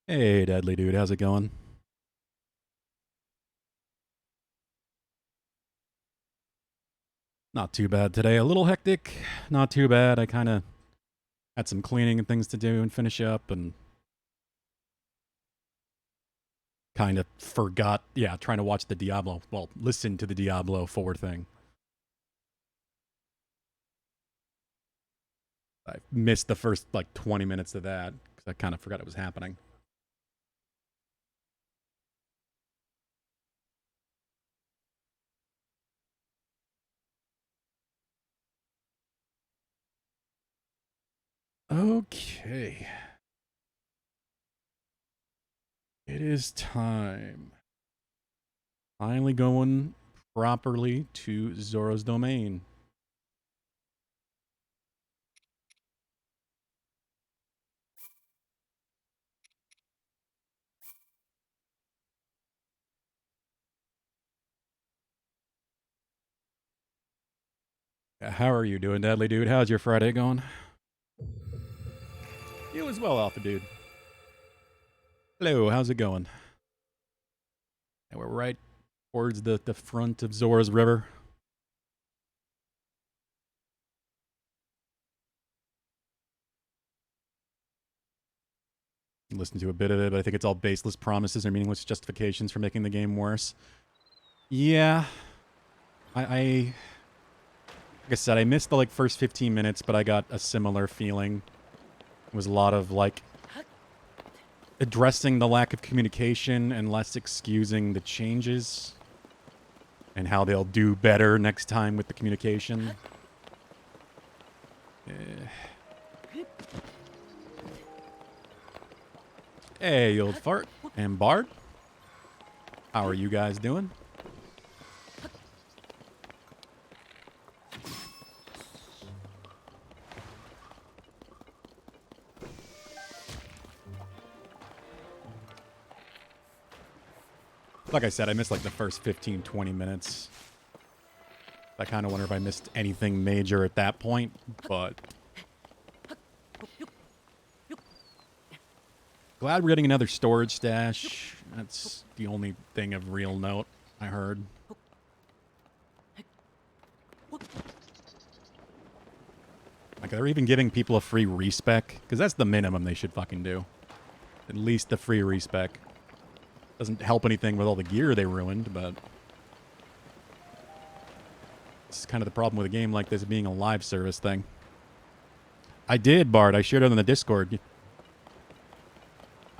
Hey, Deadly Dude, how's it going? Not too bad today. A little hectic, not too bad. I kind of had some cleaning and things to do and finish up and kind of forgot, yeah, trying to watch the Diablo, well, listen to the Diablo 4 thing. I missed the first like 20 minutes of that because I kind of forgot it was happening. Okay, it is time. Finally going properly to Zora's domain. How are you doing, Deadly Dude? How's your Friday going? You as well, Alpha Dude. Hello, how's it going? And we're right towards the front of Zora's River. Listen to a bit of it, but I think it's all baseless promises or meaningless justifications for making the game worse. Yeah, I like I said, I missed the like first 15 minutes, but I got a similar feeling. It was a lot of like addressing the lack of communication and less excusing the changes and how they'll do better next time with the communication. Eh. Hey, old fart and Bard. How are you guys doing? Like I said, I missed like the first 15, 20 minutes. I kind of wonder if I missed anything major at that point, but glad we're getting another storage stash. That's the only thing of real note I heard. Like, they're even giving people a free respec, because that's the minimum they should fucking do. At least the free respec. Doesn't help anything with all the gear they ruined, but it's kind of the problem with a game like this being a live service thing. I did, Bard. I shared it on the Discord.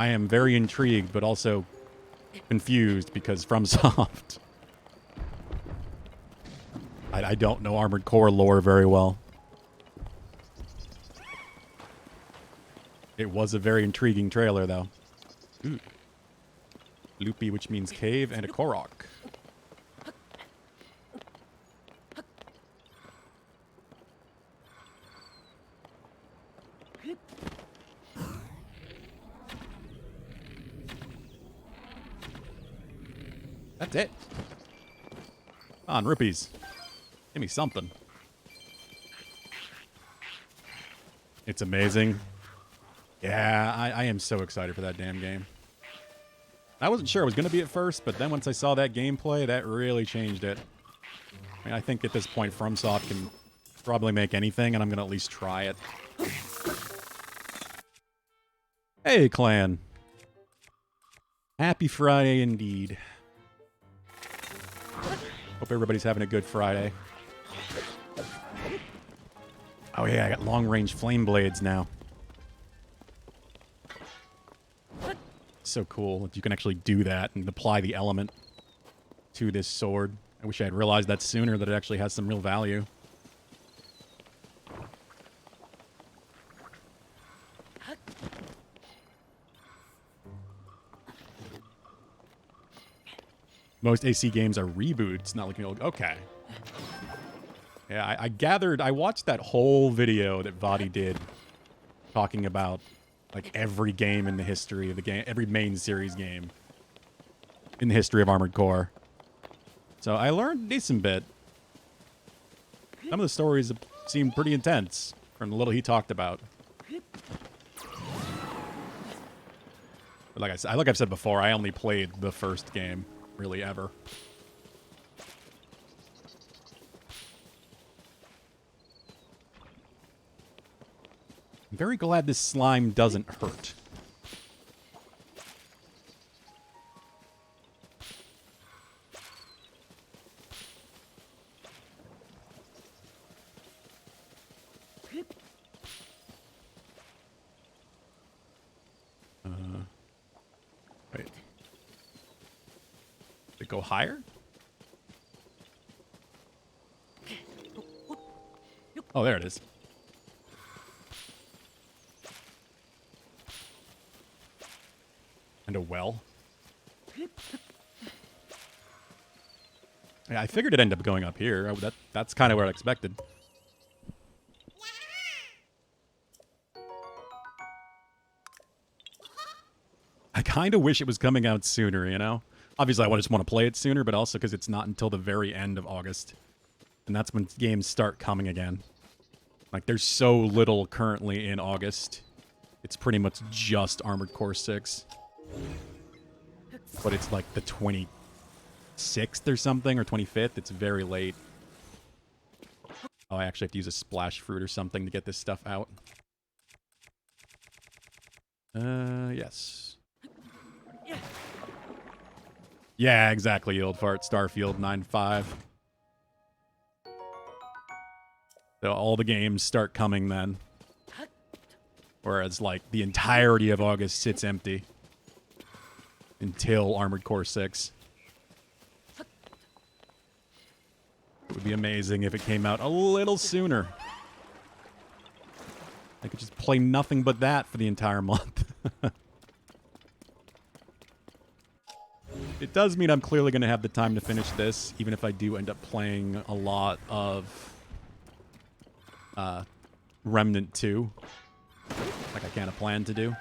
I am very intrigued, but also confused because FromSoft. I don't know Armored Core lore very well. It was a very intriguing trailer, though. Ooh. Loopy, which means cave, and a Korok. That's it. Come on, rupees. Give me something. It's amazing. Yeah, I am so excited for that damn game. I wasn't sure it was going to be at first, but then once I saw that gameplay, that really changed it. I mean, I think at this point, FromSoft can probably make anything, and I'm going to at least try it. Hey, clan. Happy Friday indeed. Hope everybody's having a good Friday. Oh yeah, I got long-range flame blades now. So cool that you can actually do that and apply the element to this sword. I wish I had realized that sooner, that it actually has some real value. Most AC games are reboots, not looking old. Okay. Yeah, I gathered, I watched that whole video that Vadi did talking about like every game in the history of the game, every main series game in the history of Armored Core. So I learned a decent bit. Some of the stories seemed pretty intense from the little he talked about. Like I've said before, I only played the first game, really, ever. I'm very glad this slime doesn't hurt. Wait. Did it go higher? Oh, there it is. And a well. Yeah, I figured it'd end up going up here. That's kind of what I expected. I kind of wish it was coming out sooner, you know? Obviously, I just want to play it sooner, but also because it's not until the very end of August. And that's when games start coming again. Like, there's so little currently in August. It's pretty much just Armored Core 6. But it's like the 26th or something, or 25th. It's very late. Oh, I actually have to use a splash fruit or something to get this stuff out. Yes. Yeah, exactly, you old fart. Starfield 9.5. So all the games start coming then. Whereas, like, the entirety of August sits empty. Until Armored Core 6. It would be amazing if it came out a little sooner. I could just play nothing but that for the entire month. It does mean I'm clearly going to have the time to finish this, even if I do end up playing a lot of Remnant 2. Like I kind of plan to do.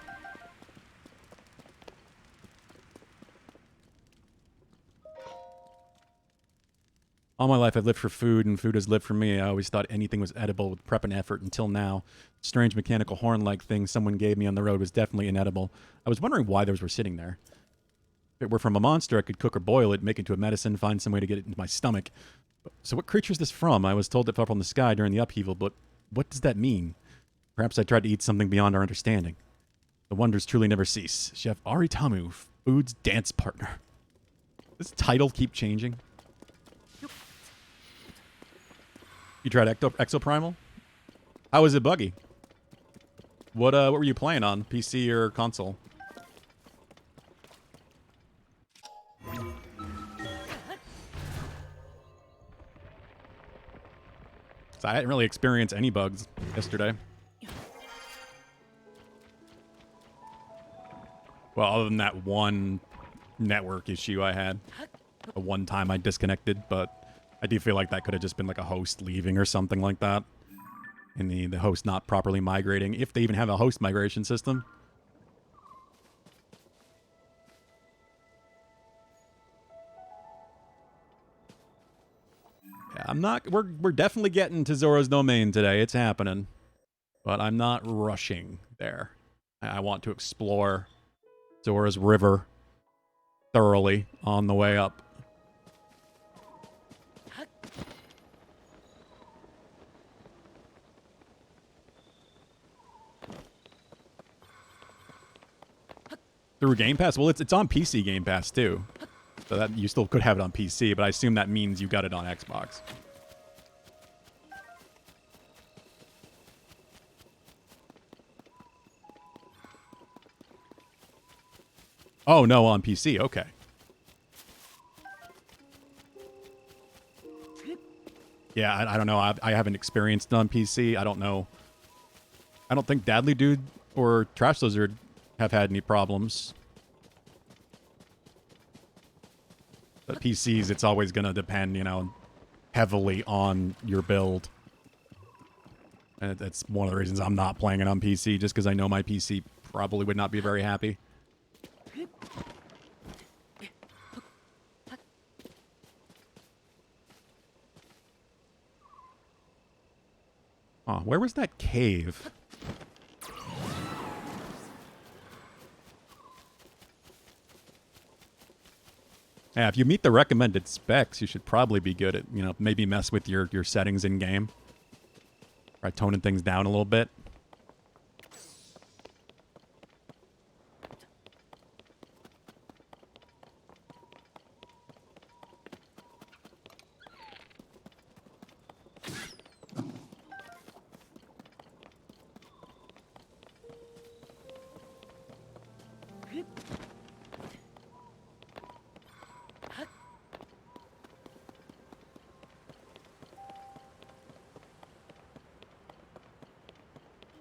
All my life I've lived for food, and food has lived for me. I always thought anything was edible with prep and effort until now. Strange mechanical horn-like thing someone gave me on the road was definitely inedible. I was wondering why those were sitting there. If it were from a monster, I could cook or boil it, make it into a medicine, find some way to get it into my stomach. So what creature is this from? I was told it fell from the sky during the upheaval, but what does that mean? Perhaps I tried to eat something beyond our understanding. The wonders truly never cease. Chef Aritamu, food's dance partner. Does this title keep changing? You tried Exoprimal? How was it buggy? What were you playing on? PC or console? So I didn't really experience any bugs yesterday. Well, other than that one network issue I had. The one time I disconnected, but I do feel like that could have just been like a host leaving or something like that. And the host not properly migrating, if they even have a host migration system. Yeah, I'm not... We're definitely getting to Zora's Domain today. It's happening. But I'm not rushing there. I want to explore Zora's River thoroughly on the way up. Through Game Pass? Well, it's on PC Game Pass, too. So that you still could have it on PC, but I assume that means you got it on Xbox. Oh, no, on PC. Okay. Yeah, I don't know. I haven't experienced it on PC. I don't know. I don't think Dadly Dude or Trash Lizard have had any problems. But PCs, it's always going to depend, you know, heavily on your build. And that's one of the reasons I'm not playing it on PC, just because I know my PC probably would not be very happy. Oh, where was that cave? Yeah, if you meet the recommended specs, you should probably be good at, maybe mess with your settings in game. Try toning things down a little bit.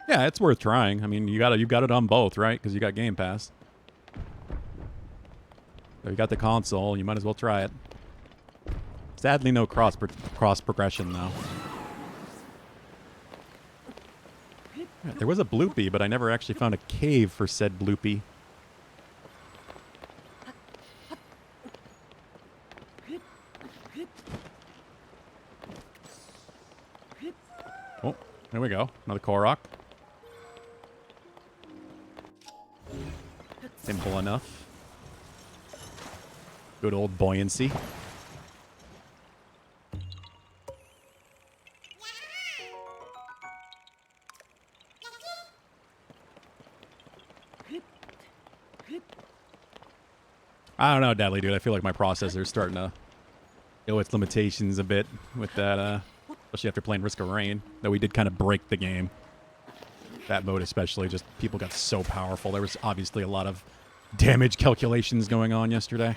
Yeah, it's worth trying. I mean, you got it on both, right? Because you got Game Pass. So you got the console. You might as well try it. Sadly, no cross progression though. Yeah, there was a bloopy, but I never actually found a cave for said bloopy. Oh, there we go. Another Korok. Simple enough. Good old buoyancy. I don't know, Deadly Dude. I feel like my processor's starting to know its limitations a bit with that, especially after playing Risk of Rain. Though we did kind of break the game. That mode especially, just people got so powerful. There was obviously a lot of damage calculations going on yesterday.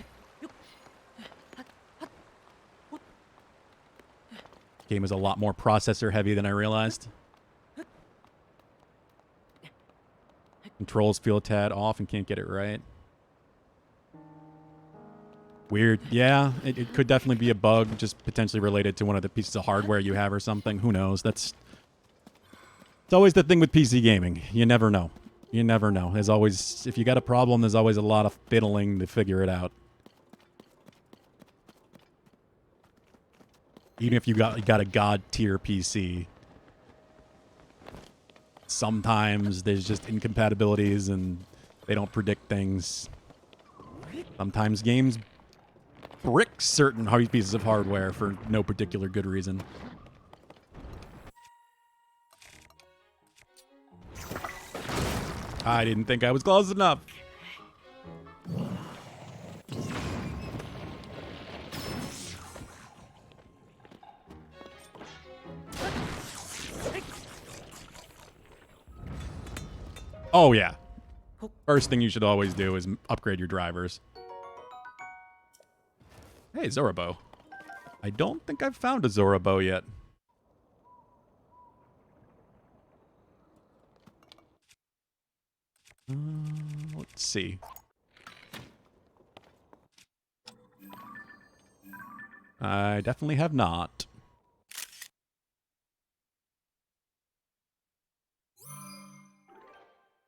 Game is a lot more processor heavy than I realized. Controls feel a tad off and can't get it right. Weird. Yeah, it could definitely be a bug, just potentially related to one of the pieces of hardware you have or something. Who knows? It's always the thing with PC gaming. You never know. You never know. There's always, if you got a problem, there's always a lot of fiddling to figure it out. Even if you got a god tier PC, sometimes there's just incompatibilities and they don't predict things. Sometimes games brick certain pieces of hardware for no particular good reason. I didn't think I was close enough. Oh, yeah. First thing you should always do is upgrade your drivers. Hey, Zorabo. I don't think I've found a Zorabo yet. Let's see. I definitely have not.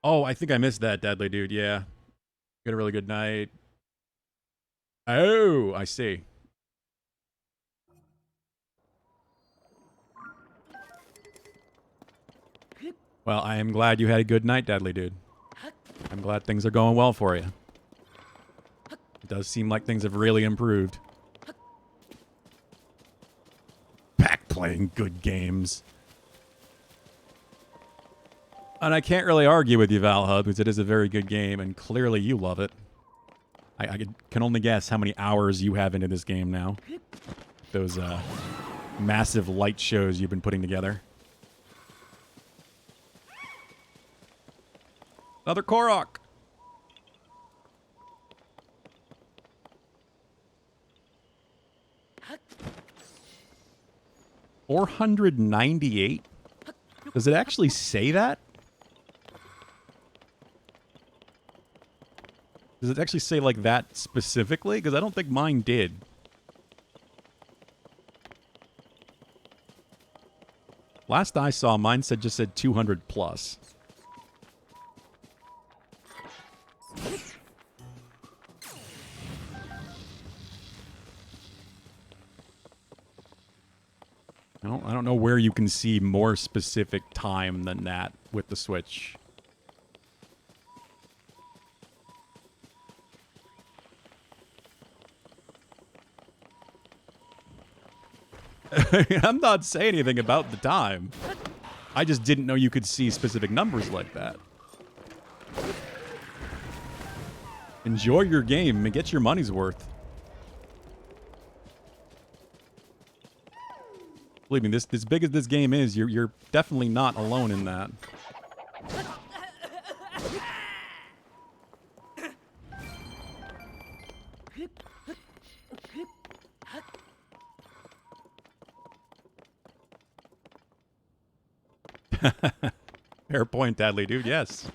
Oh, I think I missed that, Deadly Dude. Yeah. You had a really good night. Oh, I see. Well, I am glad you had a good night, Deadly Dude. I'm glad things are going well for you. It does seem like things have really improved. Back playing good games. And I can't really argue with you, Valhub, because it is a very good game, and clearly you love it. I can only guess how many hours you have into this game now. Those massive light shows you've been putting together. Another Korok! 498? Does it actually say that? Does it actually say like that specifically? Because I don't think mine did. Last I saw, mine just said 200 plus. I don't know where you can see more specific time than that with the Switch. I'm not saying anything about the time. I just didn't know you could see specific numbers like that. Enjoy your game and get your money's worth. Believe me, this as big as this game is, you're definitely not alone in that. Fair point, Dadley, dude. Yes.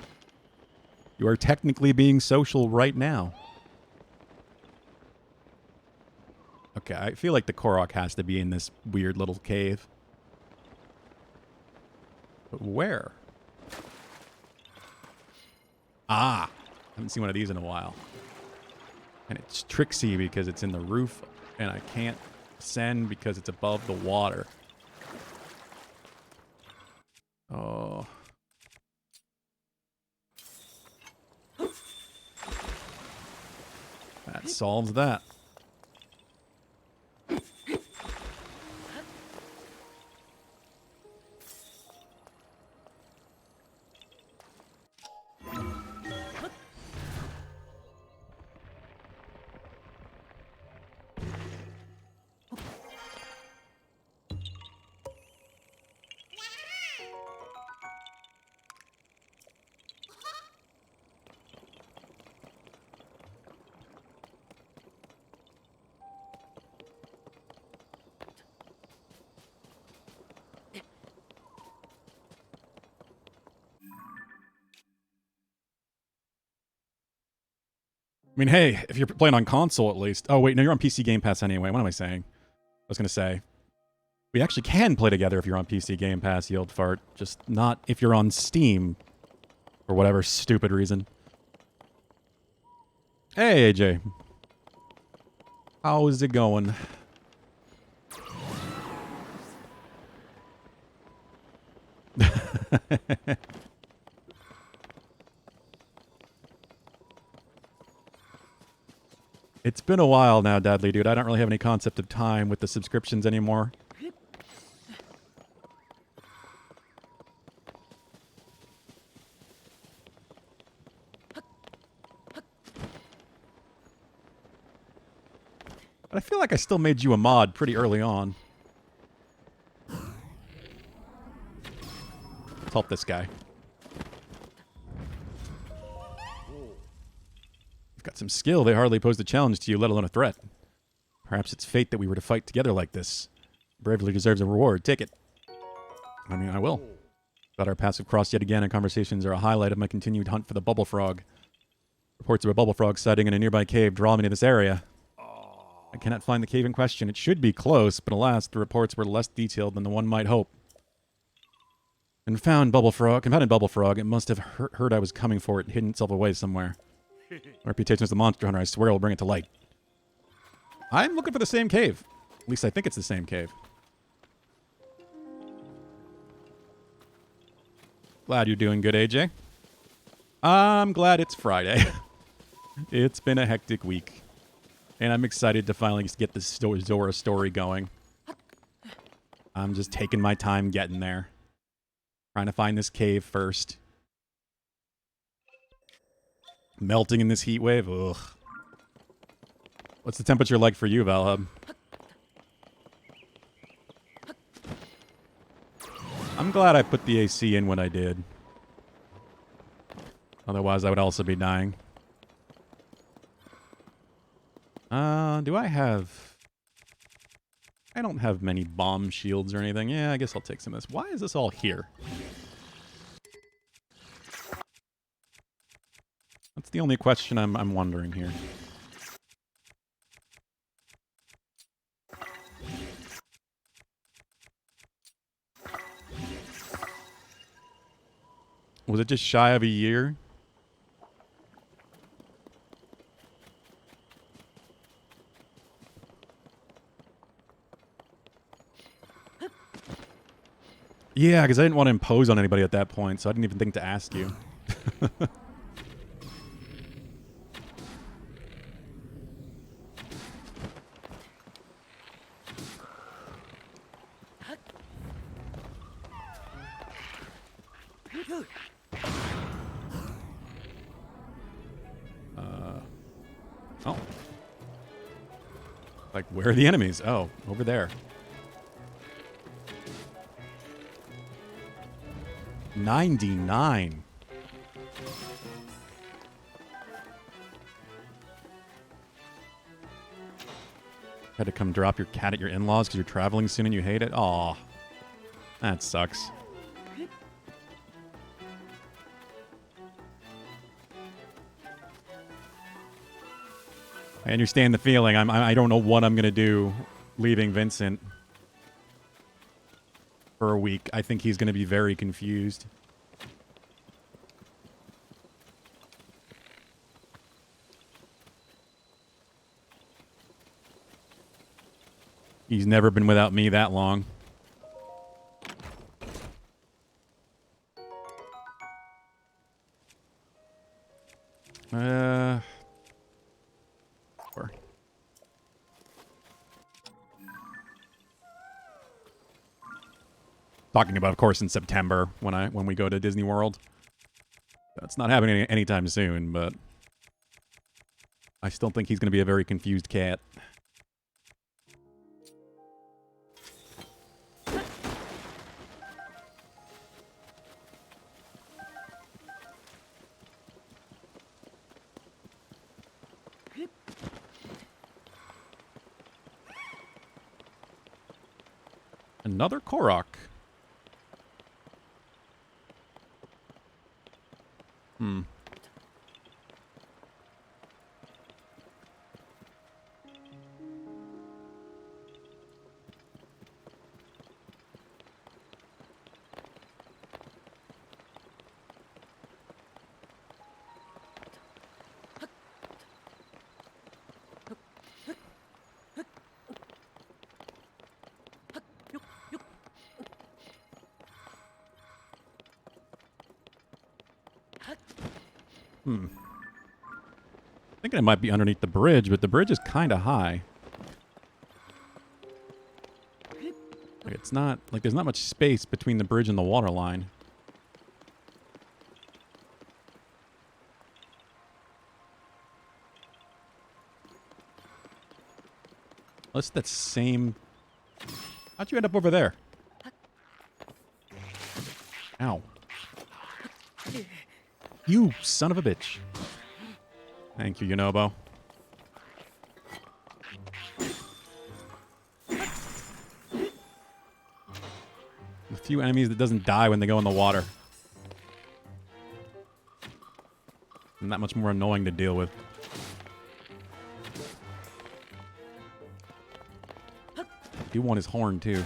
You are technically being social right now. Okay, I feel like the Korok has to be in this weird little cave. But where? Ah! Haven't seen one of these in a while. And it's tricksy because it's in the roof, and I can't ascend because it's above the water. Oh. That solves that. I mean, hey, if you're playing on console at least. Oh, wait, no, you're on PC Game Pass anyway. What am I saying? I was going to say, we actually can play together if you're on PC Game Pass, you old fart. Just not if you're on Steam. For whatever stupid reason. Hey, AJ. How's it going? It's been a while now, Dadley, dude. I don't really have any concept of time with the subscriptions anymore. But I feel like I still made you a mod pretty early on. Let's help this guy. You've got some skill. They hardly posed a challenge to you, let alone a threat. Perhaps it's fate that we were to fight together like this. Bravery deserves a reward. Take it. I mean, I will. Got our paths have crossed yet again, and conversations are a highlight of my continued hunt for the bubble frog. Reports of a bubble frog sighting in a nearby cave draw me to this area. I cannot find the cave in question. It should be close, but alas, the reports were less detailed than the one might hope. Confounded bubble frog. It must have heard I was coming for it and hidden itself away somewhere. My reputation as the monster hunter, I swear I will bring it to light. I'm looking for the same cave. At least I think it's the same cave. Glad you're doing good, AJ. I'm glad it's Friday. It's been a hectic week. And I'm excited to finally just get this Zora story going. I'm just taking my time getting there. Trying to find this cave first. Melting in this heat wave? Ugh. What's the temperature like for you, Valhub? I'm glad I put the AC in when I did. Otherwise, I would also be dying. Do I have... I don't have many bomb shields or anything. Yeah, I guess I'll take some of this. Why is this all here? That's the only question I'm wondering here. Was it just shy of a year? Yeah, because I didn't want to impose on anybody at that point, so I didn't even think to ask you. Oh. Like, where are the enemies? Oh, over there. 99. Had to come drop your cat at your in-laws because you're traveling soon and you hate it? Aw. That sucks. I understand the feeling. I don't know what I'm going to do leaving Vincent for a week. I think he's going to be very confused. He's never been without me that long. Sure. Talking about, of course, in September when we go to Disney World. That's not happening anytime soon, but I still think he's going to be a very confused cat. Another Korok. Hmm. Thinking it might be underneath the bridge, but the bridge is kind of high. Like it's not, like there's not much space between the bridge and the water line. Unless that same... How'd you end up over there? Ow. You son of a bitch. Thank you, Yunobo. A few enemies that doesn't die when they go in the water. And that much more annoying to deal with. I do want his horn, too.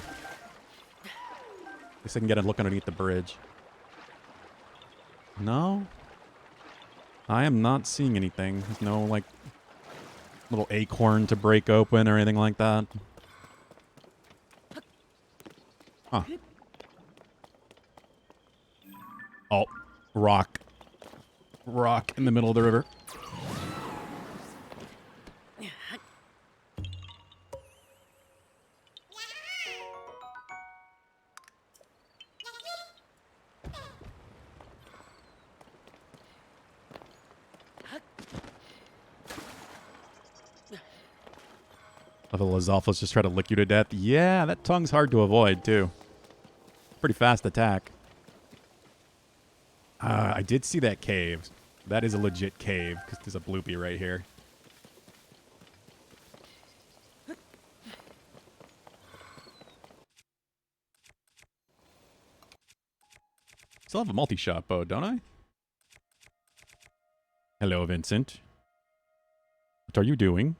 Guess I can get a look underneath the bridge. No? I am not seeing anything. There's no, like, little acorn to break open or anything like that. Huh. Oh, rock. Rock in the middle of the river. The Lizalfos just try to lick you to death. Yeah, that tongue's hard to avoid, too. Pretty fast attack. I did see that cave. That is a legit cave, because there's a bloopy right here. Still have a multi-shot bow, don't I? Hello, Vincent. What are you doing?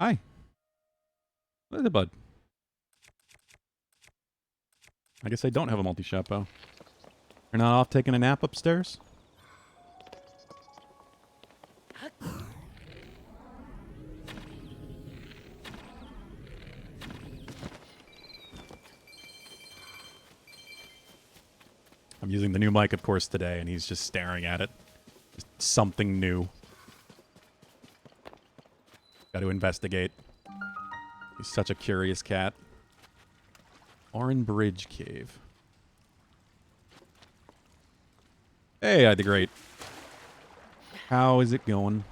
Hi. Where's the bud? I guess I don't have a multi-shot bow. You're not off taking a nap upstairs? I'm using the new mic, of course, today, and he's just staring at it. Just something new. Got to investigate. He's such a curious cat. Oran Bridge Cave. Hey, I did great. How is it going?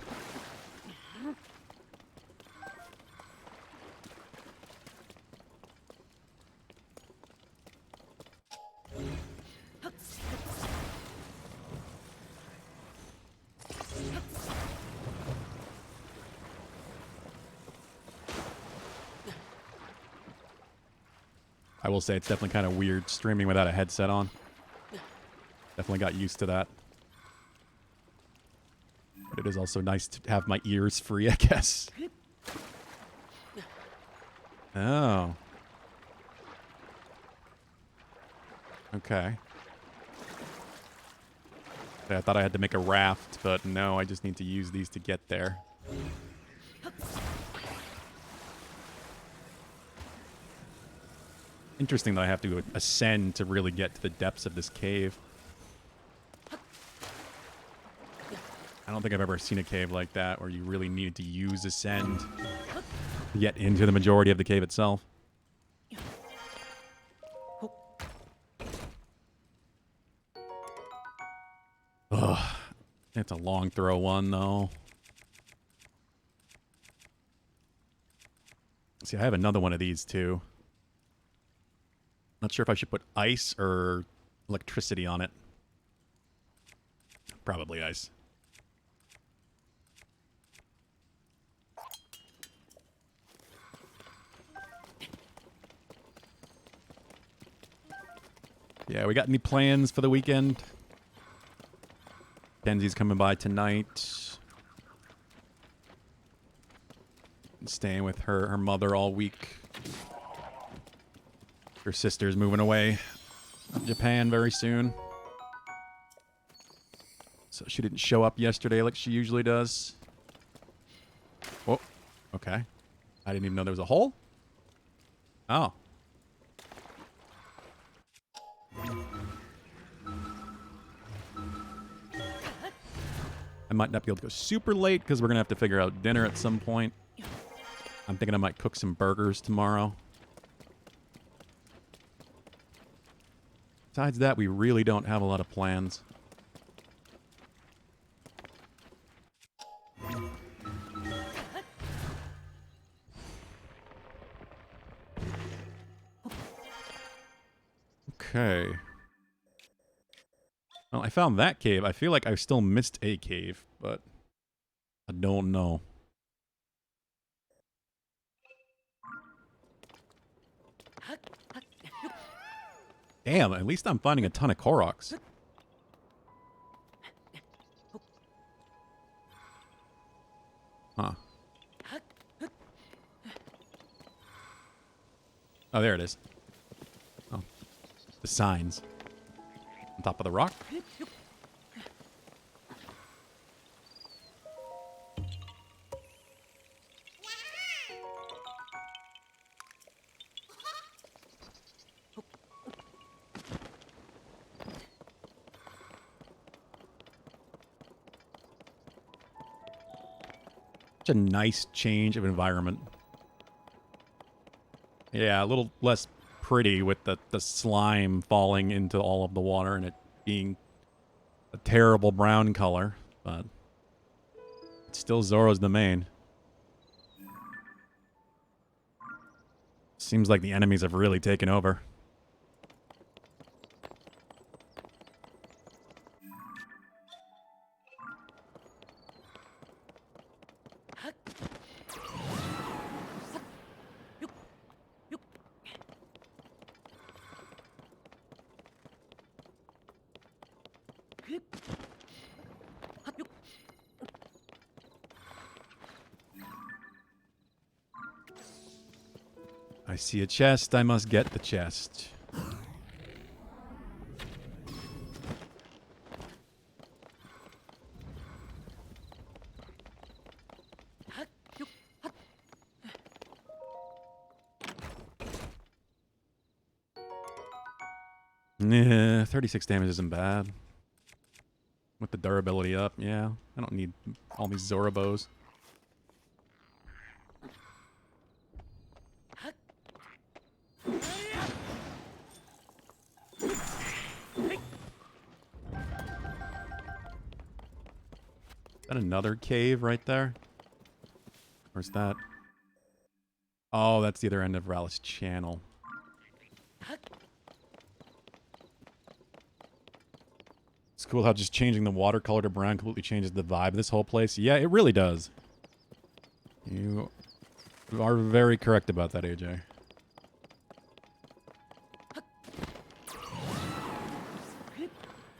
I will say it's definitely kind of weird streaming without a headset on. Definitely got used to that. But it is also nice to have my ears free, I guess. Oh. Okay. I thought I had to make a raft, but no, I just need to use these to get there. Interesting that I have to ascend to really get to the depths of this cave. I don't think I've ever seen a cave like that where you really needed to use ascend to get into the majority of the cave itself. Ugh. It's a long throw one, though. See, I have another one of these, too. Not sure if I should put ice or electricity on it. Probably ice. Yeah, we got any plans for the weekend? Kenzie's coming by tonight. Staying with her mother all week. Her sister's moving away to Japan very soon. So she didn't show up yesterday like she usually does. Oh, okay. I didn't even know there was a hole. Oh. I might not be able to go super late because we're going to have to figure out dinner at some point. I'm thinking I might cook some burgers tomorrow. Besides that, we really don't have a lot of plans. Okay. Well, I found that cave. I feel like I still missed a cave, but I don't know. Damn, at least I'm finding a ton of Koroks. Huh. Oh, there it is. Oh. The signs. On top of the rock? Such a nice change of environment. Yeah, a little less pretty with the slime falling into all of the water and it being a terrible brown color, but it's still Zoro's domain. Seems like the enemies have really taken over. I see a chest. I must get the chest. Yeah, 36 damage isn't bad. With the durability up, yeah. I don't need all these Zorobos. that another cave right there? Where's that? Oh, that's the other end of Rallis Channel. It's cool how just changing the watercolor to brown completely changes the vibe of this whole place. Yeah, it really does. You are very correct about that, AJ.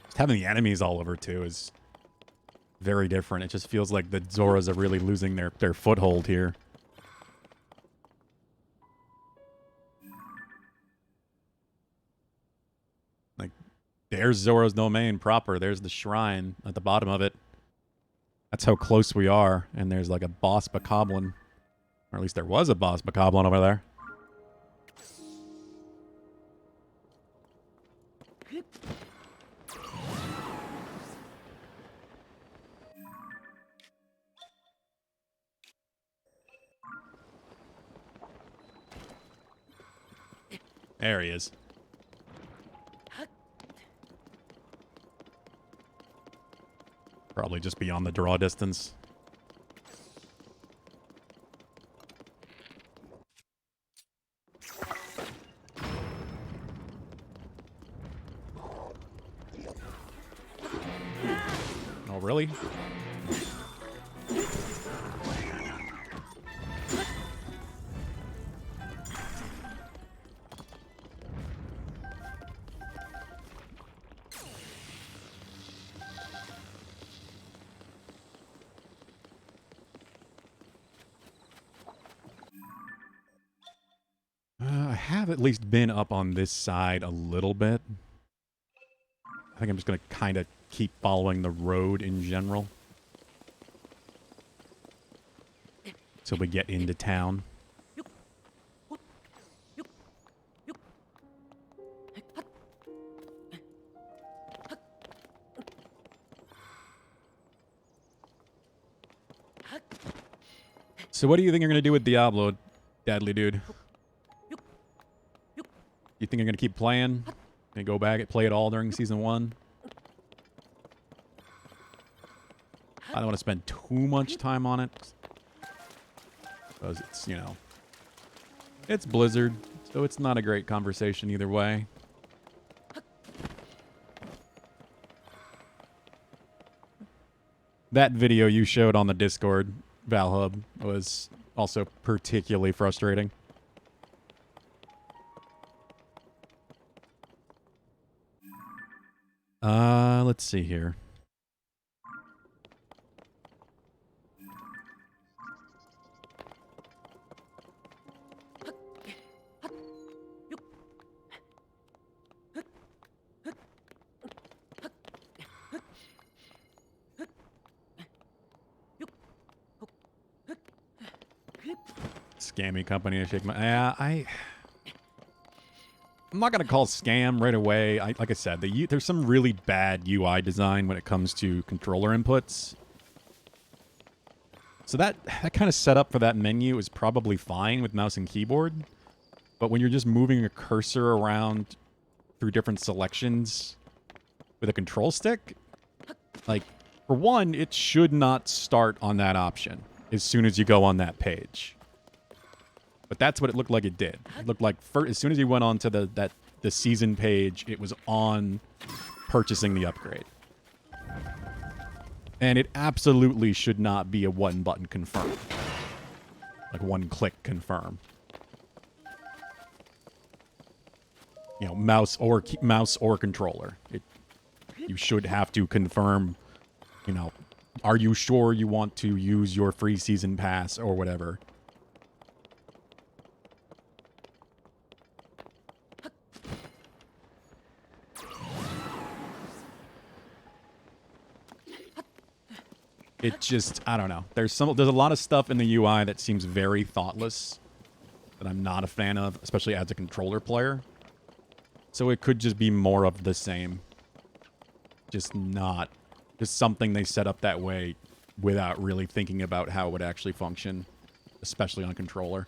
Just having the enemies all over, too, is very different. It just feels like the Zoras are really losing their foothold here. Like, there's Zora's domain proper. There's the shrine at the bottom of it. That's how close we are. And there's like a boss bokoblin. Or at least there was a boss bokoblin over there. There he is. Probably just beyond the draw distance. Oh, really? I have at least been up on this side a little bit. I think I'm just going to kind of keep following the road in general. Till we get into town. So what do you think you're going to do with Diablo, Deadly Dude? You think you're going to keep playing and go back and play it all during Season 1? I don't want to spend too much time on it. Because it's, you know, it's Blizzard, so it's not a great conversation either way. That video you showed on the Discord, Valhub, was also particularly frustrating. Let's see here. Scammy company to shake my... Yeah, I'm not going to call scam right away. Like I said, there's some really bad UI design when it comes to controller inputs. So that kind of setup for that menu is probably fine with mouse and keyboard. But when you're just moving a cursor around through different selections with a control stick, like, for one, it should not start on that option as soon as you go on that page. But that's what it looked like it did. It looked like as soon as you went on to the season page, it was on purchasing the upgrade. And it absolutely should not be a one-button confirm. Like one-click confirm. You know, mouse or controller. You should have to confirm, you know, are you sure you want to use your free season pass or whatever. It just, I don't know. There's a lot of stuff in the UI that seems very thoughtless that I'm not a fan of, especially as a controller player. So it could just be more of the same. Just something they set up that way without really thinking about how it would actually function, especially on a controller.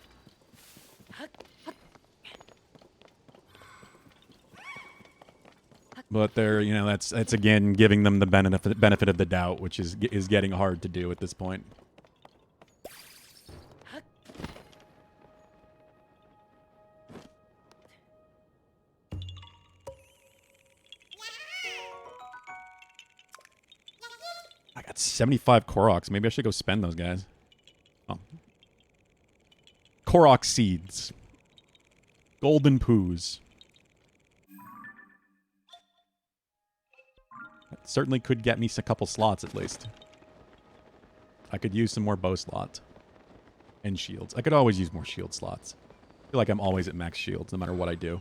But they're, you know, that's again giving them the benefit of the doubt, which is getting hard to do at this point. I got 75 Koroks. Maybe I should go spend those guys. Oh. Korok seeds. Golden poos. That certainly could get me a couple slots at least. I could use some more bow slots. And shields. I could always use more shield slots. I feel like I'm always at max shields no matter what I do.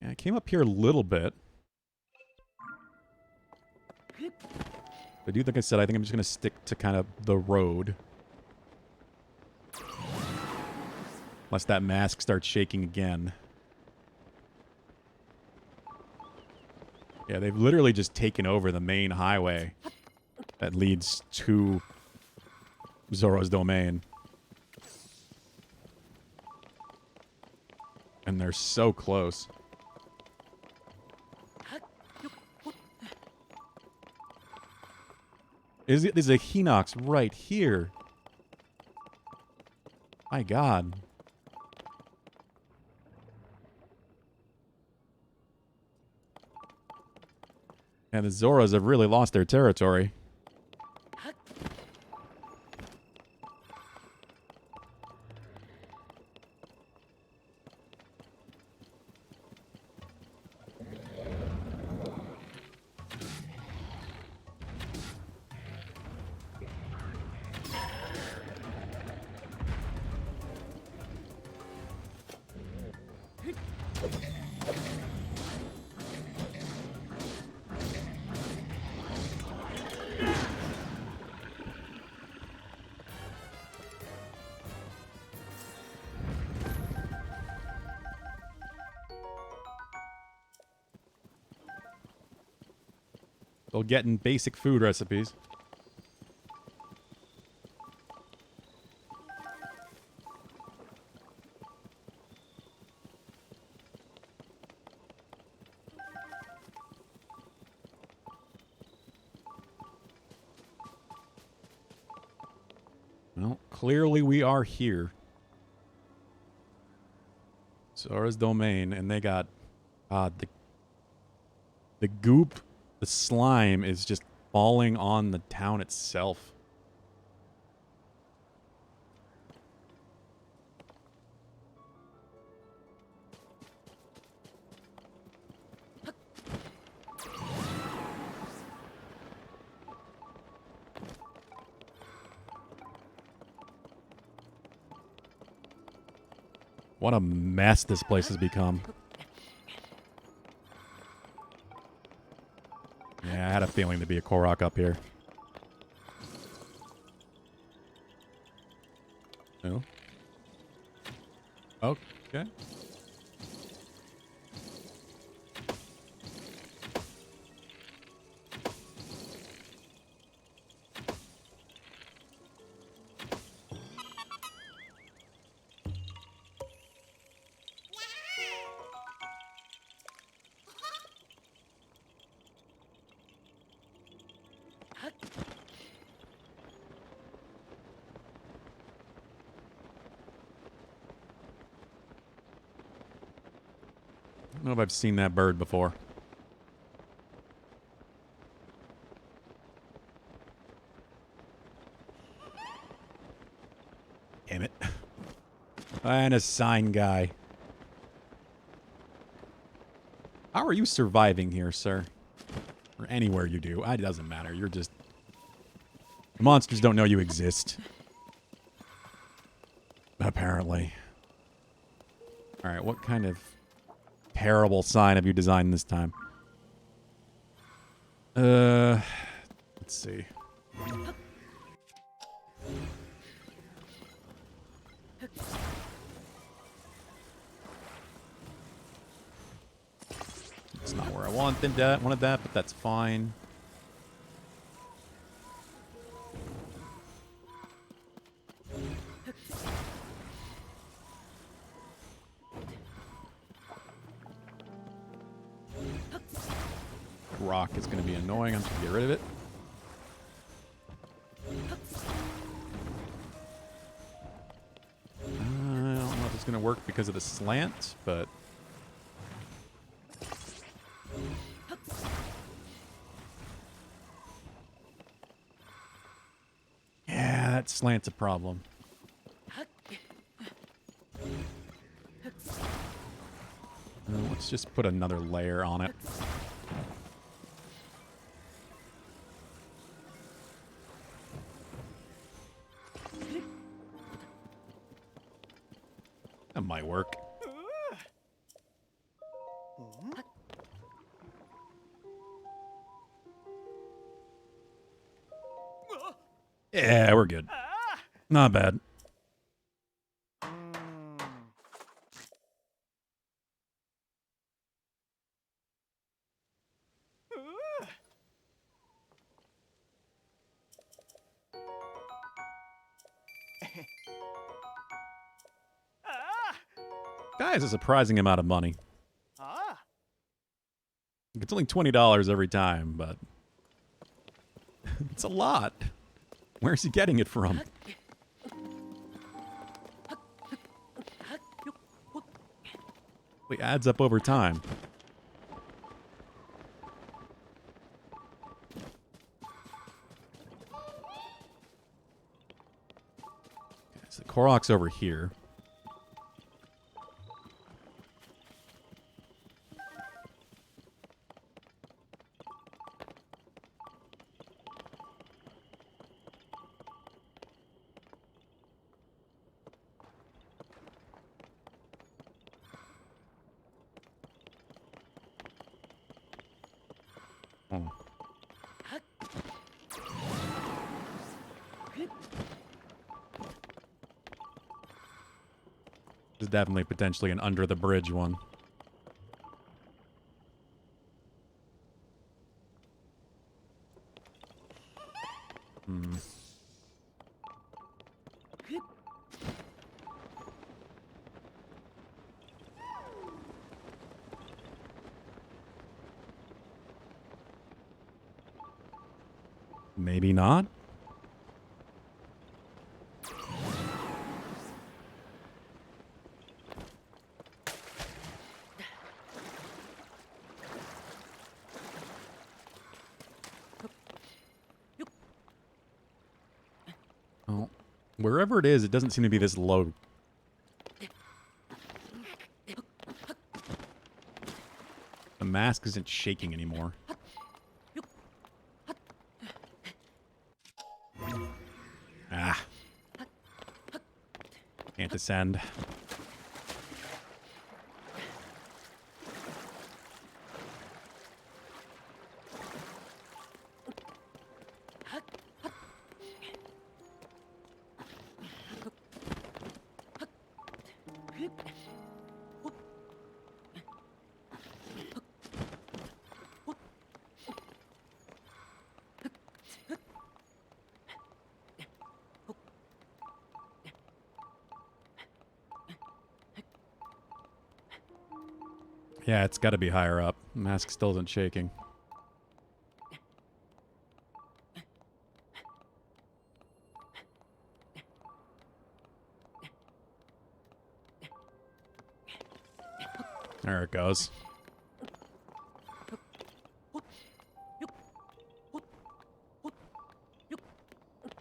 Yeah, I came up here a little bit. But dude, like I said, I think I'm just going to stick to kind of the road. Unless that mask starts shaking again. Yeah, they've literally just taken over the main highway that leads to Zora's domain. And they're so close. There's a Hinox right here. My God. And the Zoras have really lost their territory. Still getting basic food recipes. Well, clearly we are here. Zora's domain, and they got the goop, the slime is just falling on the town itself. What a mess this place has become. Yeah, I had a feeling there'd be a Korok up here. No? Okay. I don't know if I've seen that bird before. Damn it. And a sign guy. How are you surviving here, sir? Or anywhere you do. It doesn't matter. You're just... The monsters don't know you exist. Apparently. All right, what kind of terrible sign have you designed this time? Let's see. It's not where I wanted that, but that's fine. Rock is going to be annoying. I'm just going to get rid of it. I don't know if it's going to work because of the slant, but... yeah, that slant's a problem. Let's just put another layer on it. That might work. Yeah, we're good. Not bad. Guys, a surprising amount of money. It's only $20 every time, but it's a lot. Where's he getting it from? It adds up over time. Okay, so the Korok's over here. This is definitely potentially an under the bridge one. Maybe not. Oh, wherever it is, it doesn't seem to be this low. The mask isn't shaking anymore. Ah. Can't descend. Yeah, it's got to be higher up. The mask still isn't shaking. There it goes.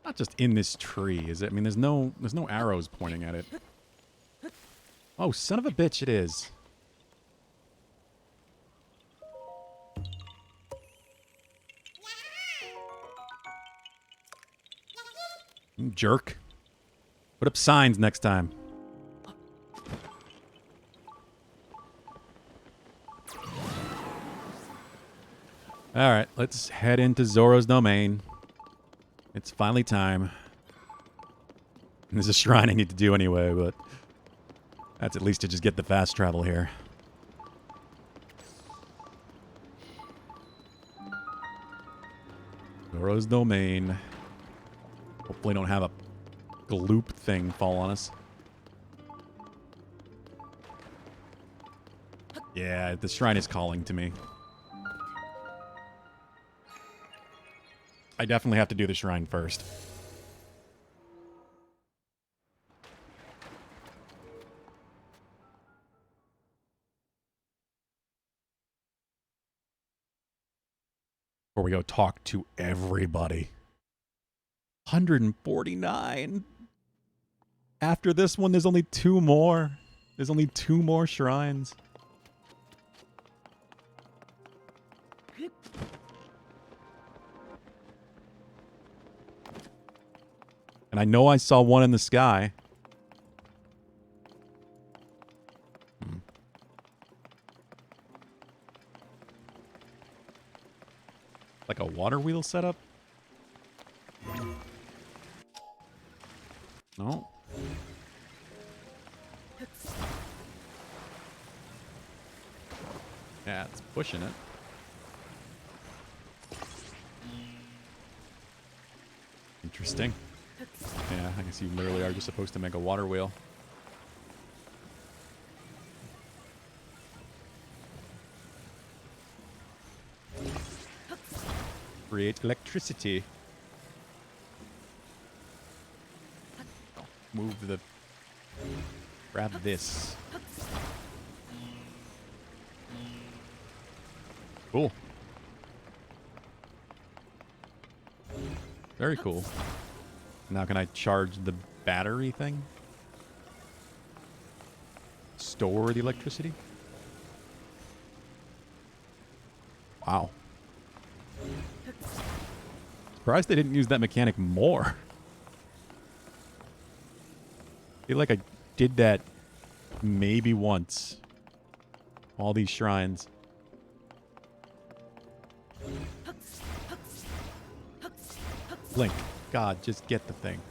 Not just in this tree, is it? I mean, there's no arrows pointing at it. Oh, son of a bitch, it is. You jerk. Put up signs next time. All right, let's head into Zoro's domain. It's finally time. And there's a shrine I need to do anyway, but that's at least to just get the fast travel here. Zoro's domain. Hopefully don't have a gloop thing fall on us. Yeah, the shrine is calling to me. I definitely have to do the shrine first. Before we go talk to everybody. 149. After this one, there's only 2 more. There's only 2 more shrines. And I know I saw one in the sky. Like a water wheel setup? No. Yeah, it's pushing it. Interesting. Yeah, I guess you literally are just supposed to make a water wheel. Create electricity. Oh, move the... Grab this. Cool. Very cool. Now can I charge the battery thing? Store the electricity? Wow. Surprised they didn't use that mechanic more. I feel like I did that maybe once. All these shrines. Link. God, just get the thing.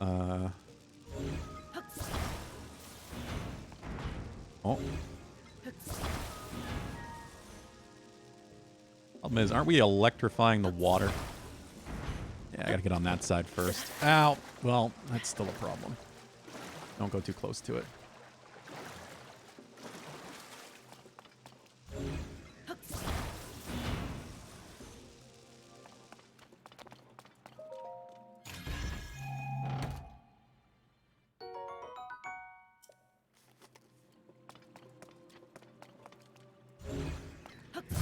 Oh. Problem is, aren't we electrifying the water? Yeah, I gotta get on that side first. Ow. Well, that's still a problem. Don't go too close to it.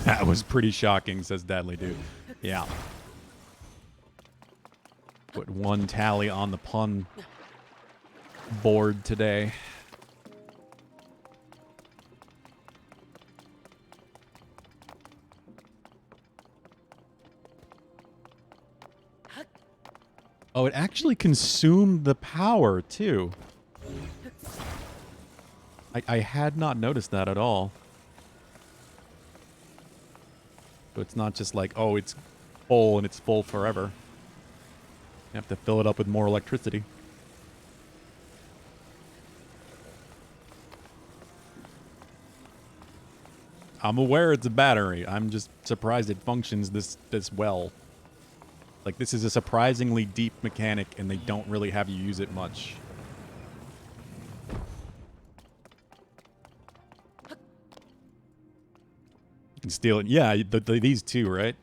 That was pretty shocking, says Deadly Dude. Yeah. Put 1 tally on the pun board today. Oh, it actually consumed the power, too. I had not noticed that at all. So it's not just like, oh, it's full and it's full forever. You have to fill it up with more electricity. I'm aware it's a battery. I'm just surprised it functions this well. Like, this is a surprisingly deep mechanic, and they don't really have you use it much. You can steal it. Yeah, these two, right?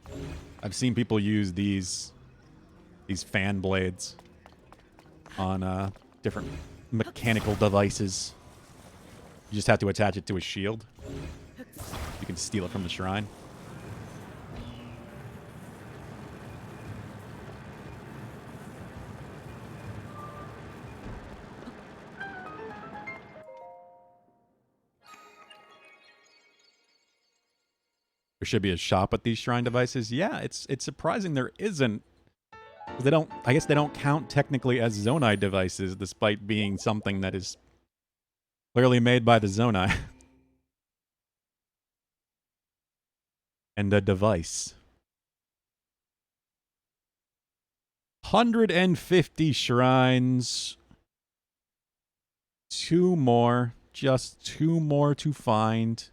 I've seen people use these fan blades on different mechanical devices. You just have to attach it to a shield. You can steal it from the shrine. There should be a shop at these shrine devices. Yeah, it's surprising there isn't. They don't. I guess they don't count technically as Zonai devices, despite being something that is clearly made by the Zonai. and a device. 150 shrines. 2 more. Just 2 more to find.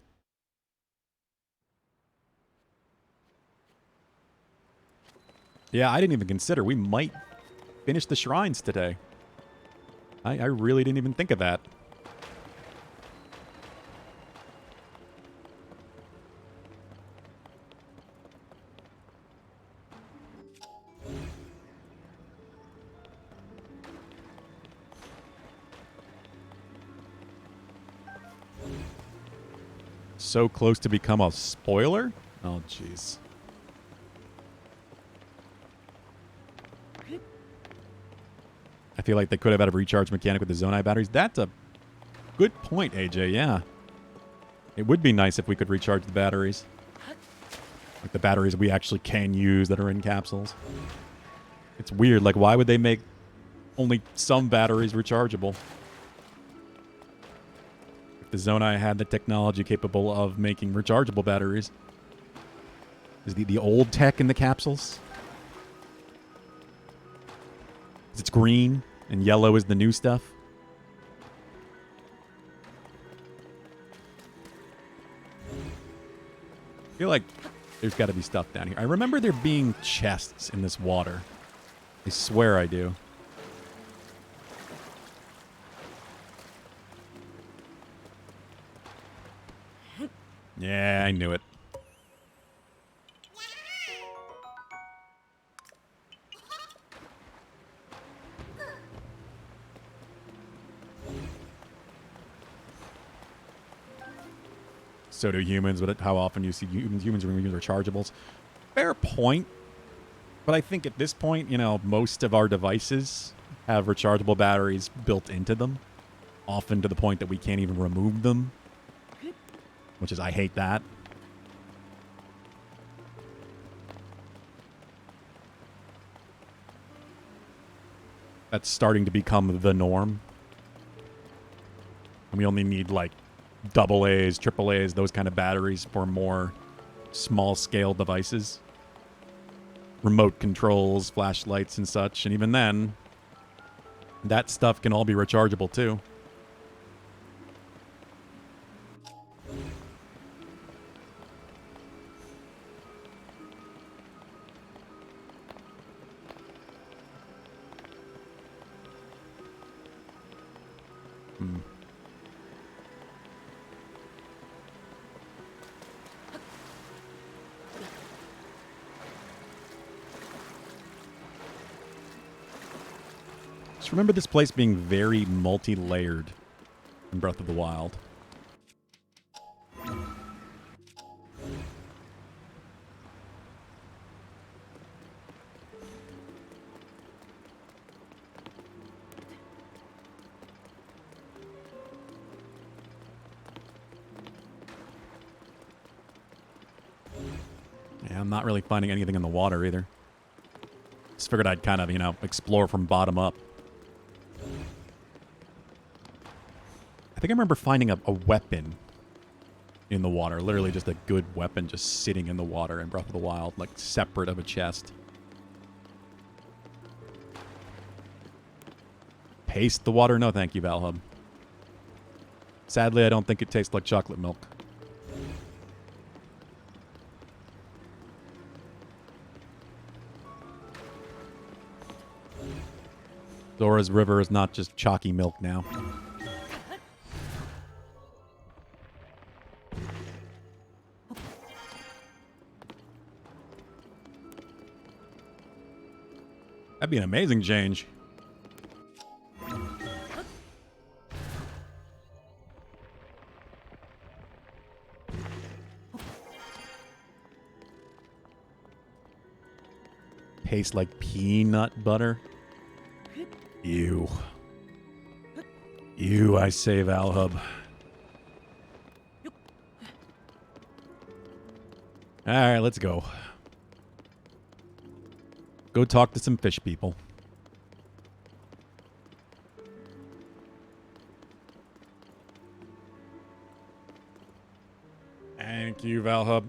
Yeah, I didn't even consider. We might finish the shrines today. I really didn't even think of that. So close to become a spoiler? Oh, jeez. I feel like they could have had a recharge mechanic with the Zonai batteries. That's a good point, AJ, yeah. It would be nice if we could recharge the batteries. Like the batteries we actually can use that are in capsules. It's weird. Like, why would they make only some batteries rechargeable? If the Zonai had the technology capable of making rechargeable batteries. Is the old tech in the capsules? It's green and yellow is the new stuff. I feel like there's got to be stuff down here. I remember there being chests in this water. I swear I do. Yeah, I knew it. So do humans, but how often do you see humans use rechargeables? Fair point. But I think at this point, you know, most of our devices have rechargeable batteries built into them. Often to the point that we can't even remove them. Which is, I hate that. That's starting to become the norm. And we only need, like, AA's, AAA's, those kind of batteries for more small-scale devices. Remote controls, flashlights, and such. And even then, that stuff can all be rechargeable, too. Just remember this place being very multi-layered in Breath of the Wild. Yeah, I'm not really finding anything in the water either. Just figured I'd kind of, you know, explore from bottom up. I think I remember finding a weapon in the water. Literally just a good weapon just sitting in the water in Breath of the Wild, like separate of a chest. Paste the water? No, thank you, Valhub. Sadly, I don't think it tastes like chocolate milk. Zora's River is not just chalky milk now. That'd be an amazing change. Tastes like peanut butter. Ew. Ew, I say, Valhub. Alright, let's go. Go talk to some fish people. Thank you, Valhub.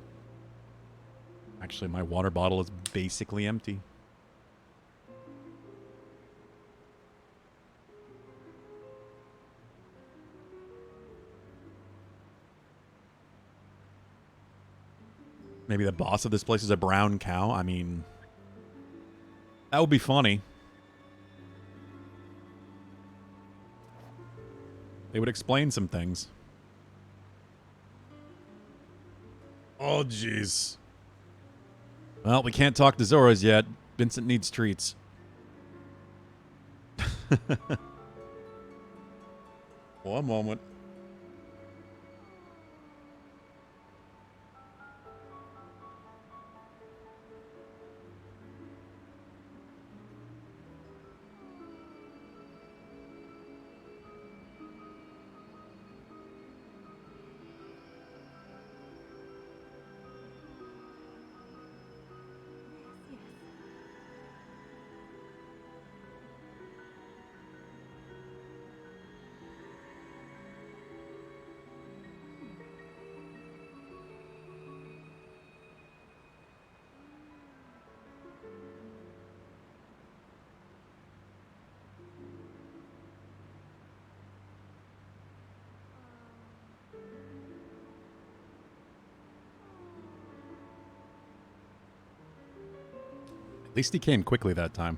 Actually, my water bottle is basically empty. Maybe the boss of this place is a brown cow? I mean, that would be funny. They would explain some things. Oh, jeez. Well, we can't talk to Zoras yet. Vincent needs treats. One moment. At least he came quickly that time.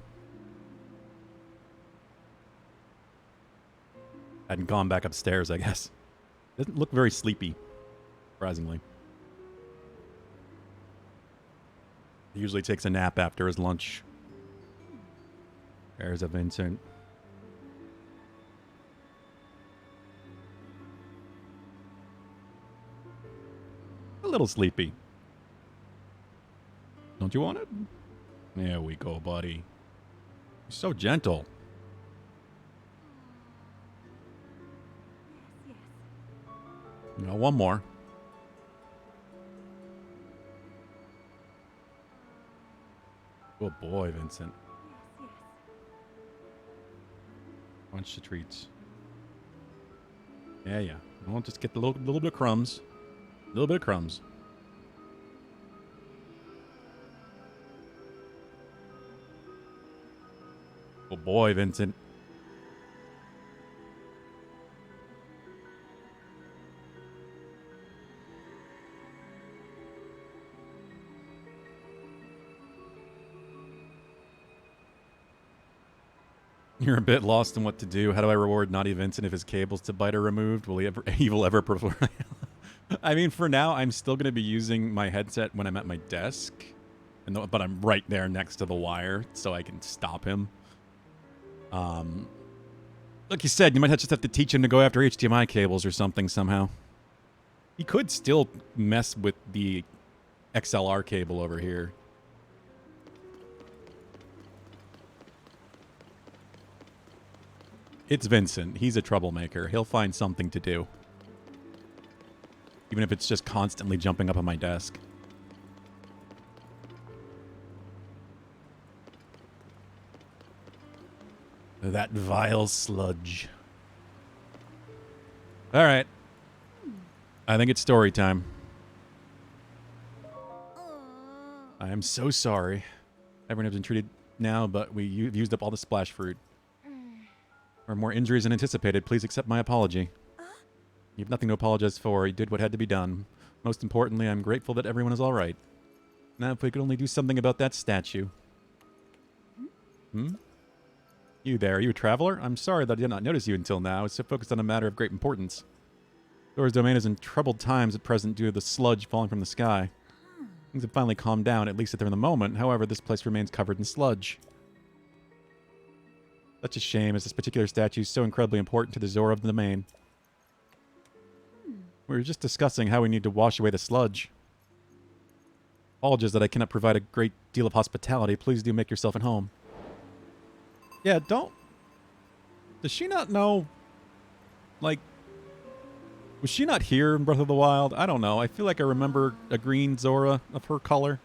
Hadn't gone back upstairs, I guess. Doesn't look very sleepy, surprisingly. He usually takes a nap after his lunch. There's a Vincent. A little sleepy. Don't you want it? There we go, buddy. You're so gentle. You know, one more. Good boy, Vincent. Bunch of treats. Yeah, yeah. I'll just get a little bit of crumbs. A little bit of crumbs. Good boy, Vincent. You're a bit lost in what to do. How do I reward Naughty Vincent if his cables to bite are removed? Will he will ever prefer? I mean, for now, I'm still going to be using my headset when I'm at my desk, but I'm right there next to the wire, so I can stop him. Like you said, you might just have to teach him to go after HDMI cables or something somehow. He could still mess with the XLR cable over here. It's Vincent. He's a troublemaker. He'll find something to do. Even if it's just constantly jumping up on my desk. That vile sludge. All right. I think it's story time. I am so sorry. Everyone has been treated now, but we've used up all the splash fruit. Or more injuries than anticipated. Please accept my apology. You have nothing to apologize for. You did what had to be done. Most importantly, I'm grateful that everyone is all right. Now, if we could only do something about that statue. Hmm? You there, are you a traveler? I'm sorry that I did not notice you until now. It's so focused on a matter of great importance. Zora's domain is in troubled times at present due to the sludge falling from the sky. Things have finally calmed down, at least at the moment. However, this place remains covered in sludge. Such a shame, as this particular statue is so incredibly important to the Zora of the domain. We were just discussing how we need to wash away the sludge. Apologies that I cannot provide a great deal of hospitality. Please do make yourself at home. Yeah, don't... Does she not know... Like... Was she not here in Breath of the Wild? I don't know. I feel like I remember a green Zora of her color.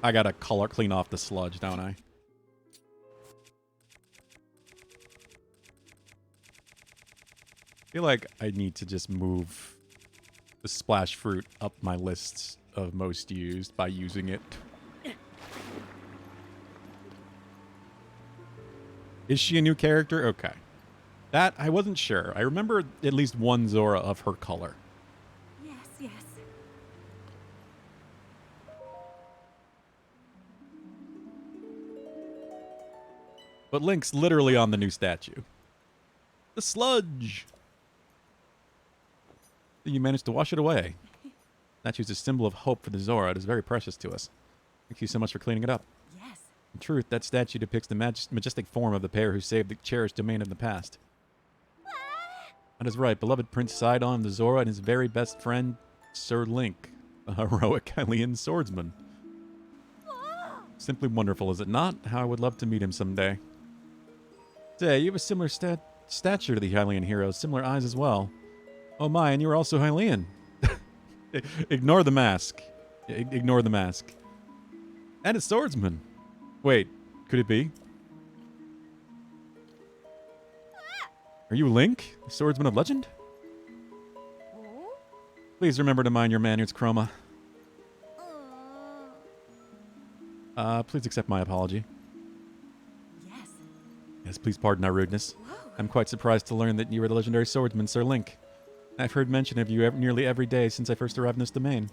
I gotta clean off the sludge, don't I? I feel like I need to just move the splash fruit up my lists of most used by using it. Is she a new character? Okay. That, I wasn't sure. I remember at least one Zora of her color. Yes, yes. But Link's literally on the new statue. The sludge! You managed to wash it away. Statue's a symbol of hope for the Zora. It is very precious to us. Thank you so much for cleaning it up. Yes. In truth, that statue depicts the majestic form of the pair who saved the cherished domain in the past. That is right, beloved Prince Sidon of the Zora and his very best friend, Sir Link, a heroic Hylian swordsman. Simply wonderful, is it not? How I would love to meet him someday. Say, you have a similar stature to the Hylian heroes, similar eyes as well. Oh my, and you are also Hylian. Ignore the mask. Ignore the mask. And a swordsman. Wait, could it be? Are you Link, the swordsman of legend? Please remember to mind your manners, Chroma. Please accept my apology. Yes. Yes, please pardon our rudeness. I'm quite surprised to learn that you are the legendary swordsman, Sir Link. I've heard mention of you nearly every day since I first arrived in this domain.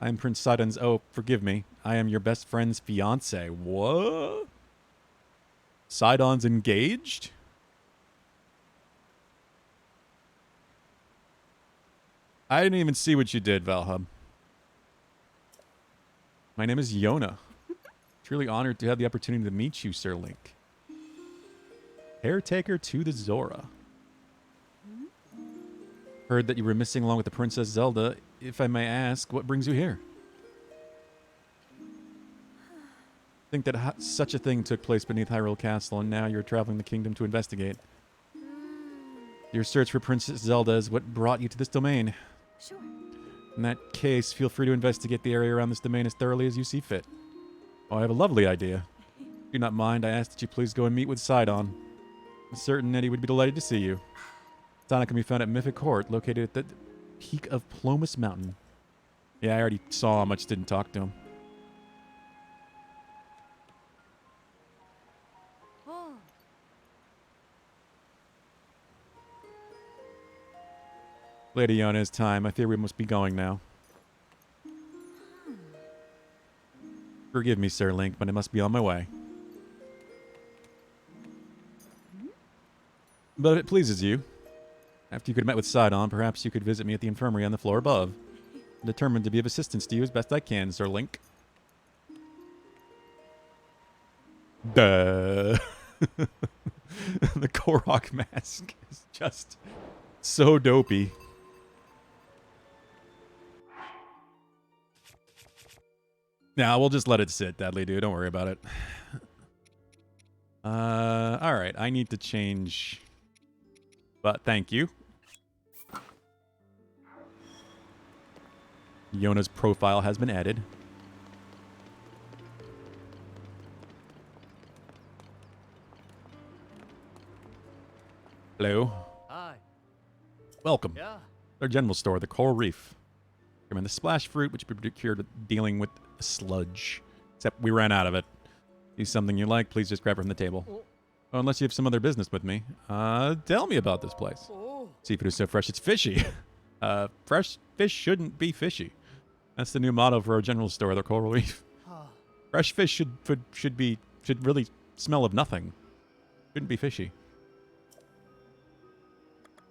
I am Prince Sidon's... Oh, forgive me. I am your best friend's fiancé. What? Sidon's engaged? I didn't even see what you did, Valhub. My name is Yona. Truly honored to have the opportunity to meet you, Sir Link. Caretaker to the Zora. Heard that you were missing along with the Princess Zelda. If I may ask, what brings you here? Think that such a thing took place beneath Hyrule Castle, and now you're traveling the kingdom to investigate. Your search for Princess Zelda is what brought you to this domain. Sure. In that case, feel free to investigate the area around this domain as thoroughly as you see fit. Oh, I have a lovely idea. Do not mind, I ask that you please go and meet with Sidon. I'm certain that he would be delighted to see you. Sidon can be found at Mythic Court, located at the peak of Plomus Mountain. Yeah, I already saw him, I just didn't talk to him. Oh. Lady Yona, it's time. I fear we must be going now. Forgive me, Sir Link, but I must be on my way. But if it pleases you, after you could have met with Sidon, perhaps you could visit me at the infirmary on the floor above. I'm determined to be of assistance to you as best I can, Sir Link. Duh. The Korok mask is just so dopey. Nah, we'll just let it sit, Deadly Dude. Don't worry about it. Alright. I need to change... But thank you. Yona's profile has been added. Hello. Hi. Welcome. Yeah. Our general store, the Coral Reef. Recommend the splash fruit, which would be cured dealing with sludge. Except we ran out of it. Use something you like, please just grab it from the table. Oh, unless you have some other business with me. Tell me about this place. Oh. Seafood is so fresh, it's fishy. Fresh fish shouldn't be fishy. That's the new motto for our general store, the Coral Reef. Fresh fish should really smell of nothing. Shouldn't be fishy.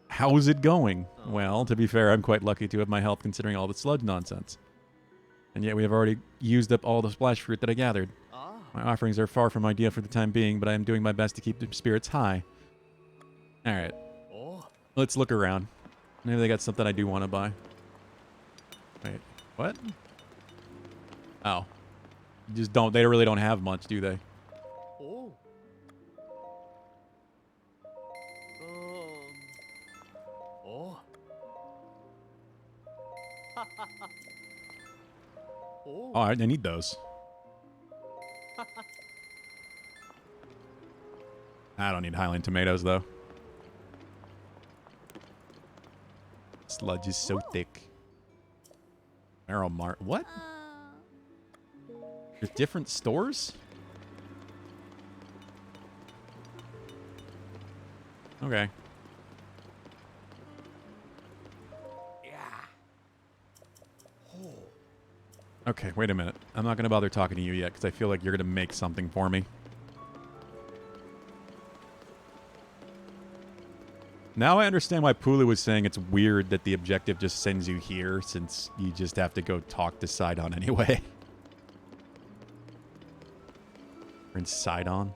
How's it going? Oh. Well, to be fair, I'm quite lucky to have my health considering all the sludge nonsense. And yet we have already used up all the splash fruit that I gathered. Ah. My offerings are far from ideal for the time being, but I am doing my best to keep the spirits high. Alright, Oh. let's look around. Maybe they got something I do want to buy. Wait, what? Oh. Just don't, they really don't have much, do they? Oh. Oh. Oh. Oh, I need those. I don't need Highland tomatoes, though. Sludge is so thick. Marrow Mart. What? Uh, There's different stores? Okay. Okay, wait a minute. I'm not going to bother talking to you yet because I feel like you're going to make something for me. Now I understand why Pulu was saying it's weird that the objective just sends you here since you just have to go talk to Sidon anyway. Prince Sidon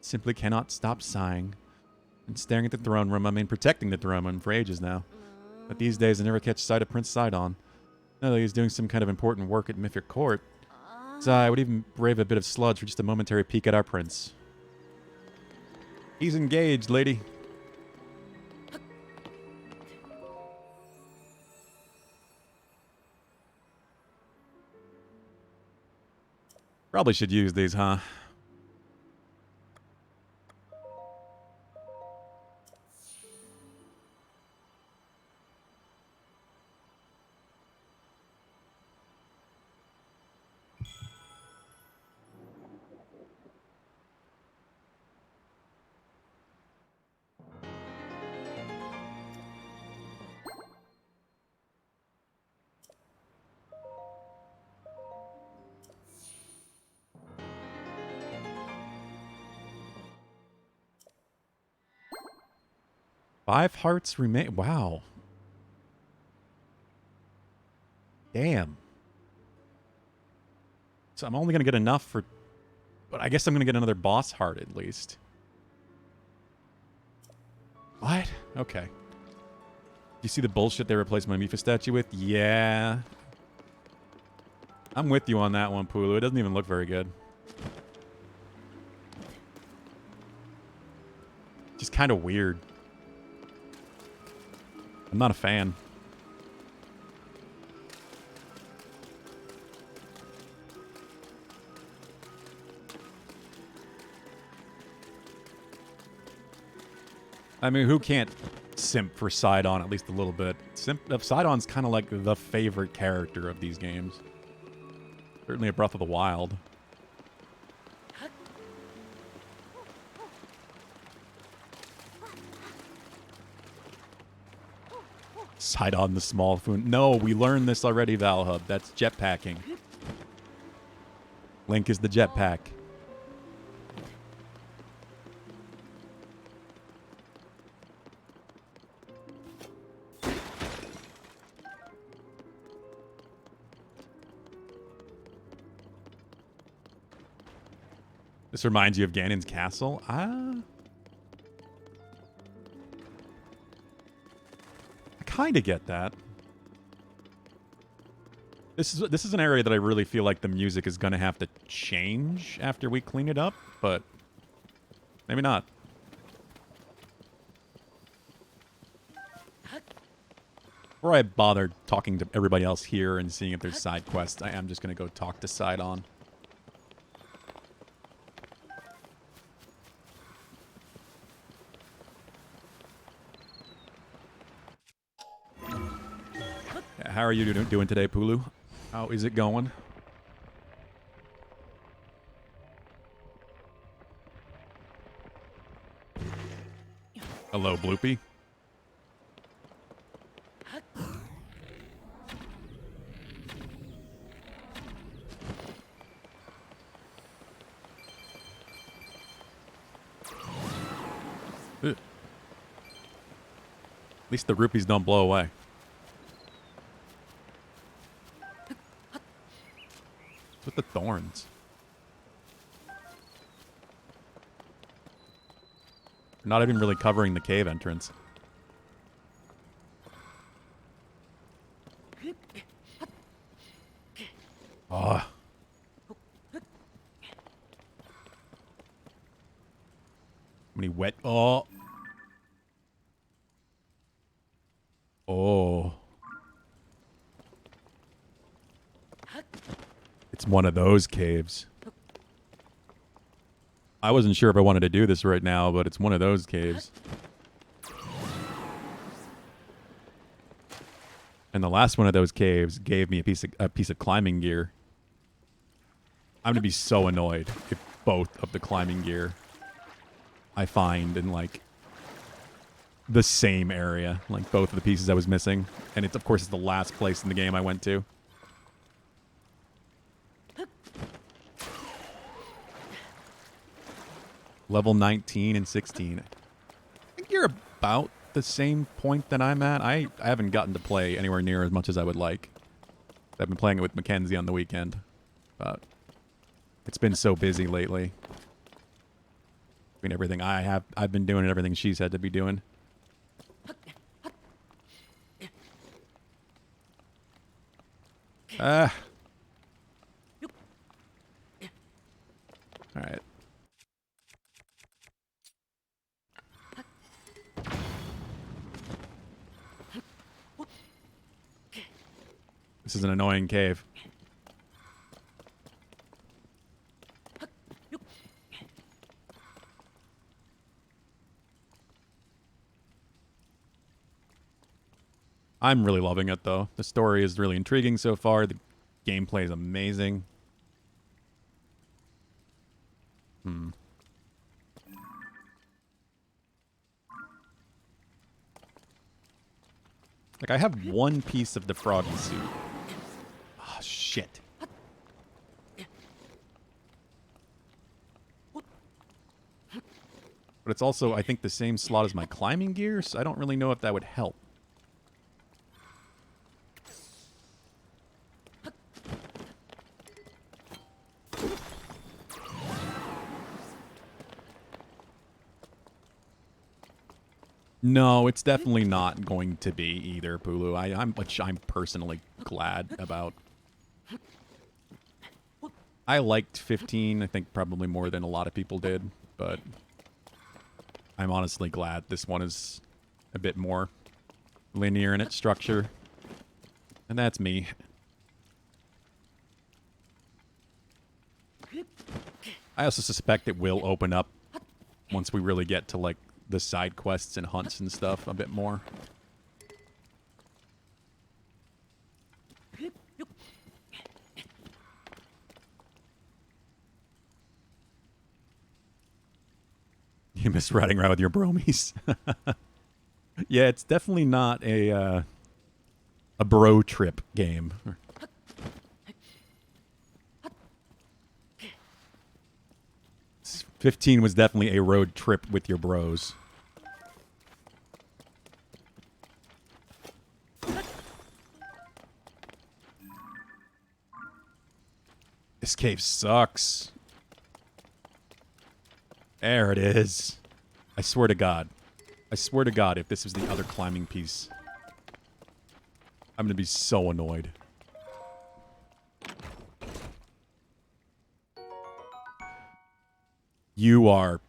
simply cannot stop sighing and staring at the throne room. I mean, protecting the throne room for ages now. But these days I never catch sight of Prince Sidon. Now that he's doing some kind of important work at Mythic Court. So I would even brave a bit of sludge for just a momentary peek at our prince. He's engaged, lady. Probably should use these, huh? Five hearts remain. Wow. Damn. So I'm only going to get enough for... But I guess I'm going to get another boss heart at least. What? Okay. You see the bullshit they replaced my Mifa statue with? Yeah. I'm with you on that one, Pulu. It doesn't even look very good. Just kind of weird. I'm not a fan. I mean, who can't simp for Sidon at least a little bit? Sidon's kind of like the favorite character of these games. Certainly a Breath of the Wild. Sidon the small foon. No, we learned this already, Valhub. That's jetpacking. Link is the jetpack. This reminds you of Ganon's castle? I kind of get that. This is an area that I really feel like the music is going to have to change after we clean it up, but maybe not. Before I bother talking to everybody else here and seeing if there's side quests, I am just going to go talk to Sidon. How are you doing today, Pulu? How is it going? Hello, Bloopy. Ugh. At least the rupees don't blow away. What's with the thorns? They're not even really covering the cave entrance. Oh. Many wet. Oh. Oh. It's one of those caves. I wasn't sure if I wanted to do this right now, but it's one of those caves. And And the last one of those caves gave me a piece of climbing gear. I'm gonna be so annoyed if both of the climbing gear I find in like the same area, like both of the pieces I was missing, and it's of course it's the last place in the game I went to. Level 19 and 16. I think you're about the same point that I'm at. I haven't gotten to play anywhere near as much as I would like. I've been playing it with Mackenzie on the weekend, but it's been so busy lately. Between everything I've been doing and everything she's had to be doing. All right. This is an annoying cave. I'm really loving it, though. The story is really intriguing so far. The gameplay is amazing. Like, I have one piece of the froggy suit. Oh, shit. But it's also, I think, the same slot as my climbing gear, so I don't really know if that would help. No, it's definitely not going to be either, Pulu. Which I'm personally glad about. I liked 15, I think probably more than a lot of people did, but I'm honestly glad this one is a bit more linear in its structure. And that's me. I also suspect it will open up once we really get to, like, the side quests and hunts and stuff a bit more. You miss riding around with your bromies. Yeah, it's definitely not a bro trip game. 15 was definitely a road trip with your bros. This cave sucks. There it is. I swear to God. I swear to God, if this was the other climbing piece, I'm gonna be so annoyed. You are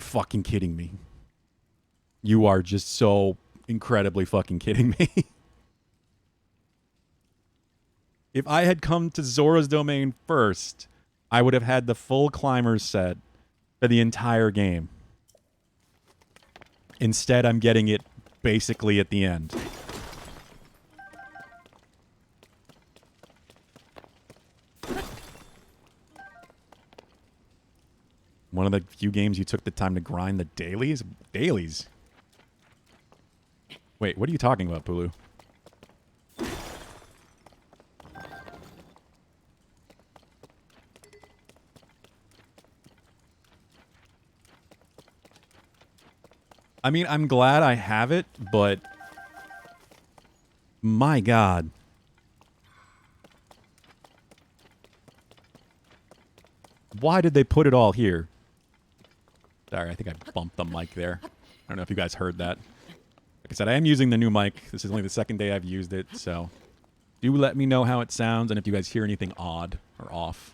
fucking kidding me. You are just so incredibly fucking kidding me. If I had come to Zora's Domain first, I would have had the full climbers set for the entire game. Instead, I'm getting it basically at the end. One of the few games you took the time to grind the dailies? Dailies? Wait, what are you talking about, Pulu? I mean, I'm glad I have it, but my God. Why did they put it all here? Sorry, I think I bumped the mic there. I don't know if you guys heard that. Like I said, I am using the new mic. This is only the second day I've used it, so do let me know how it sounds and if you guys hear anything odd or off.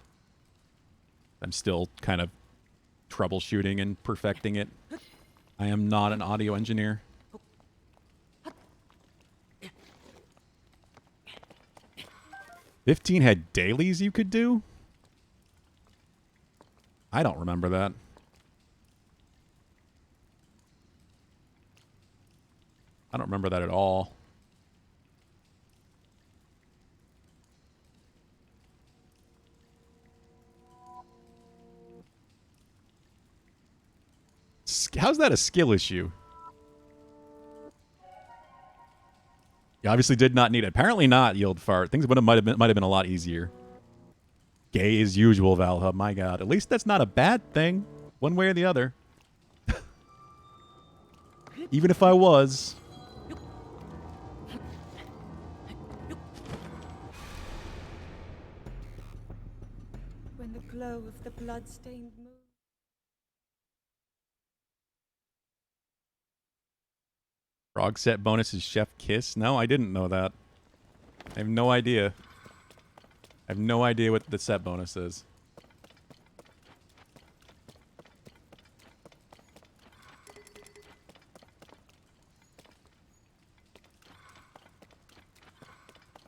I'm still kind of troubleshooting and perfecting it. I am not an audio engineer. "15 had dailies you could do?" I don't remember that. I don't remember that at all. how's that a skill issue? You obviously did not need it. Apparently not, Yield Fart. Things might have been a lot easier. Gay as usual, Valhub. My God. At least that's not a bad thing, one way or the other. Even if I was. When the glow of the blood-stained moon. Frog set bonus is Chef Kiss? No, I didn't know that. I have no idea. I have no idea what the set bonus is.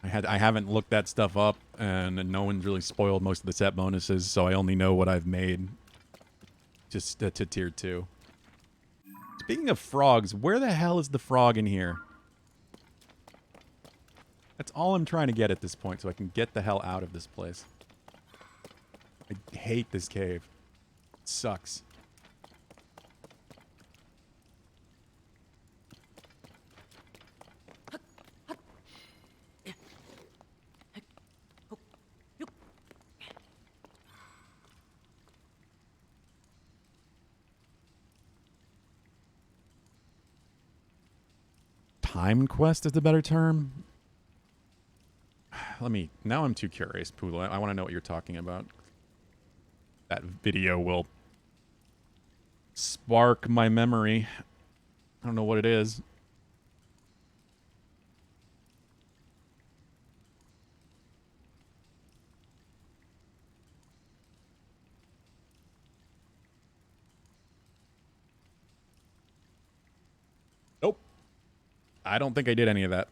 I haven't looked that stuff up, and no one's really spoiled most of the set bonuses, so I only know what I've made. Just to tier 2. Speaking of frogs, where the hell is the frog in here? That's all I'm trying to get at this point, so I can get the hell out of this place. I hate this cave. It sucks. Time quest is the better term? Now I'm too curious, Poodle. I want to know what you're talking about. That video will spark my memory. I don't know what it is. Nope. I don't think I did any of that.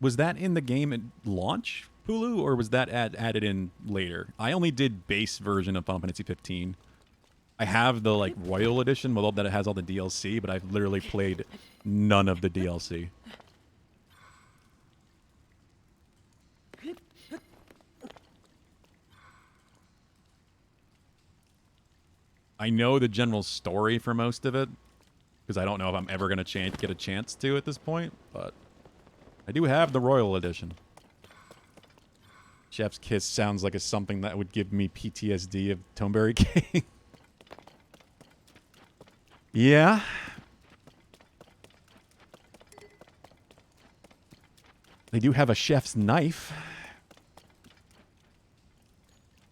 Was that in the game at launch, Hulu, or was that added in later? I only did base version of Final Fantasy 15. I have the like Royal Edition with all that it has all the DLC, but I've literally played none of the DLC. I know the general story for most of it, because I don't know if I'm ever going to get a chance to at this point, but I do have the Royal Edition. Chef's Kiss sounds like something that would give me PTSD of Toneberry King. Yeah. They do have a chef's knife.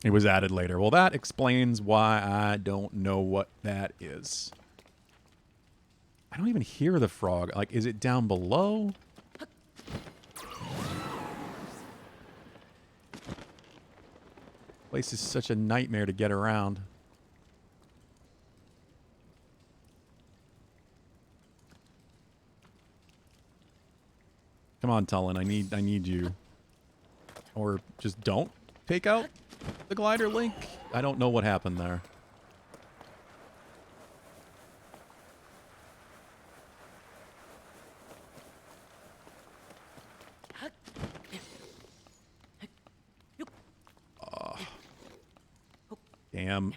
It was added later. Well, that explains why I don't know what that is. I don't even hear the frog. Like, is it down below? Place is such a nightmare to get around. Come on, Tullen. I need you. Or just don't take out the glider link. I don't know what happened there. Damn.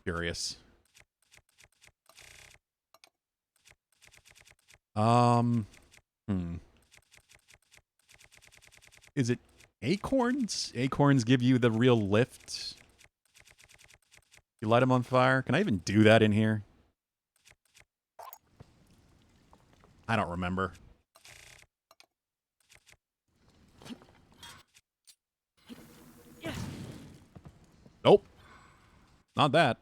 Curious. Is it acorns? Acorns give you the real lift. You light them on fire. Can I even do that in here? I don't remember. Nope. Not that.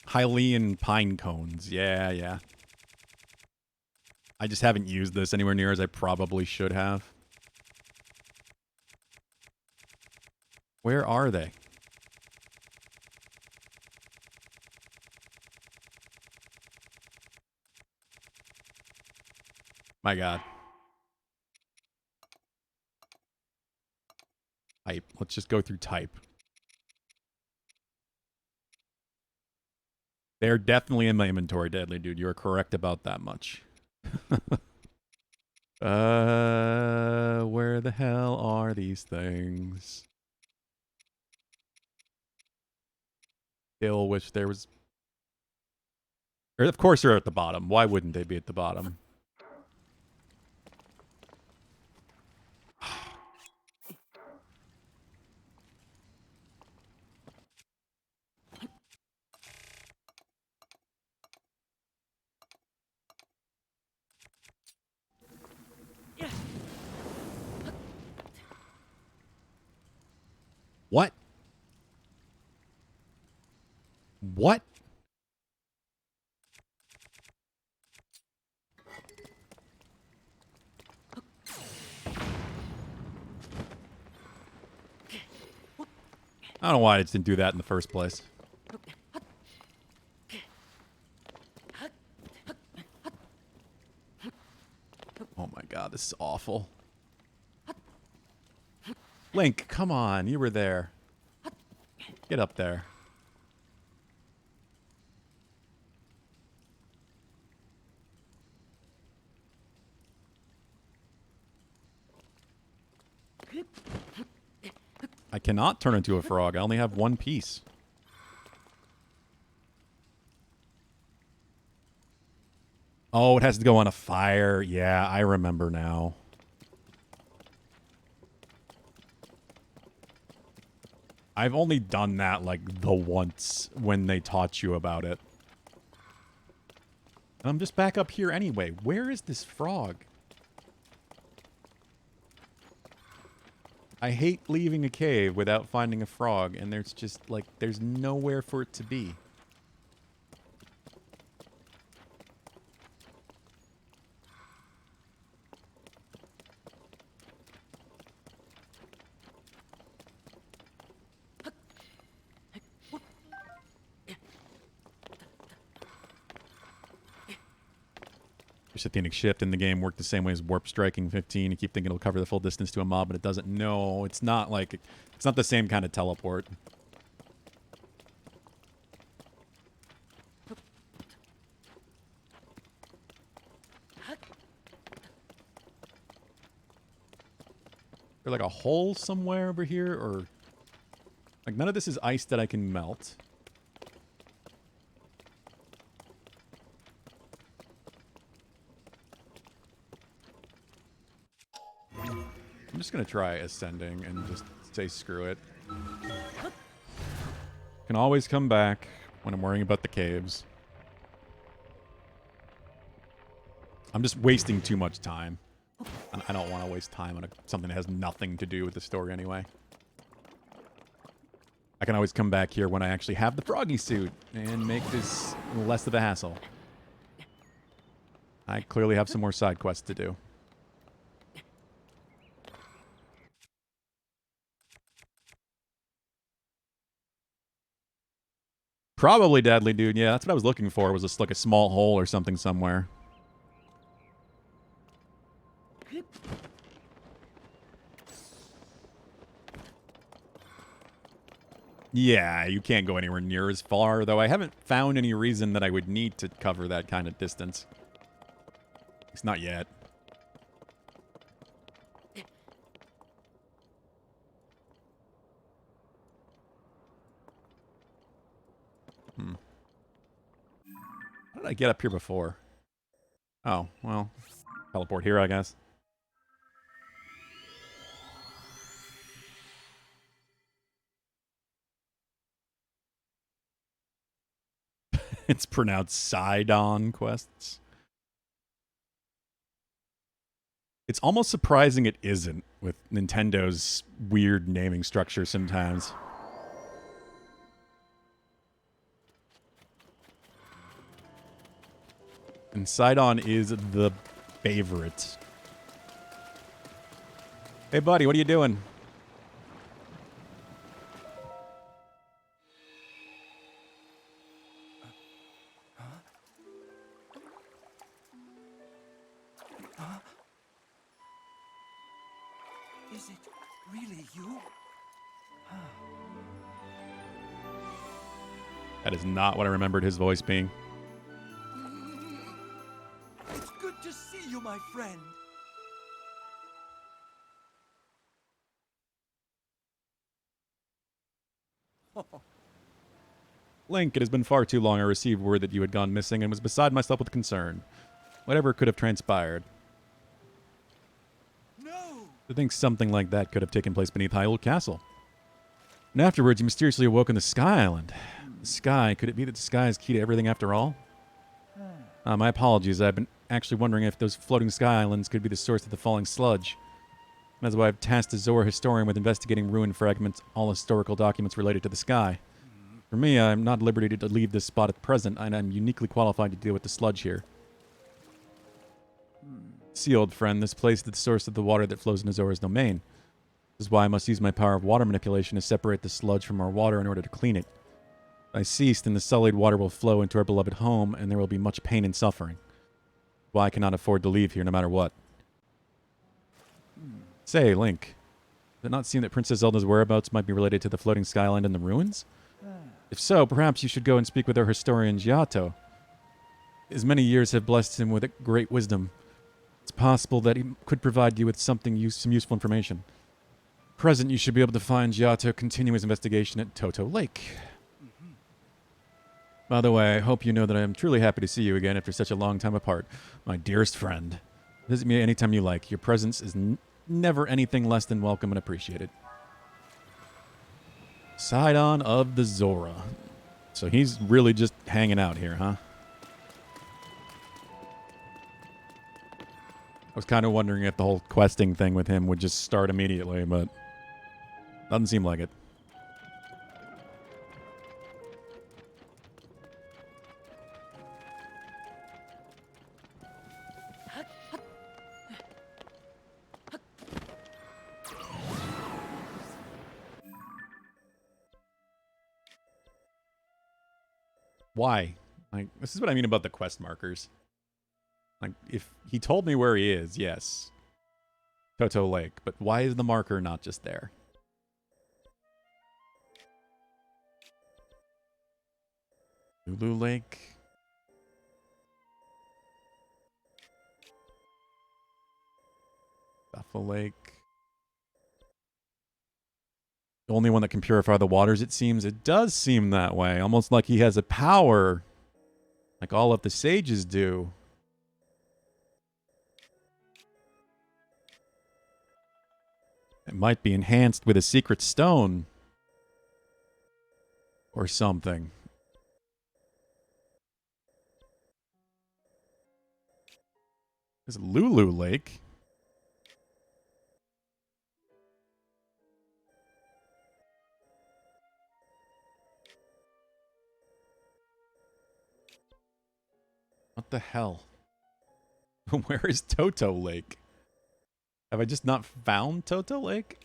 Hylian pine cones. Yeah. I just haven't used this anywhere near as I probably should have. Where are they? My God. Type. Let's just go through type. They're definitely in my inventory, Deadly Dude. You are correct about that much. Where the hell are these things? Still wish there was... Of course they're at the bottom. Why wouldn't they be at the bottom? What? What? I don't know why I just didn't do that in the first place. Oh my god, this is awful. Link, come on, you were there. Get up there. I cannot turn into a frog. I only have one piece. Oh, it has to go on a fire. Yeah, I remember now. I've only done that like the once when they taught you about it. I'm just back up here anyway. Where is this frog? I hate leaving a cave without finding a frog, and there's just, like, there's nowhere for it to be. Athenic shift in the game worked the same way as warp striking 15. You keep thinking it'll cover the full distance to a mob, but it doesn't. No, it's not like it's not the same kind of teleport. There's like a hole somewhere over here, or like none of this is ice that I can melt. I'm just going to try ascending and just say screw it. Can always come back when I'm worrying about the caves. I'm just wasting too much time. I don't want to waste time on something that has nothing to do with the story anyway. I can always come back here when I actually have the froggy suit and make this less of a hassle. I clearly have some more side quests to do. Probably Deadly Dude. Yeah, that's what I was looking for. Was just like a small hole or something somewhere. Yeah, you can't go anywhere near as far, though I haven't found any reason that I would need to cover that kind of distance. It's not yet. How did I get up here before? Oh, well, teleport here, I guess. It's pronounced Sidon quests. It's almost surprising it isn't with Nintendo's weird naming structure sometimes. And Sidon is the favorite. Hey, buddy, what are you doing? Is it really you? That is not what I remembered his voice being. It's good to see you, my friend. Link, it has been far too long. I received word that you had gone missing and was beside myself with concern. Whatever could have transpired. No! To think something like that could have taken place beneath Hyrule Castle. And afterwards, you mysteriously awoke on the Sky Island. The sky, could it be that the sky is key to everything after all? My apologies, I've been actually wondering if those floating sky islands could be the source of the falling sludge. That's why I've tasked a Zora historian with investigating ruined fragments, all historical documents related to the sky. For me, I'm not at liberty to leave this spot at present, and I'm uniquely qualified to deal with the sludge here. See, old friend, this place is the source of the water that flows into Zora's domain. This is why I must use my power of water manipulation to separate the sludge from our water in order to clean it. If I cease, then the sullied water will flow into our beloved home, and there will be much pain and suffering. Why I cannot afford to leave here no matter what. Say, Link, does it not seem that Princess Zelda's whereabouts might be related to the floating sky island and the ruins? If so, perhaps you should go and speak with our historian Giotto. His many years have blessed him with great wisdom. It's possible that he could provide you with some useful information. At present, you should be able to find Giotto continue his investigation at Toto Lake. By the way, I hope you know that I am truly happy to see you again after such a long time apart, my dearest friend. Visit me anytime you like. Your presence is never anything less than welcome and appreciated. Sidon of the Zora. So he's really just hanging out here, huh? I was kind of wondering if the whole questing thing with him would just start immediately, but doesn't seem like it. Why? Like, this is what I mean about the quest markers. Like, if he told me where he is, yes. Toto Lake. But why is the marker not just there? Lulu Lake. Buffalo Lake. The only one that can purify the waters, it seems. It does seem that way. Almost like he has a power. Like all of the sages do. It might be enhanced with a secret stone. Or something. There's Lulu Lake. What the hell? Where is Toto Lake? Have I just not found Toto Lake?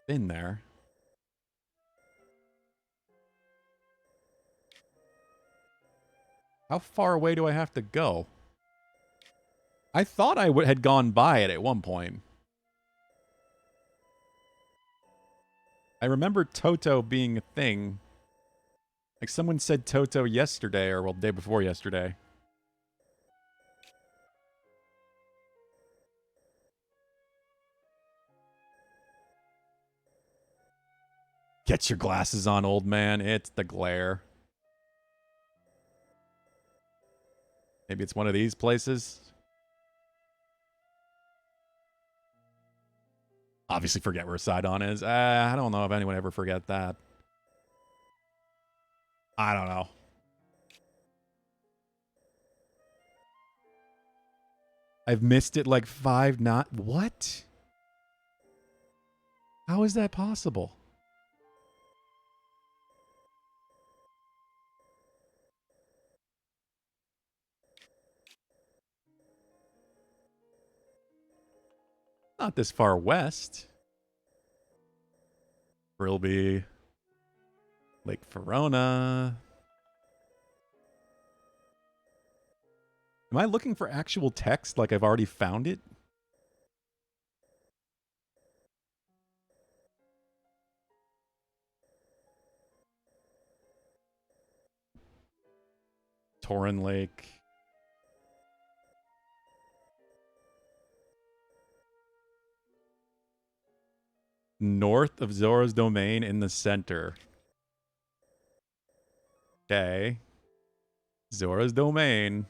Been there. How far away do I have to go? I thought I had gone by it at one point. I remember Toto being a thing. Like someone said Toto yesterday, or well, the day before yesterday. Get your glasses on, old man. It's the glare. Maybe it's one of these places. Obviously forget where Sidon is. I don't know if anyone ever forget that. I don't know. I've missed it like 5 not... What? How is that possible? Not this far west. Brilby. Lake Verona. Am I looking for actual text like I've already found it? Torin Lake. North of Zora's Domain in the center. Okay. Zora's Domain.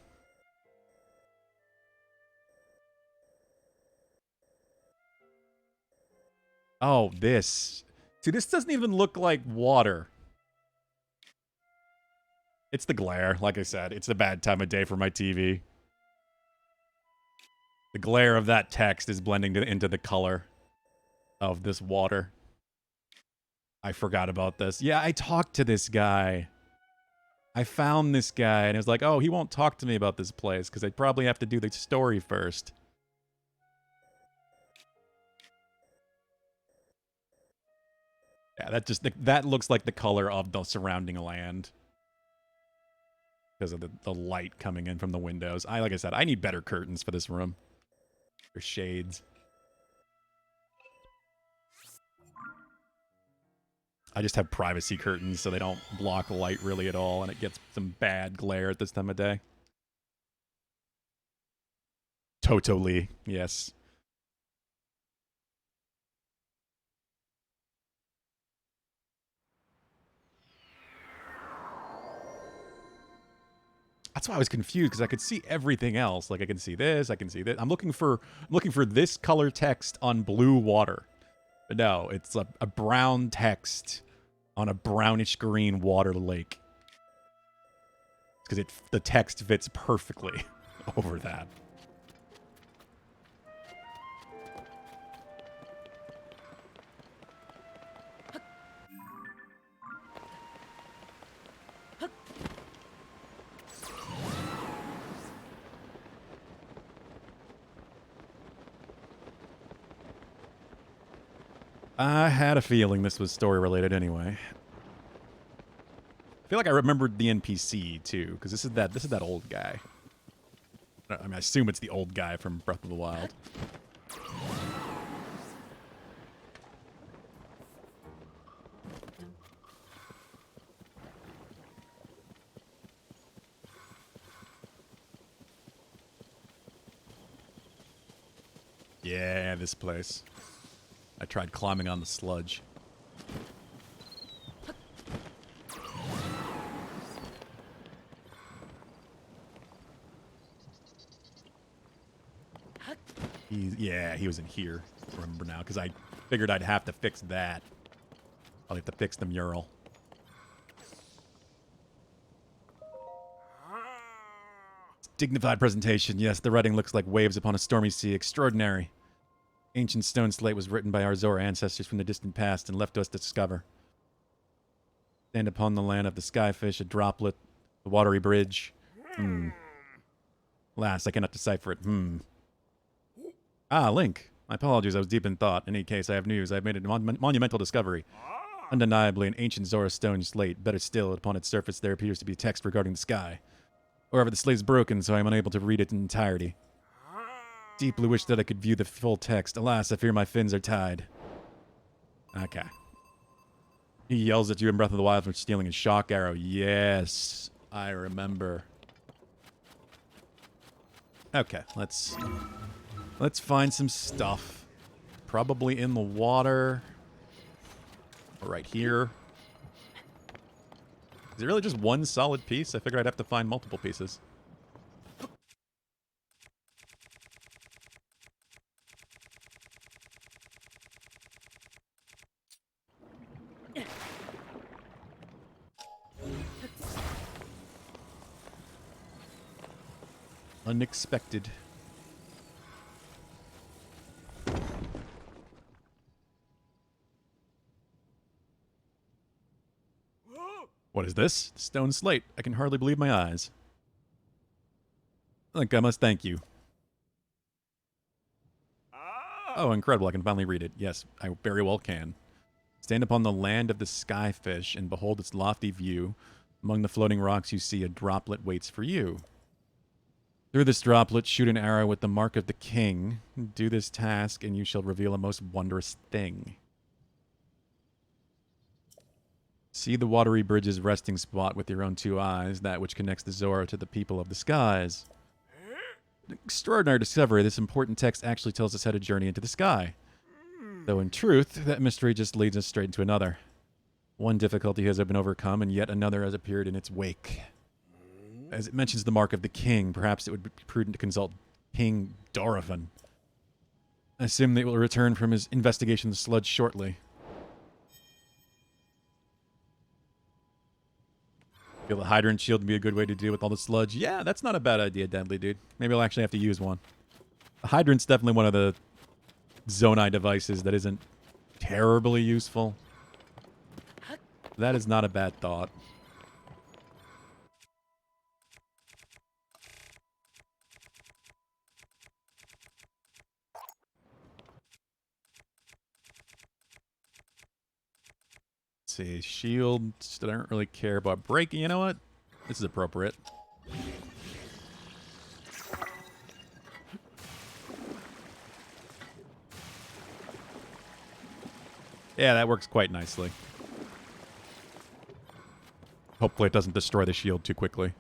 Oh, this. See, this doesn't even look like water. It's the glare, like I said. It's a bad time of day for my TV. The glare of that text is blending into the color of this water. I forgot about this. Yeah, I talked to this guy. I found this guy, and it was like, oh, he won't talk to me about this place, because I'd probably have to do the story first. Yeah, that looks like the color of the surrounding land. Because of the light coming in from the windows. Like I said, I need better curtains for this room. Or shades. I just have privacy curtains so they don't block light really at all, and it gets some bad glare at this time of day. Totally, yes. That's why I was confused, because I could see everything else. Like I can see this, I can see this. I'm looking for this color text on blue water. But no, it's a brown text on a brownish green water lake. Because the text fits perfectly over that. I had a feeling this was story related anyway. I feel like I remembered the NPC too, because this is that old guy. I mean, I assume it's the old guy from Breath of the Wild. Yeah, this place. I tried climbing on the sludge. He was in here. I remember now, because I figured I'd have to fix that. I'll have to fix the mural. Dignified presentation. Yes, the writing looks like waves upon a stormy sea. Extraordinary. Ancient stone slate was written by our Zora ancestors from the distant past and left to us to discover. Stand upon the land of the skyfish, a droplet, the watery bridge. Last, I cannot decipher it. Ah, Link. My apologies, I was deep in thought. In any case, I have news. I have made a monumental discovery. Undeniably, an ancient Zora stone slate. Better still, upon its surface there appears to be text regarding the sky. However, the slate is broken, so I am unable to read it in entirety. Deeply wish that I could view the full text. Alas, I fear my fins are tied. Okay. He yells at you in Breath of the Wild for stealing his shock arrow. Yes, I remember. Okay, let's find some stuff. Probably in the water. Or right here. Is it really just one solid piece? I figured I'd have to find multiple pieces. Unexpected. What is this? Stone slate. I can hardly believe my eyes. Link, I must thank you. Oh, incredible. I can finally read it. Yes, I very well can. Stand upon the land of the skyfish and behold its lofty view. Among the floating rocks you see a droplet waits for you. Through this droplet, shoot an arrow with the mark of the king. Do this task, and you shall reveal a most wondrous thing. See the watery bridge's resting spot with your own two eyes, that which connects the Zora to the people of the skies. An extraordinary discovery, this important text actually tells us how to journey into the sky. Though in truth, that mystery just leads us straight into another. One difficulty has been overcome, and yet another has appeared in its wake. As it mentions the mark of the king, perhaps it would be prudent to consult King Dorothan. I assume that he will return from his investigation of the sludge shortly. Feel the hydrant shield would be a good way to deal with all the sludge. Yeah, that's not a bad idea, Deadly Dude. Maybe I'll actually have to use one. The hydrant's definitely one of the Zonai devices that isn't terribly useful. That is not a bad thought. Let's see, shields. I don't really care about breaking. You know what? This is appropriate. Yeah, that works quite nicely. Hopefully it doesn't destroy the shield too quickly.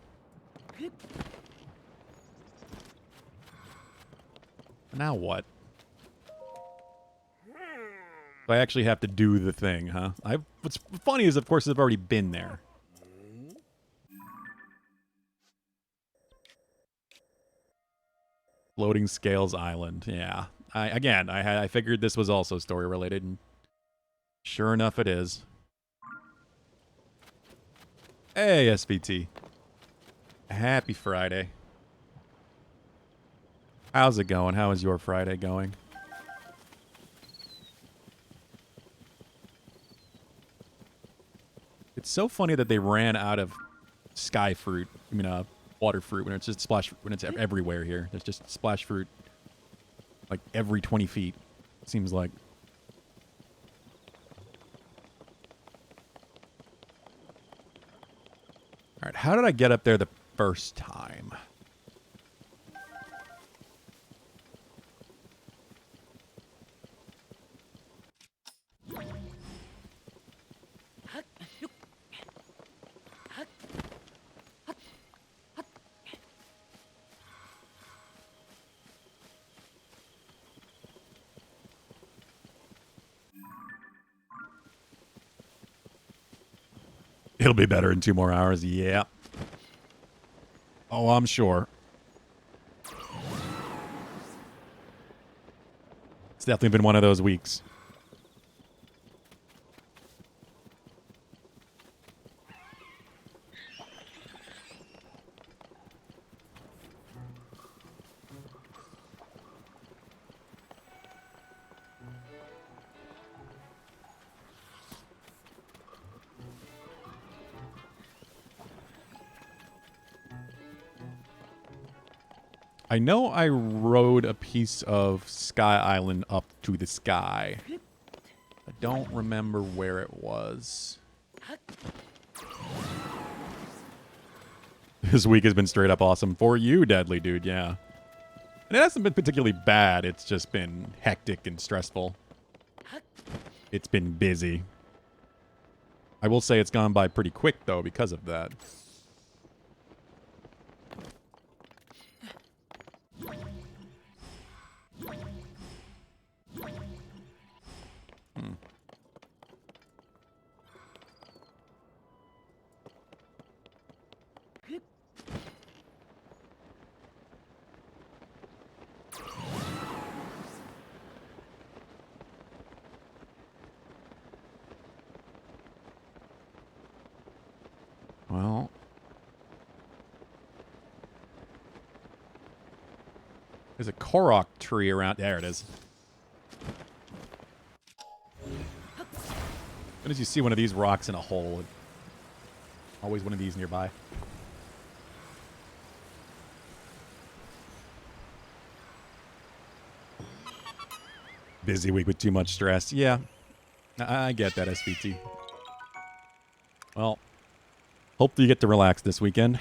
Now what? I actually have to do the thing, huh? What's funny is, of course, I've already been there. Floating Scales Island. Yeah. I figured this was also story related, and sure enough it is. Hey, SVT. Happy Friday. How's it going? How is your Friday going? It's so funny that they ran out of sky fruit. I mean, water fruit when it's just splash when it's everywhere here. There's just splash fruit like every 20 feet. It seems like. All right, how did I get up there the first time? It'll be better in 2 more hours. Yeah. Oh, I'm sure. It's definitely been one of those weeks. I know I rode a piece of Sky Island up to the sky. I don't remember where it was. This week has been straight up awesome for you, Deadly Dude, yeah. And it hasn't been particularly bad, it's just been hectic and stressful. It's been busy. I will say it's gone by pretty quick, though, because of that. Well, there's a Korok tree around. There it is. As soon as you see one of these rocks in a hole, always one of these nearby. Busy week with too much stress. Yeah, I get that, SVT. Well, hopefully you get to relax this weekend.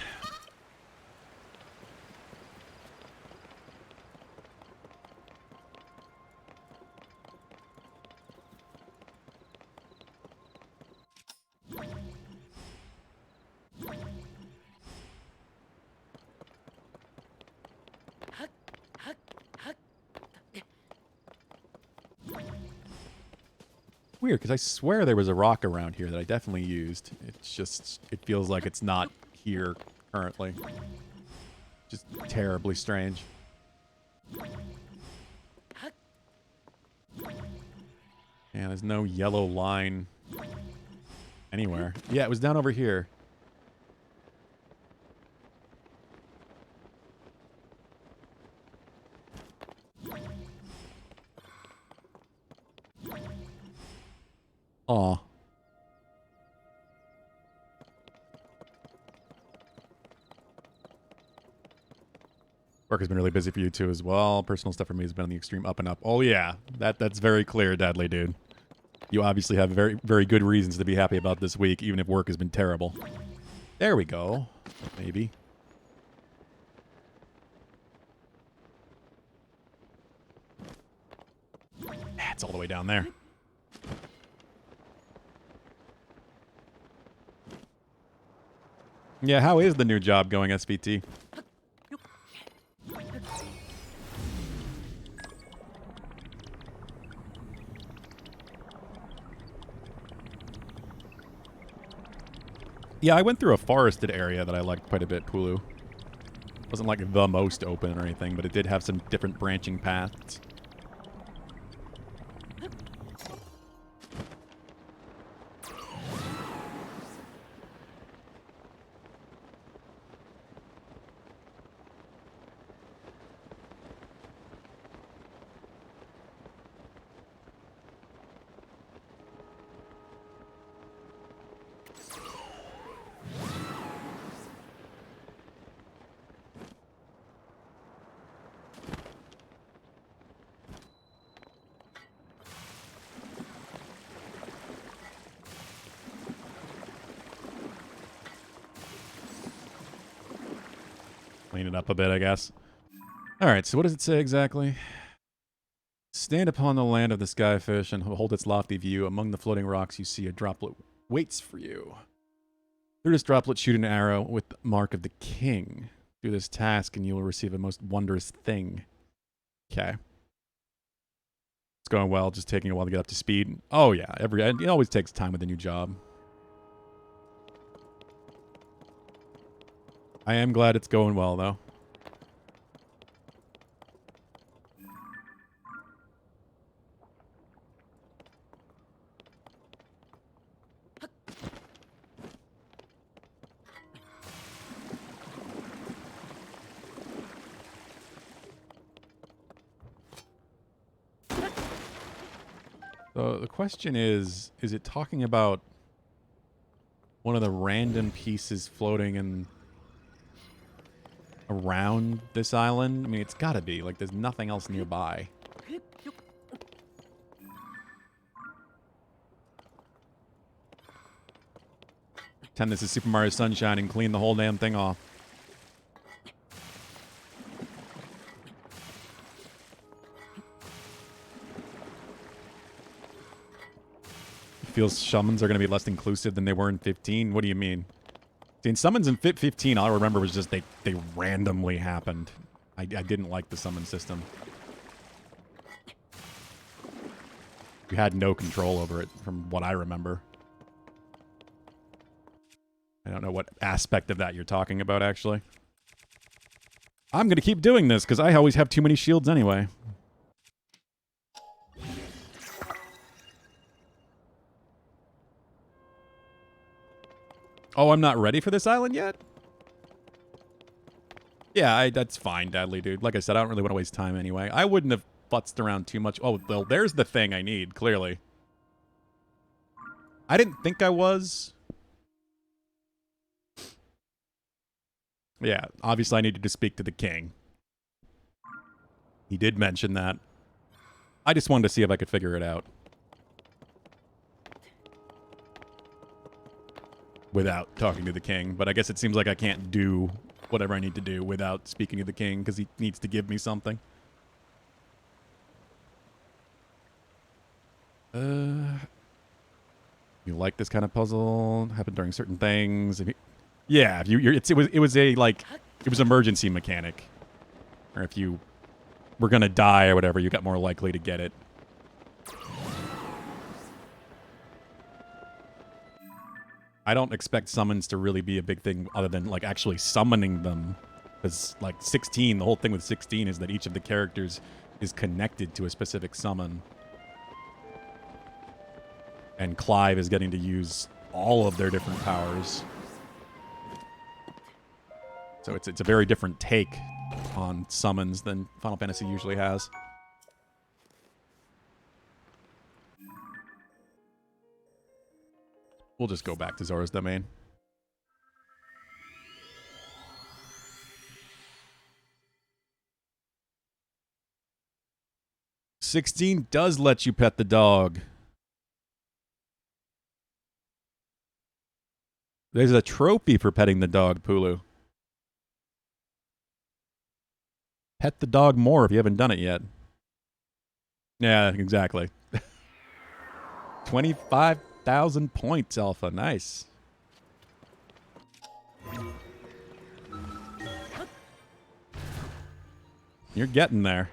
weird because I swear there was a rock around here that I definitely used. It's just, it feels like it's not here currently. Just terribly strange. Yeah, there's no yellow line anywhere. Yeah, it was down over here. Aw. Work has been really busy for you too as well. Personal stuff for me has been on the extreme up and up. Oh yeah, that's very clear, Deadly Dude. You obviously have very, very good reasons to be happy about this week, even if work has been terrible. There we go. Maybe. It's all the way down there. Yeah, how is the new job going, SVT? Yeah, I went through a forested area that I liked quite a bit, Pulu. Wasn't like the most open or anything, but it did have some different branching paths. Clean it up a bit, I guess. All right, so what does it say exactly? Stand upon the land of the skyfish and hold its lofty view. Among the floating rocks, you see a droplet waits for you. Through this droplet, shoot an arrow with the mark of the king. Do this task, and you will receive a most wondrous thing. Okay. It's going well, just taking a while to get up to speed. Oh, yeah. It always takes time with a new job. I am glad it's going well, though. So the question is it talking about one of the random pieces floating in around this island? I mean, it's gotta be. Like, there's nothing else nearby. Pretend this is Super Mario Sunshine and clean the whole damn thing off. Feels summons are going to be less inclusive than they were in 15. What do you mean? See, in summons in 15, all I remember was just they randomly happened. I didn't like the summon system. You had no control over it from what I remember. I don't know what aspect of that you're talking about, actually. I'm going to keep doing this because I always have too many shields anyway. Oh, I'm not ready for this island yet? Yeah, that's fine, Deadly Dude. Like I said, I don't really want to waste time anyway. I wouldn't have futzed around too much. Oh, well, there's the thing I need, clearly. I didn't think I was. Yeah, obviously I needed to speak to the king. He did mention that. I just wanted to see if I could figure it out. Without talking to the king, but I guess it seems like I can't do whatever I need to do without speaking to the king because he needs to give me something. You like this kind of puzzle? Happened during certain things. Yeah, if it was emergency mechanic, or if you were gonna die or whatever, you got more likely to get it. I don't expect summons to really be a big thing other than like actually summoning them. Because like 16, the whole thing with 16 is that each of the characters is connected to a specific summon. And Clive is getting to use all of their different powers. So it's a very different take on summons than Final Fantasy usually has. We'll just go back to Zora's Domain. "16 does let you pet the dog. There's a trophy for petting the dog, Pulu. Pet the dog more if you haven't done it yet. Yeah, exactly. 25,000 points, Alpha. Nice. You're getting there.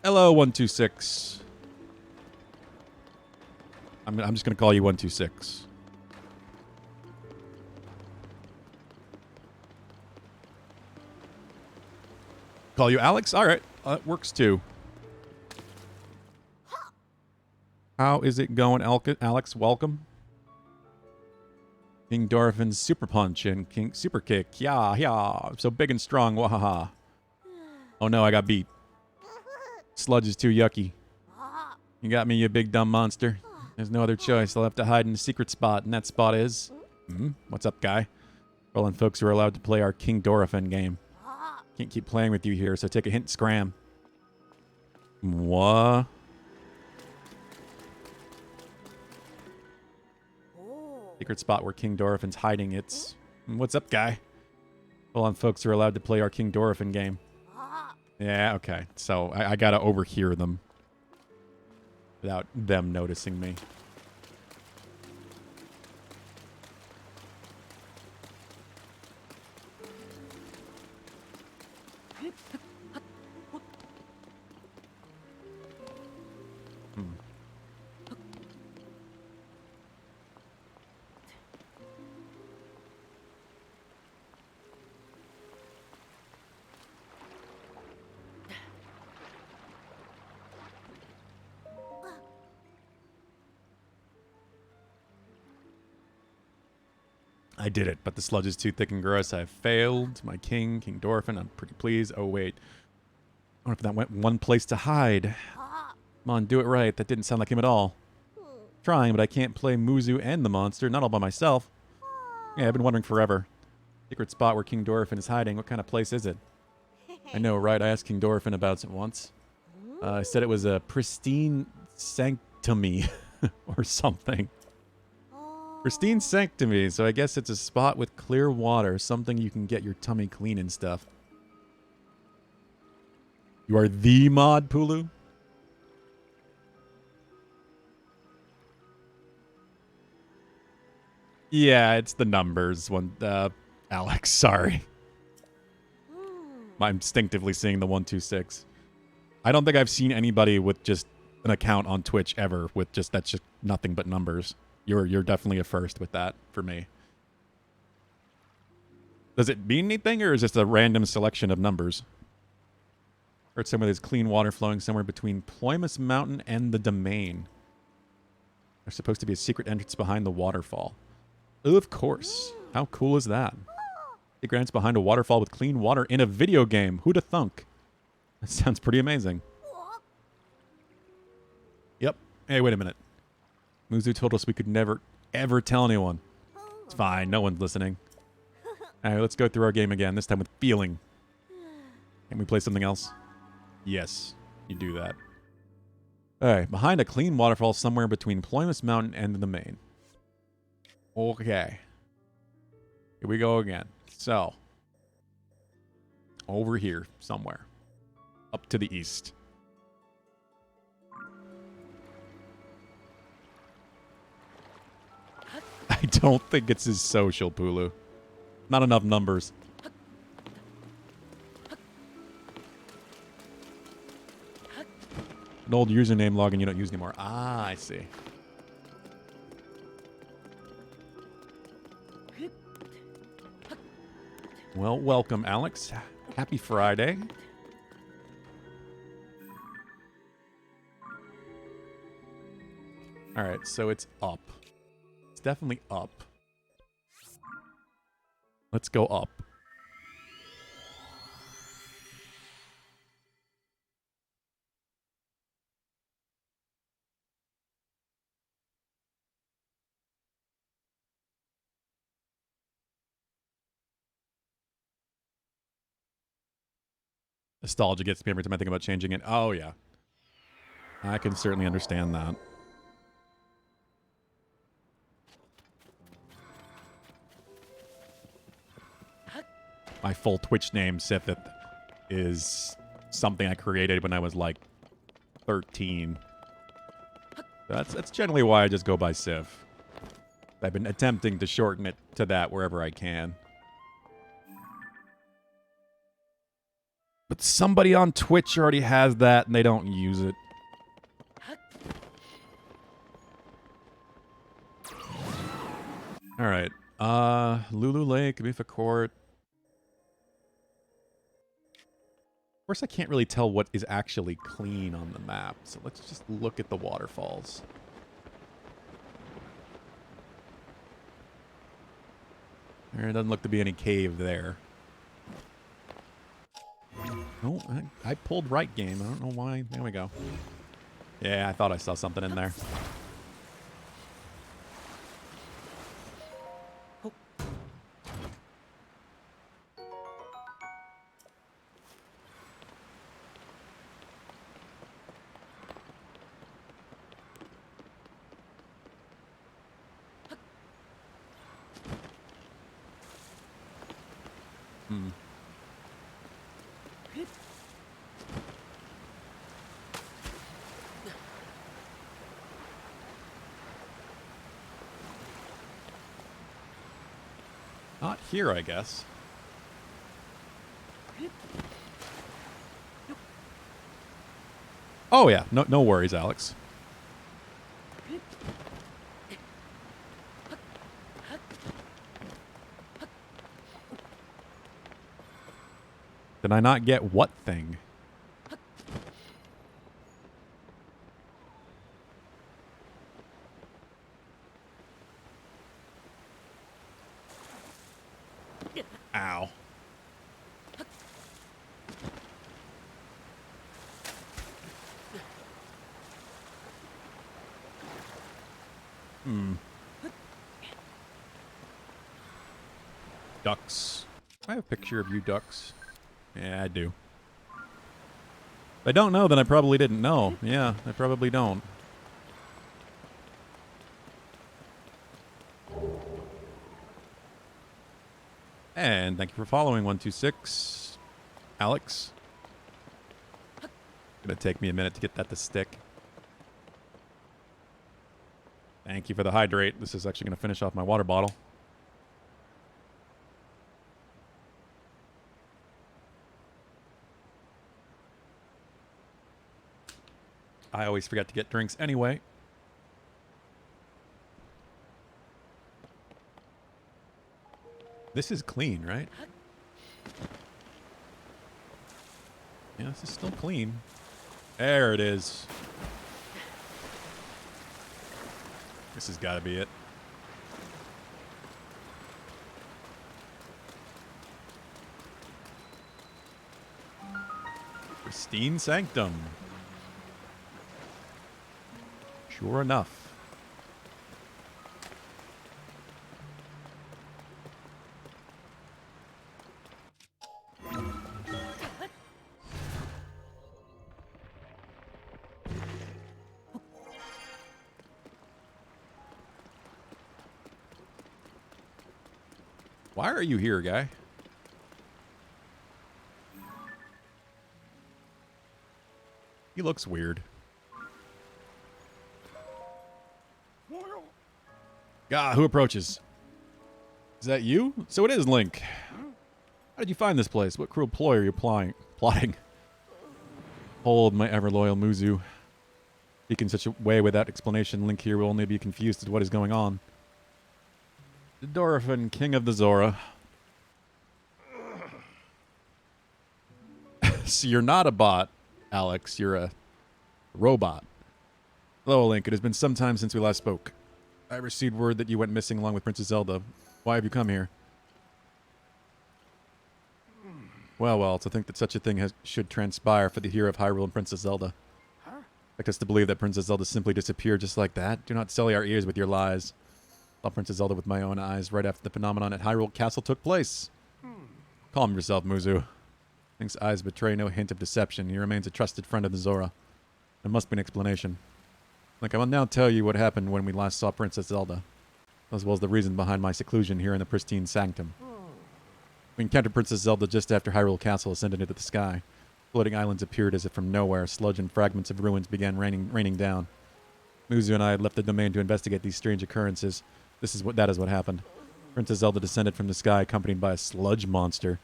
Hello, 126. I'm just going to call you 126. Call you Alex? All right. That works too. How is it going, Alex? Welcome. King Dorphin's Super Punch and King Super Kick. Yeah, yeah. So big and strong. Wahaha. Oh no, I got beat. Sludge is too yucky. You got me, you big dumb monster. There's no other choice. I'll have to hide in a secret spot, and that spot is... What's up, guy? Well, and folks who are allowed to play our King Dorphin game. Can't keep playing with you here, so take a hint, scram. What? Secret spot where King Dorphin's hiding. It's... What's up, guy? Well, and folks who are allowed to play our King Dorphin game. Yeah, okay. So I gotta overhear them without them noticing me. I did it, but the sludge is too thick and gross. I have failed. My King Dorphin, I'm pretty pleased. Oh, wait. I wonder if that went one place to hide. Come on, do it right. That didn't sound like him at all. Trying, but I can't play Muzu and the monster, not all by myself. Yeah, I've been wondering forever. Secret spot where King Dorphin is hiding. What kind of place is it? I know, right? I asked King Dorphin about it once. I said it was a pristine sanctumy or something. Pristine sanctumy, so I guess it's a spot with clear water, something you can get your tummy clean and stuff. You are the mod, Pulu? Yeah, it's the numbers one. Alex, sorry. I'm instinctively seeing the 126. I don't think I've seen anybody with just an account on Twitch ever with just that's just nothing but numbers. You're definitely a first with that for me. Does it mean anything, or is it just a random selection of numbers? Heard somewhere there's clean water flowing somewhere between Ploymus Mountain and the Domain. There's supposed to be a secret entrance behind the waterfall. Oh, of course. How cool is that? Secret entrance behind a waterfall with clean water in a video game. Who'da thunk? That sounds pretty amazing. Yep. Hey, wait a minute. Muzu told us we could never, ever tell anyone. It's fine. No one's listening. All right, let's go through our game again, this time with feeling. Can we play something else? Yes, you do that. All right, behind a clean waterfall somewhere between Ploymus Mountain and the Domain. Okay. Here we go again. So, over here somewhere. Up to the east. I don't think it's his social, Pulu. Not enough numbers. An old username login you don't use anymore. Ah, I see. Well, welcome, Alex. Happy Friday. All right, so it's up. It's definitely up. Let's go up. Nostalgia gets me every time I think about changing it. Oh, yeah. I can certainly understand that. My full Twitch name, Sith, is something I created when I was like 13. That's generally why I just go by Sif. I've been attempting to shorten it to that wherever I can. But somebody on Twitch already has that and they don't use it. Alright. Lulu Lake, Abifa Court. Of course, I can't really tell what is actually clean on the map, so let's just look at the waterfalls. There doesn't look to be any cave there. Oh, I pulled right game. I don't know why. There we go. Yeah, I thought I saw something in there. Not here, I guess. Oh yeah, no worries, Alex. Did I not get what thing? Ow. Ducks. I have a picture of you ducks. Yeah, I do. If I don't know, then I probably didn't know. Yeah, I probably don't. And thank you for following 126, Alex. Gonna take me a minute to get that to stick. Thank you for the hydrate. This is actually gonna finish off my water bottle. I always forget to get drinks anyway. This is clean, right? Yeah, this is still clean. There it is. This has got to be it. Pristine sanctum. Sure enough. Why are you here, guy? He looks weird. Ah, who approaches? Is that you? So it is Link. How did you find this place? What cruel ploy are you plotting? Hold my ever loyal Muzu. Speak in such a way without explanation, Link here will only be confused as to what is going on. Dorothin, King of the Zora. So you're not a bot, Alex. You're a robot. Hello, Link. It has been some time since we last spoke. I received word that you went missing along with Princess Zelda. Why have you come here? Well, to think that such a thing should transpire for the hero of Hyrule and Princess Zelda. Expect us to believe that Princess Zelda simply disappeared just like that? Do not sully our ears with your lies. I saw Princess Zelda with my own eyes right after the phenomenon at Hyrule Castle took place. Calm yourself, Muzu. Link's eyes betray no hint of deception. He remains a trusted friend of the Zora. There must be an explanation. Link, I will now tell you what happened when we last saw Princess Zelda, as well as the reason behind my seclusion here in the pristine sanctum. We encountered Princess Zelda just after Hyrule Castle ascended into the sky. Floating islands appeared as if from nowhere. Sludge and fragments of ruins began raining down. Muzu and I had left the domain to investigate these strange occurrences. That is what happened. Princess Zelda descended from the sky accompanied by a sludge monster.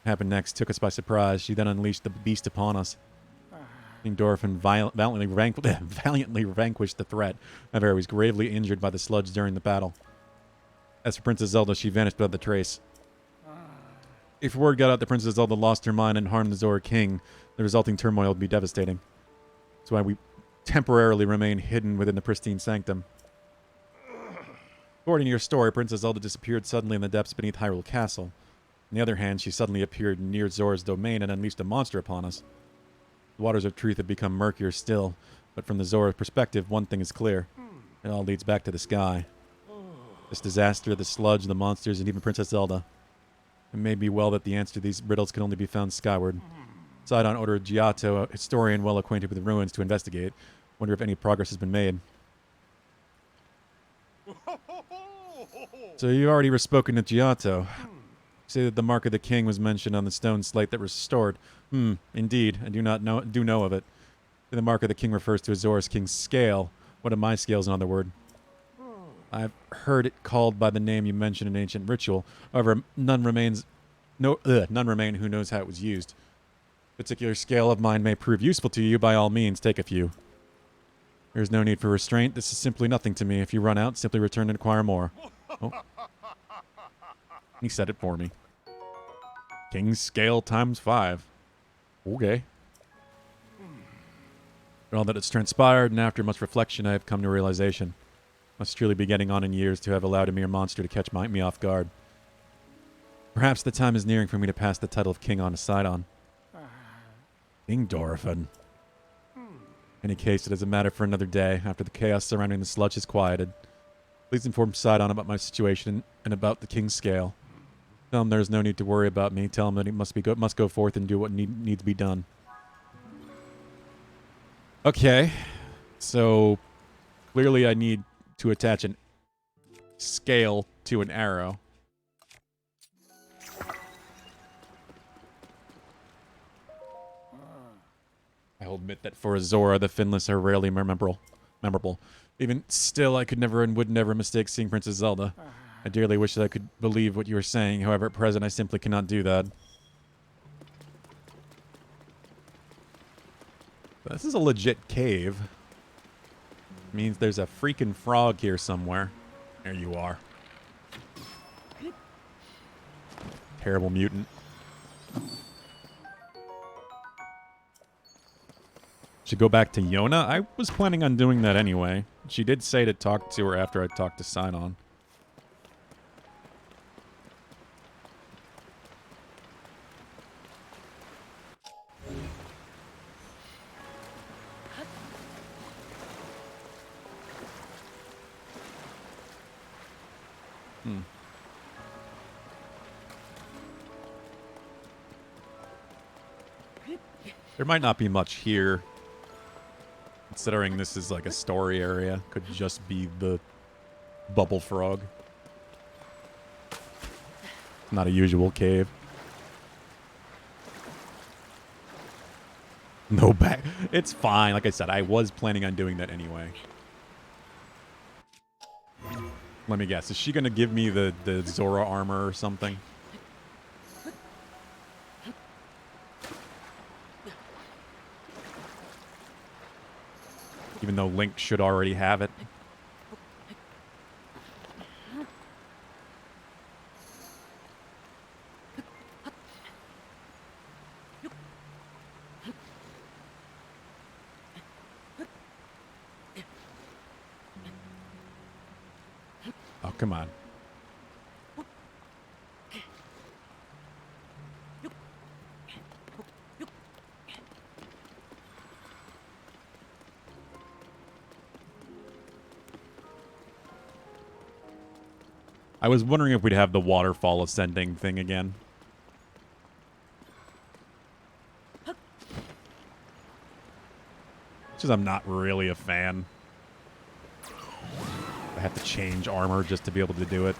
What happened next took us by surprise. She then unleashed the beast upon us. King Dorothin valiantly vanquished the threat. However, he was gravely injured by the sludge during the battle. As for Princess Zelda, she vanished without the trace. If word got out that Princess Zelda lost her mind and harmed the Zora King, the resulting turmoil would be devastating. That's why we temporarily remain hidden within the pristine sanctum. According to your story, Princess Zelda disappeared suddenly in the depths beneath Hyrule Castle. On the other hand, she suddenly appeared near Zora's domain and unleashed a monster upon us. The waters of truth have become murkier still, but from the Zora perspective, one thing is clear. It all leads back to the sky. This disaster, the sludge, the monsters, and even Princess Zelda. It may be well that the answer to these riddles can only be found skyward. Sidon ordered Giotto, a historian well acquainted with the ruins, to investigate. Wonder if any progress has been made. So you've already spoken to Giotto. Say that the mark of the king was mentioned on the stone slate that was restored. Indeed, I do know of it. The mark of the king refers to Zora's king's scale. What of my scale is another word. I've heard it called by the name you mentioned in ancient ritual. However, none remain who knows how it was used. A particular scale of mine may prove useful to you. By all means, take a few. There is no need for restraint. This is simply nothing to me. If you run out, simply return and acquire more. Oh. He said it for me. King's scale times 5. Okay. But all that has transpired, and after much reflection, I have come to a realization. Must truly be getting on in years to have allowed a mere monster to catch me off guard. Perhaps the time is nearing for me to pass the title of king on to Sidon. King Dorothin. In any case, it is a matter for another day, after the chaos surrounding the sludge has quieted. Please inform Sidon about my situation and about the king's scale. Tell him there is no need to worry about me. Tell him that he must go forth and do what needs to be done. Okay. So, clearly I need to attach an scale to an arrow. I will admit that for a Zora, the finless are rarely memorable. Even still, I could never and would never mistake seeing Princess Zelda. I dearly wish that I could believe what you were saying. However, at present, I simply cannot do that. This is a legit cave. Means there's a freaking frog here somewhere. There you are. Terrible mutant. Should go back to Yona? I was planning on doing that anyway. She did say to talk to her after I talked to Sidon. There might not be much here. Considering this is like a story area. Could just be the bubble frog. Not a usual cave. No back. It's fine. Like I said, I was planning on doing that anyway. Let me guess. Is she going to give me the Zora armor or something? Even though Link should already have it. Oh, come on. I was wondering if we'd have the waterfall ascending thing again. Just I'm not really a fan. I have to change armor just to be able to do it.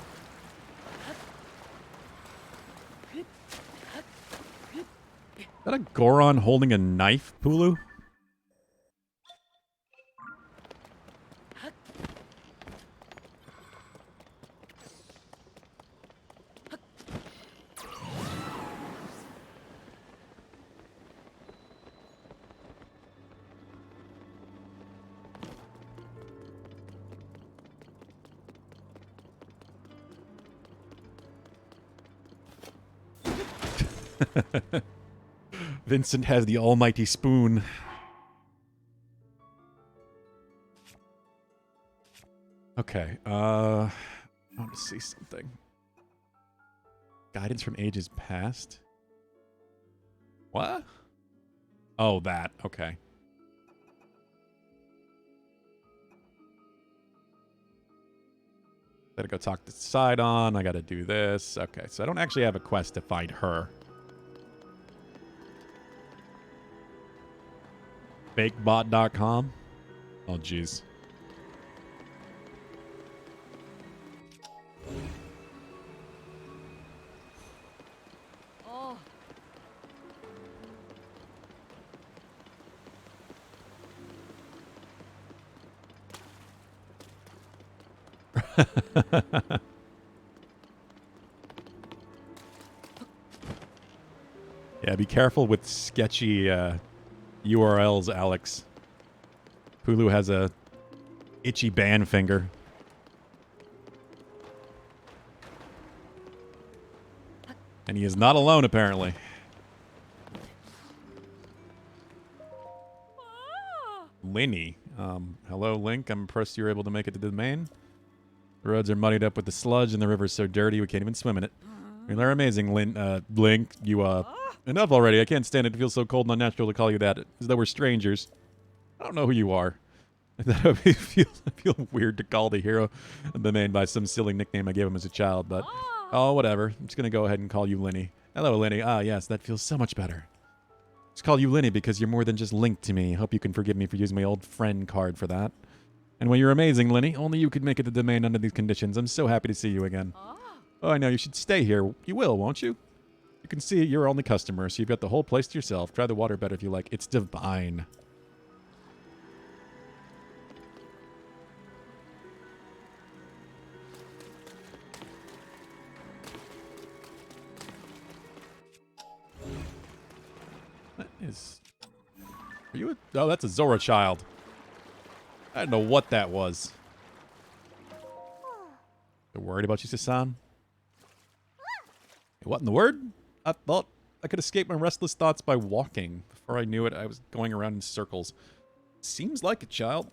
Is that a Goron holding a knife, Pulu? Vincent has the almighty spoon. Okay, I want to see something. Guidance from ages past? What? Oh, that. Okay. Gotta go talk to Sidon. I gotta do this. Okay, so I don't actually have a quest to find her. Fakebot.com? Oh, jeez. Oh. Yeah, be careful with sketchy URLs, Alex. Pulu has a itchy band finger. And he is not alone, apparently. Linny. Hello, Link. I'm impressed you were able to make it to the domain. The roads are muddied up with the sludge, and the river's so dirty we can't even swim in it. I mean, they're amazing, Link. You, enough already. I can't stand it. It feels so cold and unnatural to call you that, as though we're strangers. I don't know who you are. I feel weird to call the hero of the domain by some silly nickname I gave him as a child, but... Oh, whatever. I'm just going to go ahead and call you Linny. Hello, Linny. Ah, yes, that feels so much better. Just call you Linny because you're more than just Link to me. Hope you can forgive me for using my old friend card for that. And well, you're amazing, Linny. Only you could make it to the domain under these conditions. I'm so happy to see you again. Oh, I know. You should stay here. You will, won't you? You can see you're our only customer, so you've got the whole place to yourself. Try the water better if you like. It's divine. What is... Are you a... Oh, that's a Zora child. I don't know what that was. They're worried about you, Sasan? What in the word? I thought I could escape my restless thoughts by walking. Before I knew it, I was going around in circles. Seems like it, child.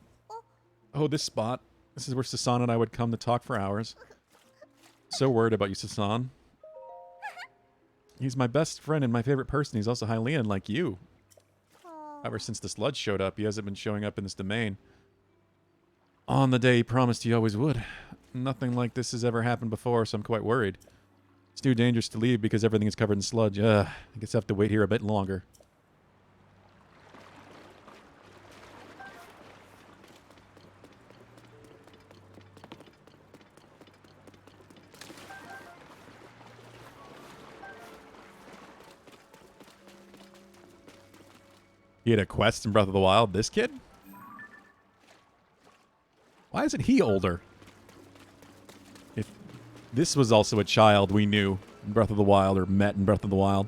Oh, this spot. This is where Sasan and I would come to talk for hours. So worried about you, Sasan. He's my best friend and my favorite person. He's also Hylian, like you. Ever since the sludge showed up, he hasn't been showing up in this domain. On the day he promised he always would. Nothing like this has ever happened before, so I'm quite worried. It's too dangerous to leave because everything is covered in sludge. I guess I have to wait here a bit longer. He had a quest in Breath of the Wild. This kid? Why isn't he older? If this was also a child we knew in Breath of the Wild or met in Breath of the Wild.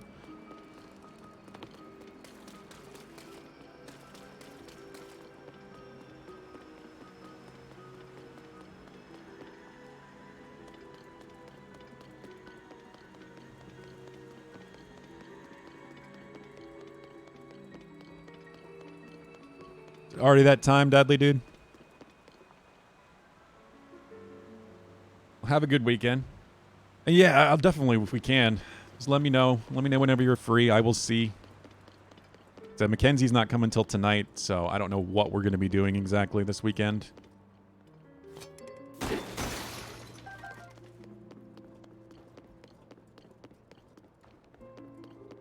already that time, Dudley, dude? Well, have a good weekend. And yeah, I'll definitely, if we can, just let me know. Let me know whenever you're free. I will see. So Mackenzie's not coming till tonight, so I don't know what we're going to be doing exactly this weekend.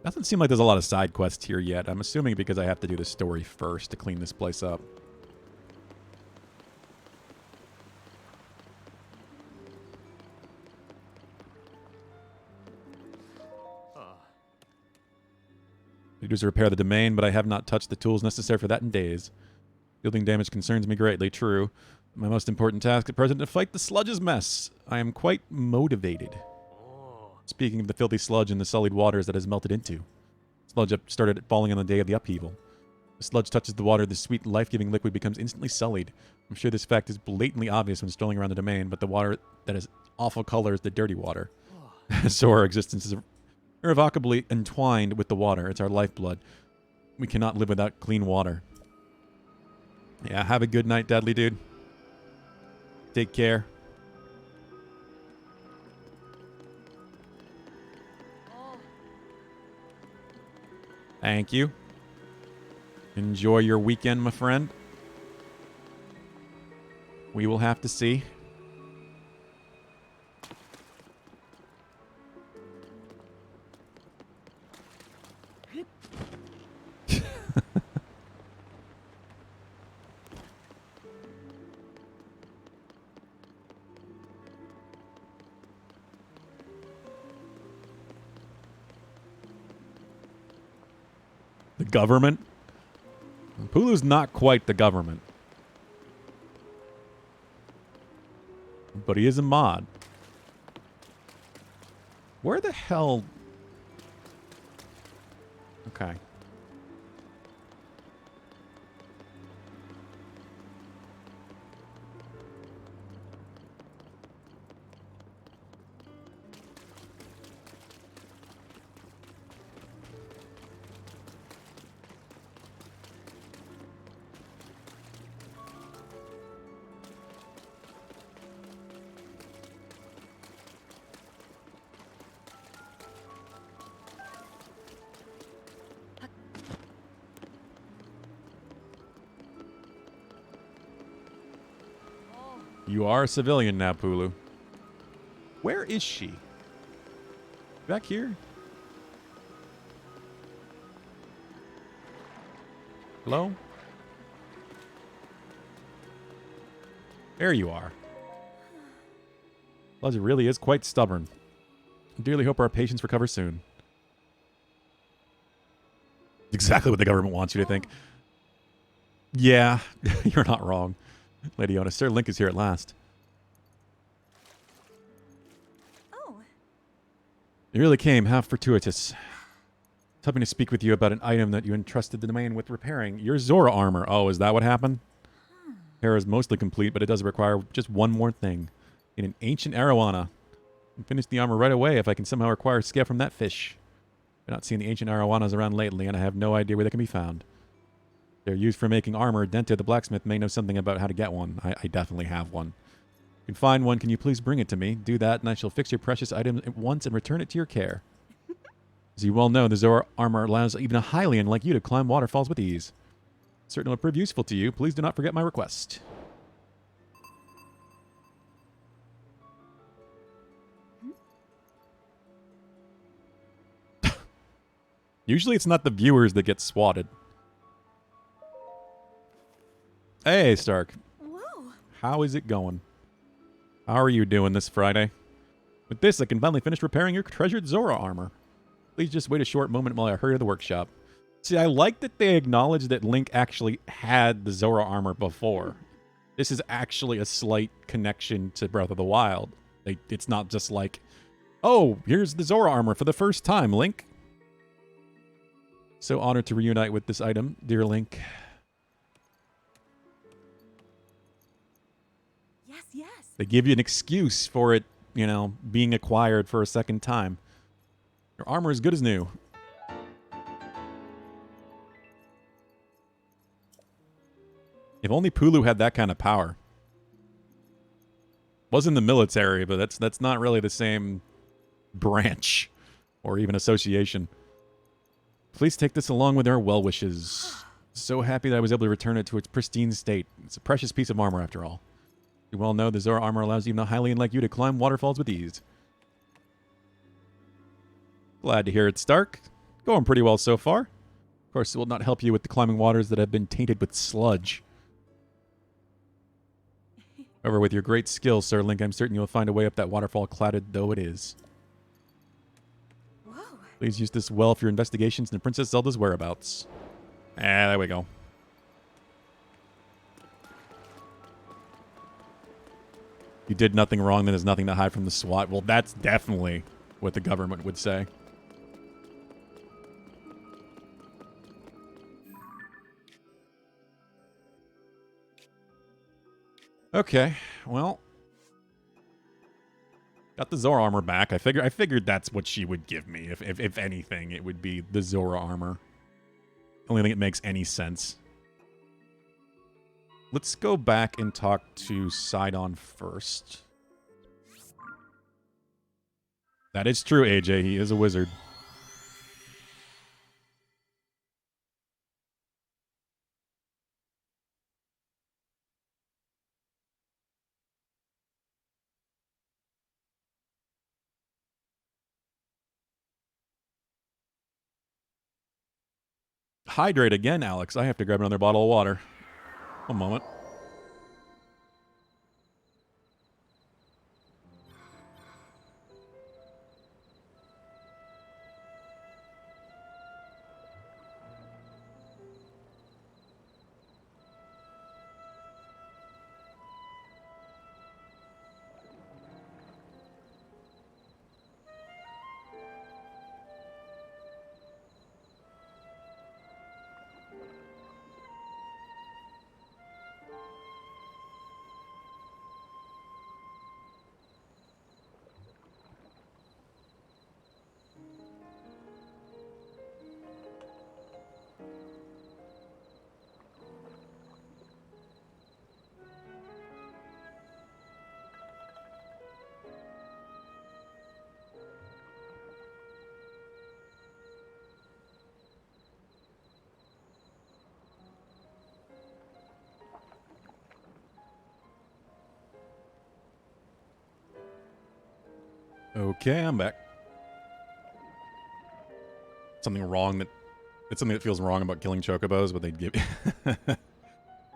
Doesn't seem like there's a lot of side quests here yet. I'm assuming because I have to do the story first to clean this place up. Need to repair the domain, but I have not touched the tools necessary for that in days. Building damage concerns me greatly, true. My most important task at present is to fight the sludge's mess. I am quite motivated. Speaking of the filthy sludge and the sullied waters that has melted into. Sludge started falling on the day of the upheaval. The sludge touches the water, the sweet, life-giving liquid becomes instantly sullied. I'm sure this fact is blatantly obvious when strolling around the domain, but the water that is awful color is the dirty water. So our existence is irrevocably entwined with the water. It's our lifeblood. We cannot live without clean water. Yeah, have a good night, Dudley, dude. Take care. Thank you. Enjoy your weekend, my friend. We will have to see. The government? Pulu's not quite the government. But he is a mod. Where the hell... Okay. You are a civilian now, Pulu. Where is she? Back here? Hello? There you are. Luzzy really is quite stubborn. I dearly hope our patients recover soon. Exactly what the government wants you to think. Yeah, you're not wrong. Lady Ona, Sir Link is here at last. Oh. You really came, half fortuitous. It's hoping to speak with you about an item that you entrusted the domain with repairing. Your Zora armor. Oh, is that what happened? Repair is mostly complete, but it does require just one more thing. In an ancient arowana. I can finish the armor right away if I can somehow acquire scale from that fish. I've not seen the ancient arowanas around lately, and I have no idea where they can be found. They're used for making armor. Dente, the blacksmith, may know something about how to get one. I definitely have one. If you can find one, can you please bring it to me? Do that, and I shall fix your precious item at once and return it to your care. As you well know, the Zora armor allows even a Hylian like you to climb waterfalls with ease. Certainly will prove useful to you. Please do not forget my request. Usually it's not the viewers that get swatted. Hey, Stark. Whoa. How is it going? How are you doing this Friday? With this, I can finally finish repairing your treasured Zora armor. Please just wait a short moment while I hurry to the workshop. See, I like that they acknowledge that Link actually had the Zora armor before. This is actually a slight connection to Breath of the Wild. It's not just like, oh, here's the Zora armor for the first time, Link. So honored to reunite with this item, dear Link. Yes. They give you an excuse for it, you know, being acquired for a second time. Your armor is good as new. If only Pulu had that kind of power. Was in the military, but that's not really the same branch or even association. Please take this along with our well wishes. So happy that I was able to return it to its pristine state. It's a precious piece of armor after all. You well know the Zora armor allows even a Hylian like you to climb waterfalls with ease. Glad to hear it, Stark. Going pretty well so far. Of course, it will not help you with the climbing waters that have been tainted with sludge. However, with your great skill, Sir Link, I'm certain you will find a way up that waterfall, clouded though it is. Whoa. Please use this well for your investigations into Princess Zelda's whereabouts. Ah, there we go. You did nothing wrong, then there's nothing to hide from the SWAT. Well, that's definitely what the government would say. Okay, well, got the Zora armor back. I figured that's what she would give me. If anything, it would be the Zora armor. Only thing it makes any sense. Let's go back and talk to Sidon first. That is true, AJ. He is a wizard. Hydrate again, Alex. I have to grab another bottle of water. One moment. Okay, I'm back. It's something that feels wrong about killing chocobos, but they'd give.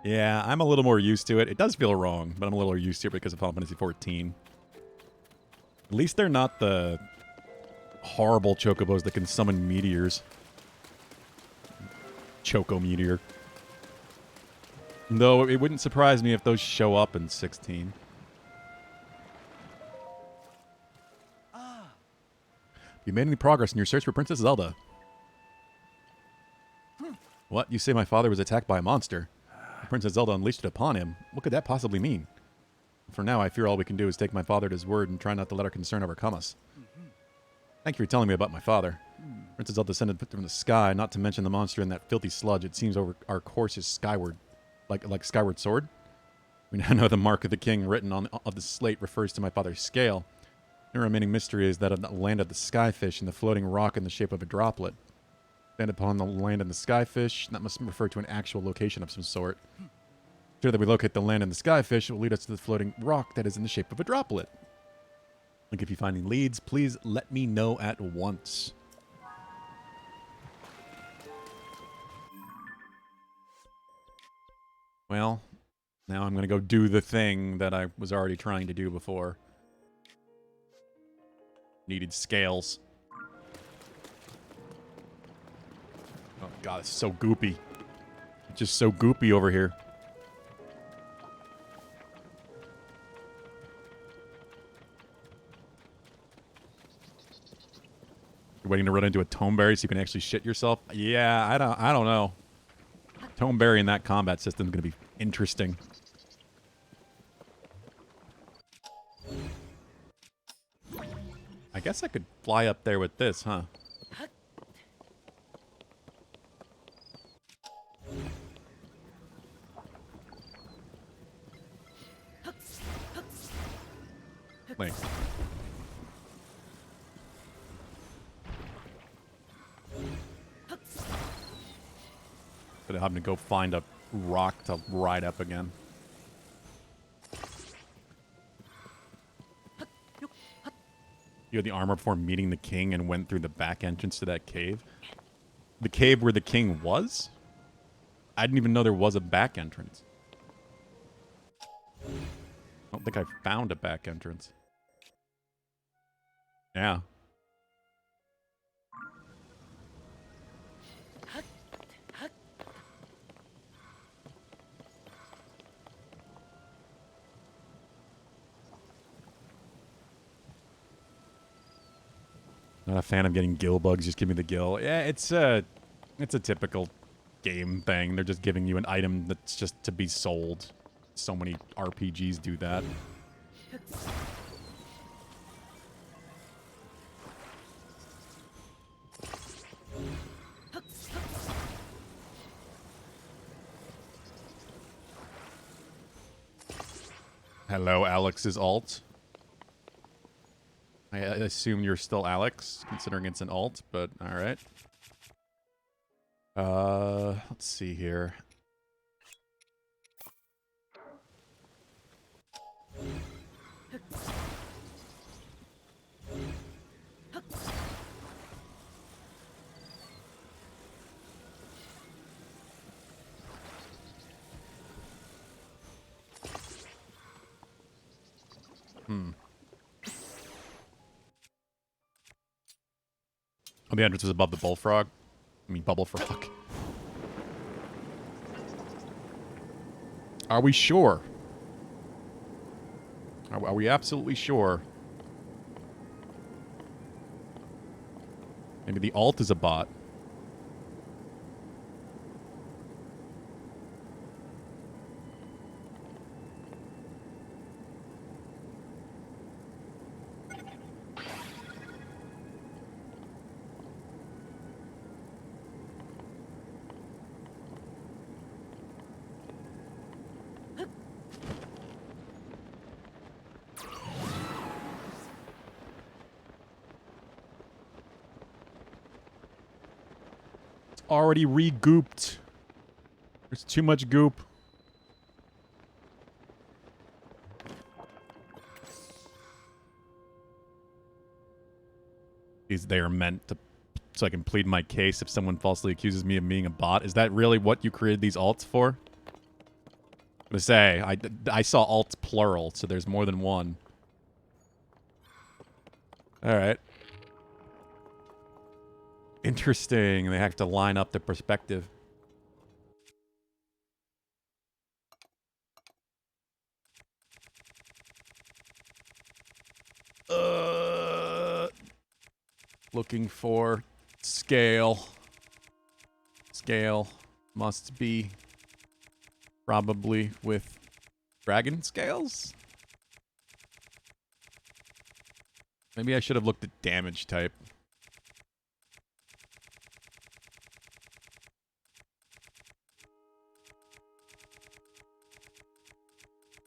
Yeah, I'm a little more used to it. It does feel wrong, but I'm a little more used to it because of Final Fantasy 14. At least they're not the horrible chocobos that can summon meteors. Choco meteor. Though it wouldn't surprise me if those show up in 16. You made any progress in your search for Princess Zelda? What? You say my father was attacked by a monster? Princess Zelda unleashed it upon him. What could that possibly mean? For now, I fear all we can do is take my father at his word and try not to let our concern overcome us. Thank you for telling me about my father. Princess Zelda descended from the sky, not to mention the monster in that filthy sludge. It seems our course is skyward. Like Skyward Sword? We now know the mark of the king written on the slate refers to my father's scale. The remaining mystery is that of the land of the skyfish and the floating rock in the shape of a droplet. Stand upon the land and the skyfish, that must refer to an actual location of some sort. Sure that we locate the land and the skyfish, it will lead us to the floating rock that is in the shape of a droplet. Like, if you find any leads, please let me know at once. Well, now I'm going to go do the thing that I was already trying to do before. Needed scales. Oh god, it's so goopy. It's just so goopy over here. You're waiting to run into a Tomeberry so you can actually shit yourself? Yeah, I don't know. Tomeberry in that combat system is going to be interesting. I guess I could fly up there with this, huh? Like, but having to go find a rock to ride up again. You had the armor before meeting the king and went through the back entrance to that cave. The cave where the king was? I didn't even know there was a back entrance. I don't think I found a back entrance. Yeah. Not a fan of getting gill bugs. Just give me the gill. Yeah, it's a typical game thing. They're just giving you an item that's just to be sold. So many RPGs do that. Hello, Alex's alt. I assume you're still Alex, considering it's an alt, but alright. Let's see here. Oh, the entrance was above the bullfrog. I mean, bubble frog. Are we sure? Are we absolutely sure? Maybe the alt is a bot. Already re-gooped. There's too much goop. They are meant to, so I can plead my case if someone falsely accuses me of being a bot. Is that really what you created these alts for? I'm gonna say, I saw alts plural, so there's more than one. Alright. Interesting. They have to line up the perspective. Looking for scale. Scale must be probably with dragon scales? Maybe I should have looked at damage type.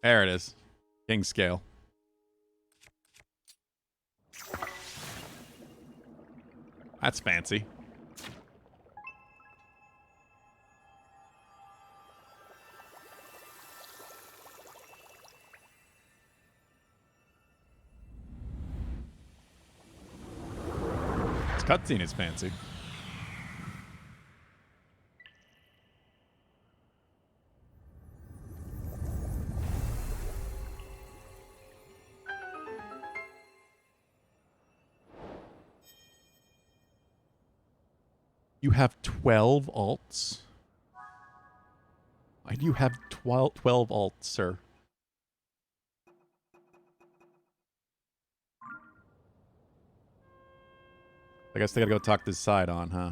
There it is. King scale. That's fancy. This cutscene is fancy. You have 12 alts? Why do you have 12 alts, sir? I guess they gotta go talk this side on, huh?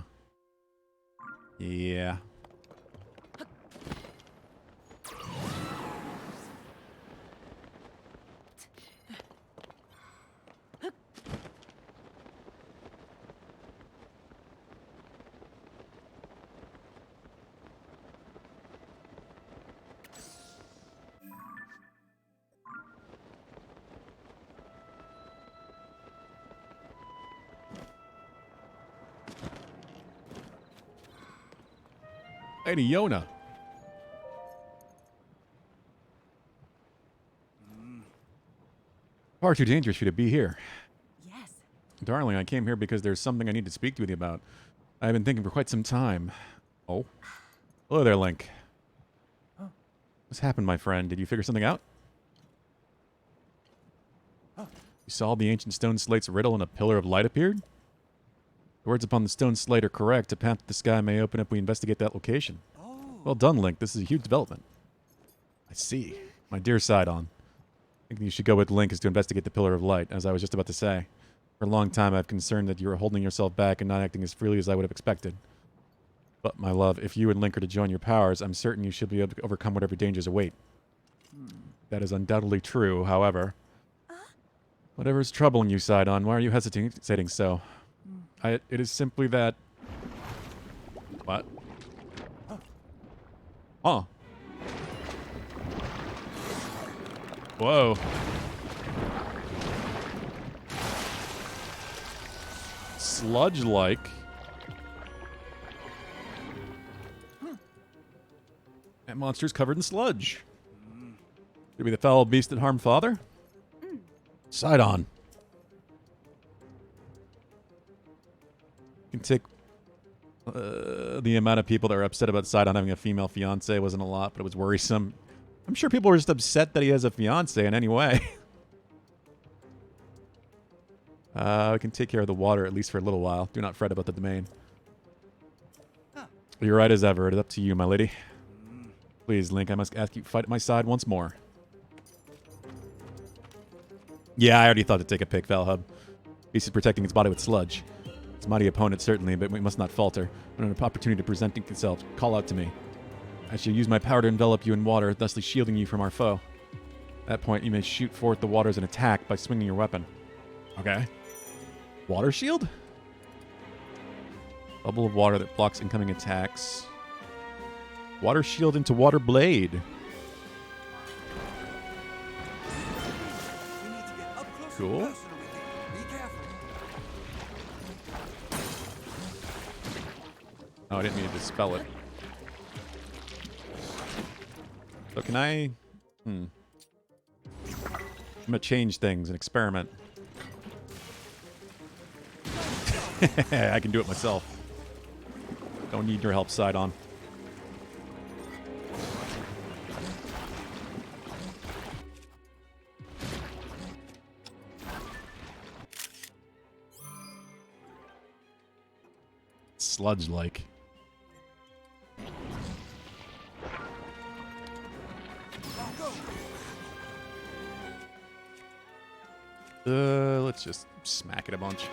Yeah. Lady Yona. Far too dangerous for you to be here. Yes. Darling, I came here because there's something I need to speak with you about. I've been thinking for quite some time. Oh. Hello there, Link. What's happened, my friend? Did you figure something out? You solved the ancient stone slate's riddle and a pillar of light appeared? The words upon the stone slate are correct. A path to the sky may open if we investigate that location. Oh. Well done, Link. This is a huge development. I see. My dear Sidon. I think you should go with Link is to investigate the pillar of light, as I was just about to say. For a long time, I've concerned that you were holding yourself back and not acting as freely as I would have expected. But, my love, if you and Link are to join your powers, I'm certain you should be able to overcome whatever dangers await. That is undoubtedly true, however. Whatever is troubling you, Sidon, why are you hesitating so? It is simply that... What? Huh. Whoa. Sludge-like. That monster's covered in sludge. Could it be the foul beast that harmed Father? Sidon. You can take... the amount of people that were upset about Sidon having a female fiance wasn't a lot, but it was worrisome. I'm sure people were just upset that he has a fiance in any way. We can take care of the water, at least for a little while. Do not fret about the domain. You're right as ever. It is up to you, my lady. Please, Link, I must ask you to fight at my side once more. Yeah, I already thought to take a pick, Valhub. Beast is protecting its body with sludge. It's a mighty opponent, certainly, but we must not falter. When an opportunity to present itself, call out to me. I shall use my power to envelop you in water, thusly shielding you from our foe. At that point, you may shoot forth the water as an attack by swinging your weapon. Okay. Water shield? Bubble of water that blocks incoming attacks. Water shield into water blade. We need to get up close Cool. and personal with it. Be careful. Oh, I didn't mean to dispel it. So can I... I'm gonna change things and experiment. I can do it myself. Don't need your help, Sidon. Sludge-like. Let's just smack it a bunch.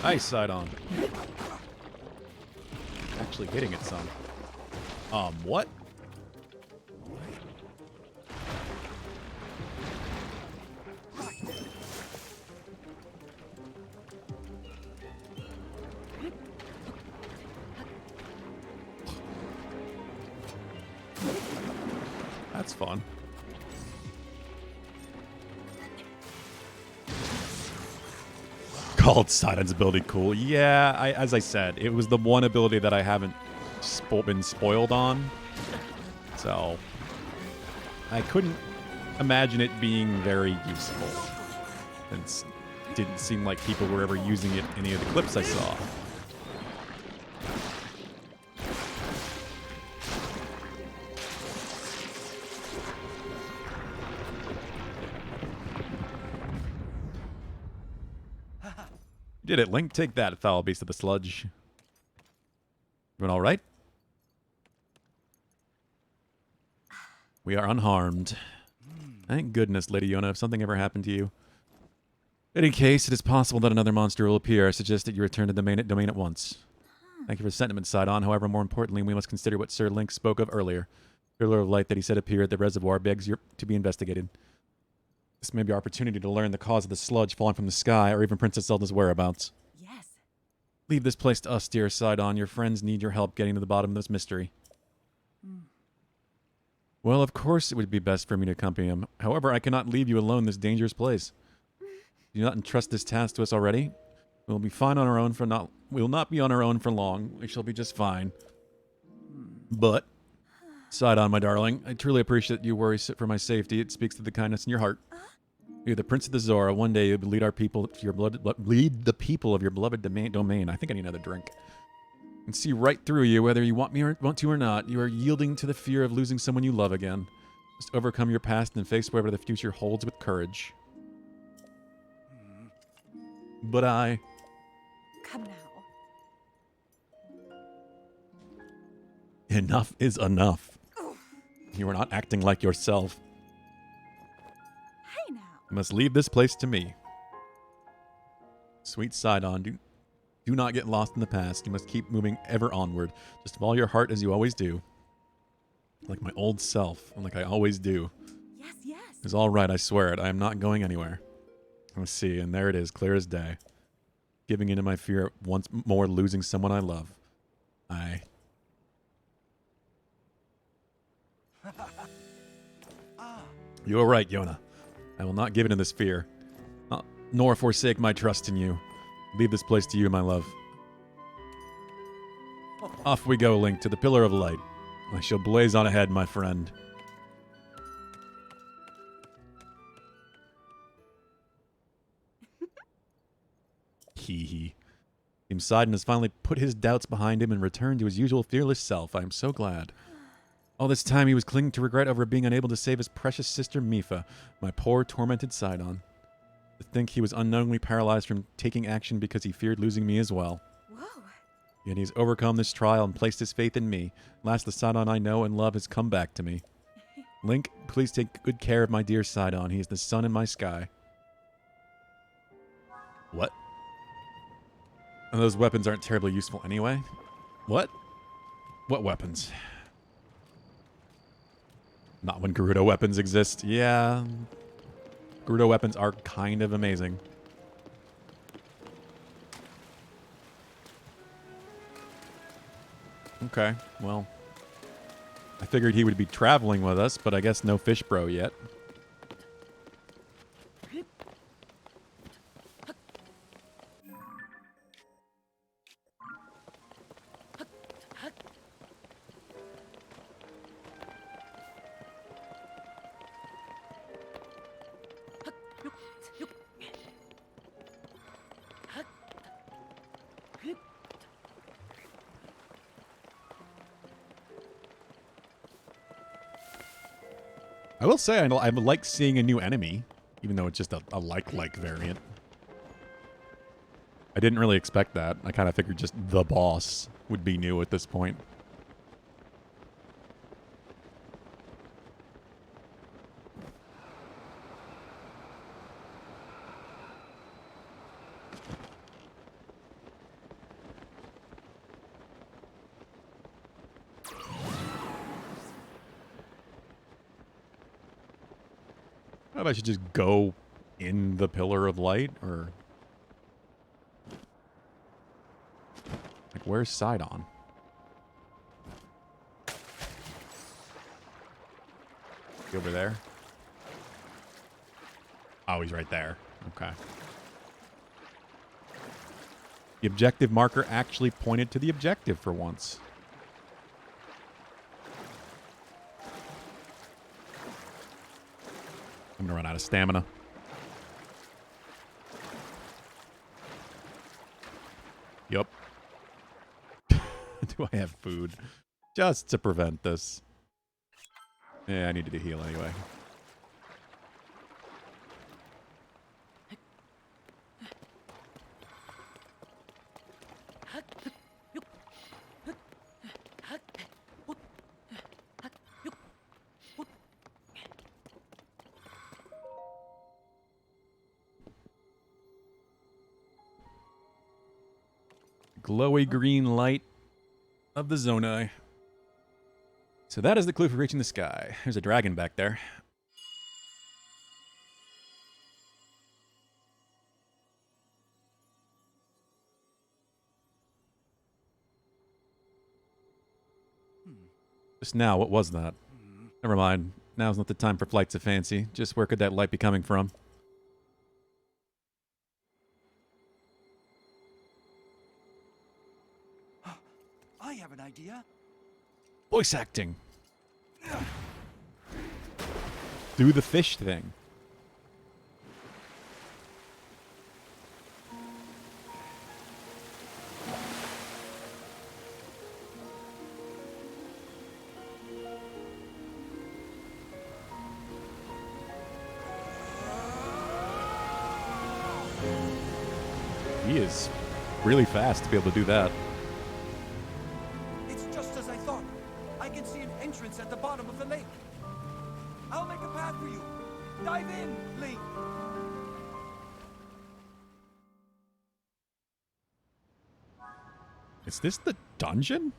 Nice, Sidon. Actually hitting it some. What? That's fun. Called Sidon's ability cool. Yeah, as I said, it was the one ability that I haven't been spoiled on. So, I couldn't imagine it being very useful. It didn't seem like people were ever using it in any of the clips I saw. Did it, Link? Take that, foul beast of the sludge. Everyone all right? We are unharmed. Thank goodness, Lady Yona, if something ever happened to you. In any case, it is possible that another monster will appear. I suggest that you return to the domain at once. Thank you for the sentiment, Sidon. However, more importantly, we must consider what Sir Link spoke of earlier. The pillar of light that he said appeared at the reservoir begs to be investigated. This may be our opportunity to learn the cause of the sludge falling from the sky, or even Princess Zelda's whereabouts. Yes. Leave this place to us, dear Sidon. Your friends need your help getting to the bottom of this mystery. Well, of course it would be best for me to accompany him. However, I cannot leave you alone in this dangerous place. Do you not entrust this task to us already? We'll be fine on our own for not We will not be on our own for long. We shall be just fine. But, Sidon, my darling, I truly appreciate that you worry for my safety. It speaks to the kindness in your heart. You're the Prince of the Zora. One day you'll lead our people to your lead the people of your beloved domain. I think I need another drink. And see right through you, whether you want to or not. You are yielding to the fear of losing someone you love again. Just overcome your past and face whatever the future holds with courage. But I... Come now. Enough is enough. You are not acting like yourself. Hey now. You must leave this place to me. Sweet Sidon, do not get lost in the past. You must keep moving ever onward. Just follow your heart as you always do. Like my old self, and like I always do. Yes, yes. It's all right, I swear it. I am not going anywhere. Let's see, and there it is, clear as day. Giving in to my fear once more losing someone I love. You are right, Yona. I will not give in to this fear, nor forsake my trust in you. Leave this place to you, my love. Off we go, Link, to the Pillar of Light. I shall blaze on ahead, my friend. Hee hee. Team Sidon has finally put his doubts behind him and returned to his usual fearless self. I am so glad. All this time he was clinging to regret over being unable to save his precious sister Mifa, my poor tormented Sidon. To think he was unknowingly paralyzed from taking action because he feared losing me as well. Whoa. Yet he has overcome this trial and placed his faith in me. Last, the Sidon I know and love has come back to me. Link, please take good care of my dear Sidon. He is the sun in my sky. What? And those weapons aren't terribly useful anyway? What? What weapons? Not when Gerudo weapons exist. Yeah. Gerudo weapons are kind of amazing. Okay, well. I figured he would be traveling with us, but I guess no fish bro yet. I will say I like seeing a new enemy, even though it's just a like variant. I didn't really expect that. I kind of figured just the boss would be new at this point. How about I should just go in the Pillar of Light, or... Like, where's Sidon? He over there? Oh, he's right there. Okay. The objective marker actually pointed to the objective for once. I'm gonna run out of stamina. Yup. Do I have food? Just to prevent this. Yeah, I needed to heal anyway. Glowy green light of the Zonai. So that is the clue for reaching the sky. There's a dragon back there. Just now, what was that? Never mind. Now's not the time for flights of fancy. Just where could that light be coming from? idea. Voice acting. Do the fish thing. He is really fast to be able to do that. It's just as I thought. I can see an entrance at the bottom of the lake. I'll make a path for you. Dive in, Link. Is this the dungeon?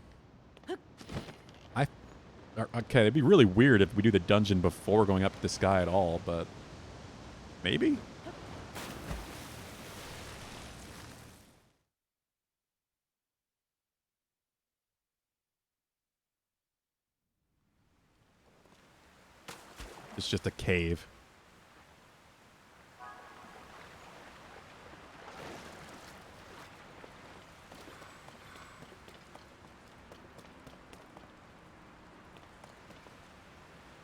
Okay, it'd be really weird if we do the dungeon before going up to the sky at all, but maybe? It's just a cave.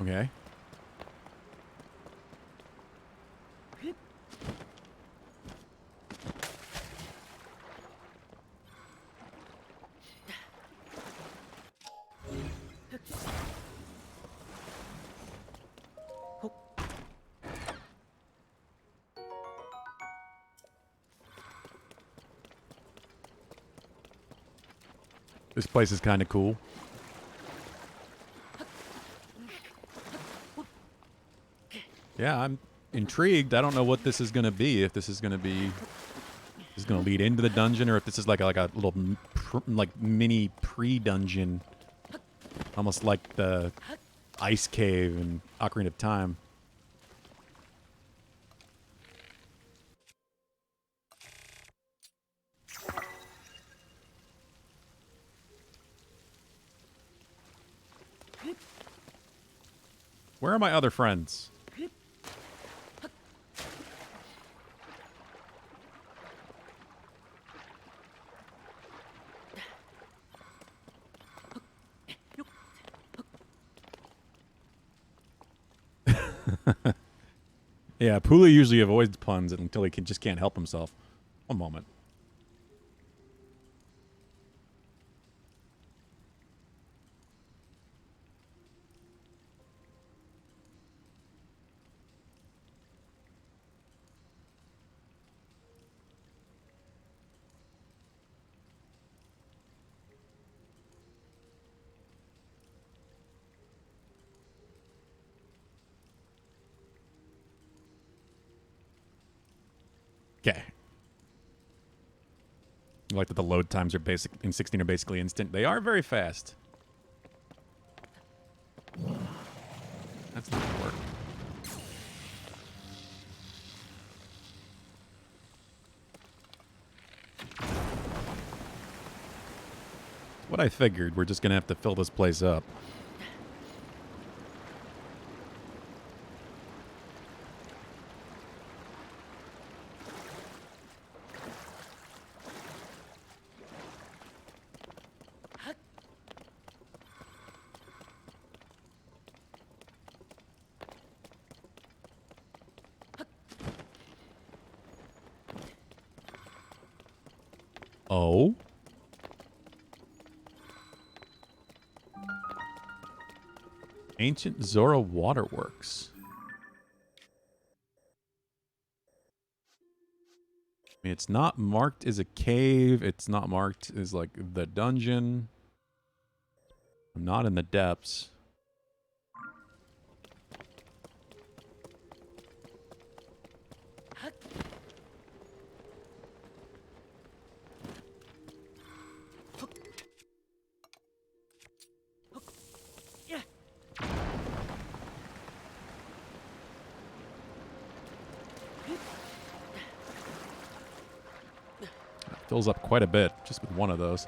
Okay. This place is kind of cool. Yeah, I'm intrigued. I don't know what this is going to be. If this is going to be... This is going to lead into the dungeon, or if this is like a little mini pre-dungeon. Almost like the ice cave in Ocarina of Time. Where are my other friends? Yeah, Pula usually avoids puns until he just can't help himself. One moment. Okay. I like that the load times are basic in 16 are basically instant. They are very fast. That's not gonna work. What I figured, we're just gonna have to fill this place up. Oh? Ancient Zora Waterworks. I mean, it's not marked as a cave. It's not marked as, like, the dungeon. I'm not in the depths. Fills up quite a bit just with one of those.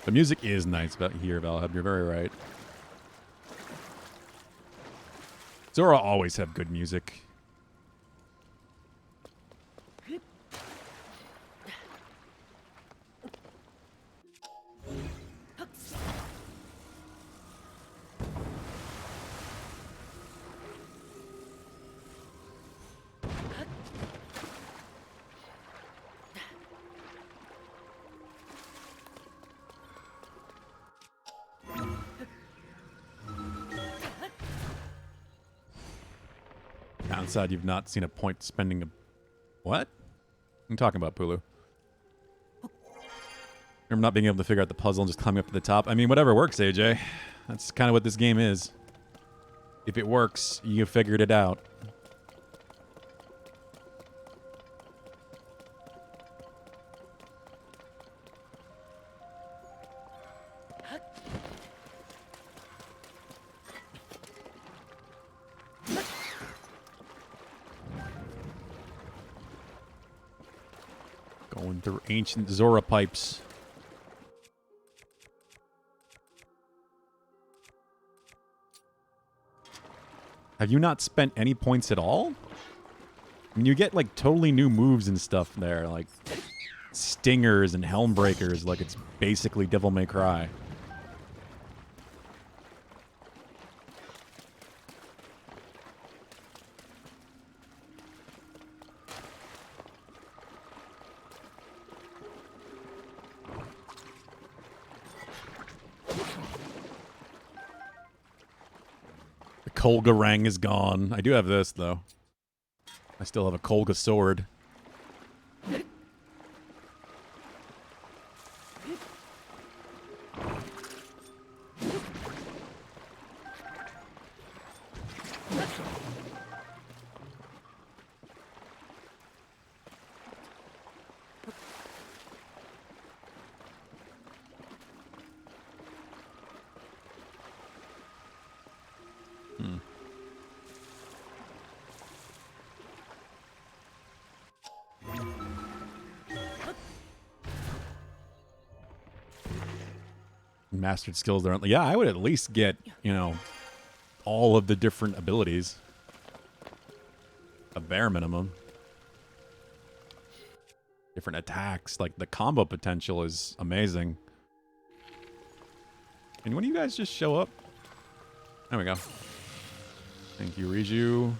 The music is nice about here, Valhub. You're very right. Zora always have good music. Downside, you've not seen a point spending a... What? I'm talking about, Pulu. Remember not being able to figure out the puzzle and just climbing up to the top? I mean, whatever works, AJ. That's kind of what this game is. If it works, you figured it out. Going through ancient Zora pipes. Have you not spent any points at all? I mean, you get like totally new moves and stuff there, like stingers and helm breakers, like it's basically Devil May Cry. Kolgarang is gone. I do have this, though. I still have a Kolga sword. Mastered skills there. Yeah, I would at least get, you know, all of the different abilities. A bare minimum. Different attacks. Like, the combo potential is amazing. And when do you guys just show up? There we go. Thank you, Riju.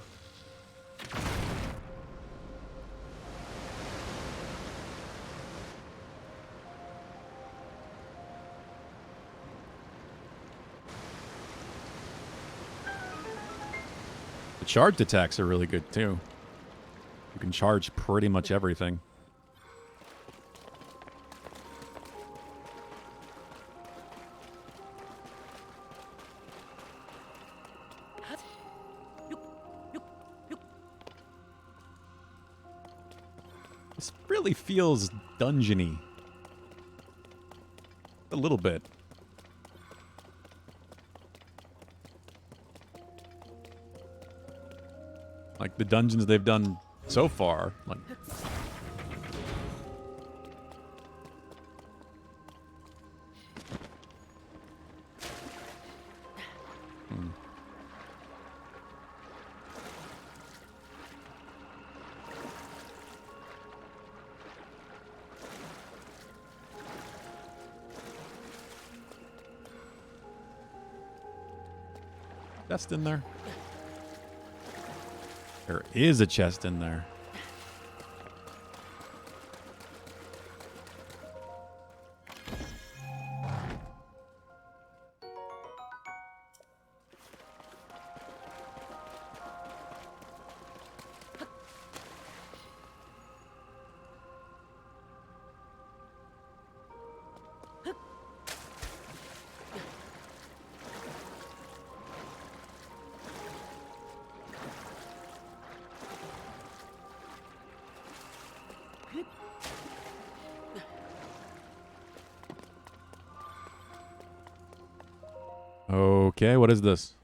Charged attacks are really good, too. You can charge pretty much everything. This really feels dungeony. A little bit. Like the dungeons they've done so far, like chest in there. There is a chest in there. Okay, what is this?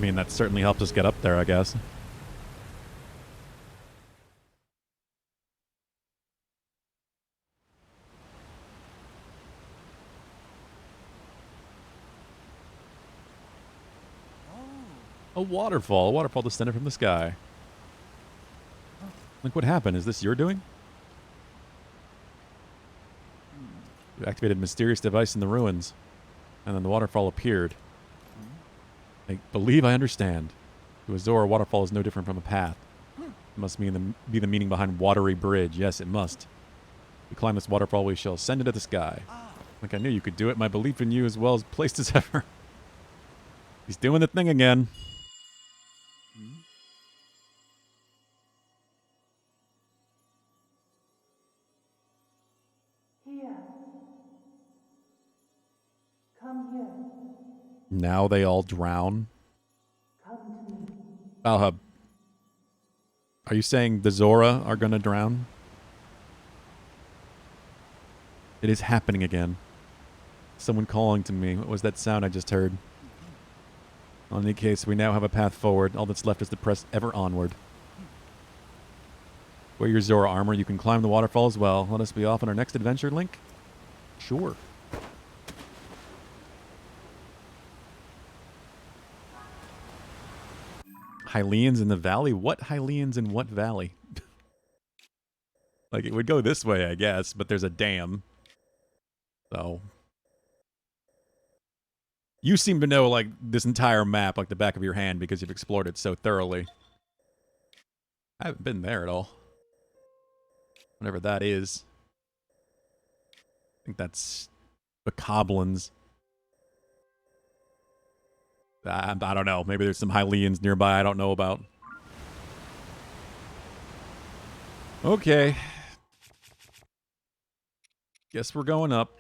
mean, that certainly helps us get up there, I guess. A waterfall. A waterfall descended from the sky. Look what happened. Is this your doing? You activated a mysterious device in the ruins. And then the waterfall appeared. I believe I understand. To Azor, a waterfall is no different from a path. It must be the meaning behind watery bridge. Yes, it must. We climb this waterfall, we shall ascend into the sky. Like I knew you could do it. My belief in you is well as placed as ever. He's doing the thing again. Here. Come here. Now they all drown. Come to me. Valhub, are you saying the Zora are gonna drown? It is happening again. Someone calling to me. What was that sound I just heard? In any case, we now have a path forward. All that's left is to press ever onward. Wear your Zora armor. You can climb the waterfall as well. Let us be off on our next adventure, Link? Sure. Hylians in the valley? What Hylians in what valley? Like, it would go this way, I guess, but there's a dam. So... You seem to know, like, this entire map like the back of your hand because you've explored it so thoroughly. I haven't been there at all. Whatever that is. I think that's the Coblins. I don't know. Maybe there's some Hylians nearby I don't know about. Okay. Guess we're going up.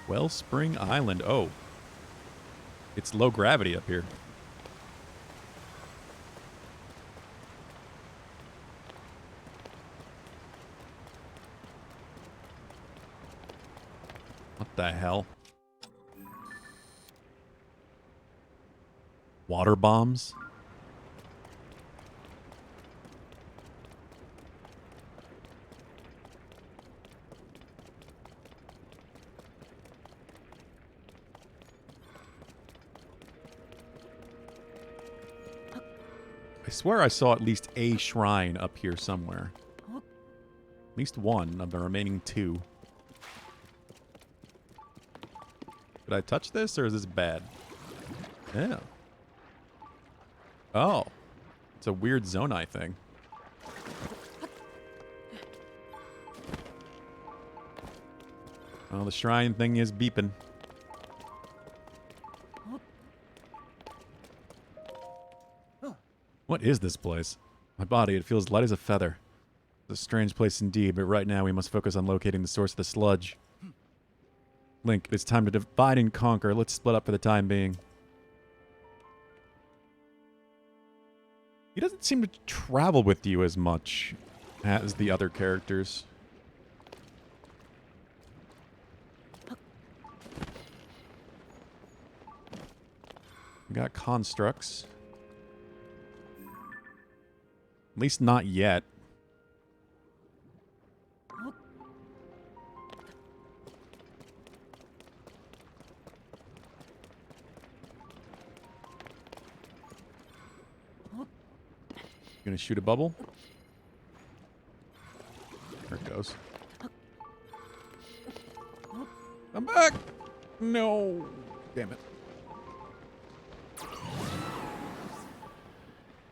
Wellspring Island. Oh. It's low gravity up here. What the hell? Water bombs? I swear I saw at least a shrine up here somewhere. At least one of the remaining two. Did I touch this, or is this bad? Yeah. Oh. It's a weird Zonai thing. Oh, the shrine thing is beeping. What is this place? My body, it feels light as a feather. It's a strange place indeed, but right now we must focus on locating the source of the sludge. Link, it's time to divide and conquer. Let's split up for the time being. He doesn't seem to travel with you as much as the other characters. We got constructs. At least not yet. Gonna shoot a bubble? There it goes. I'm back! No! Damn it.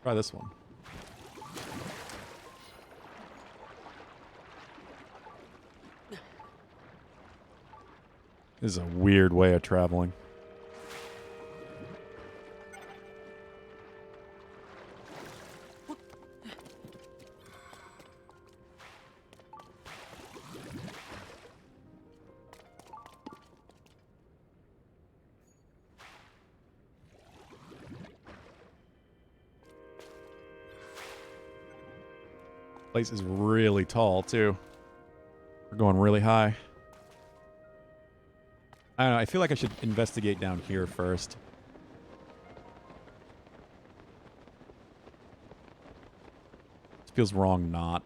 Try this one. This is a weird way of traveling. Place is really tall, too. We're going really high. I don't know. I feel like I should investigate down here first. It feels wrong not.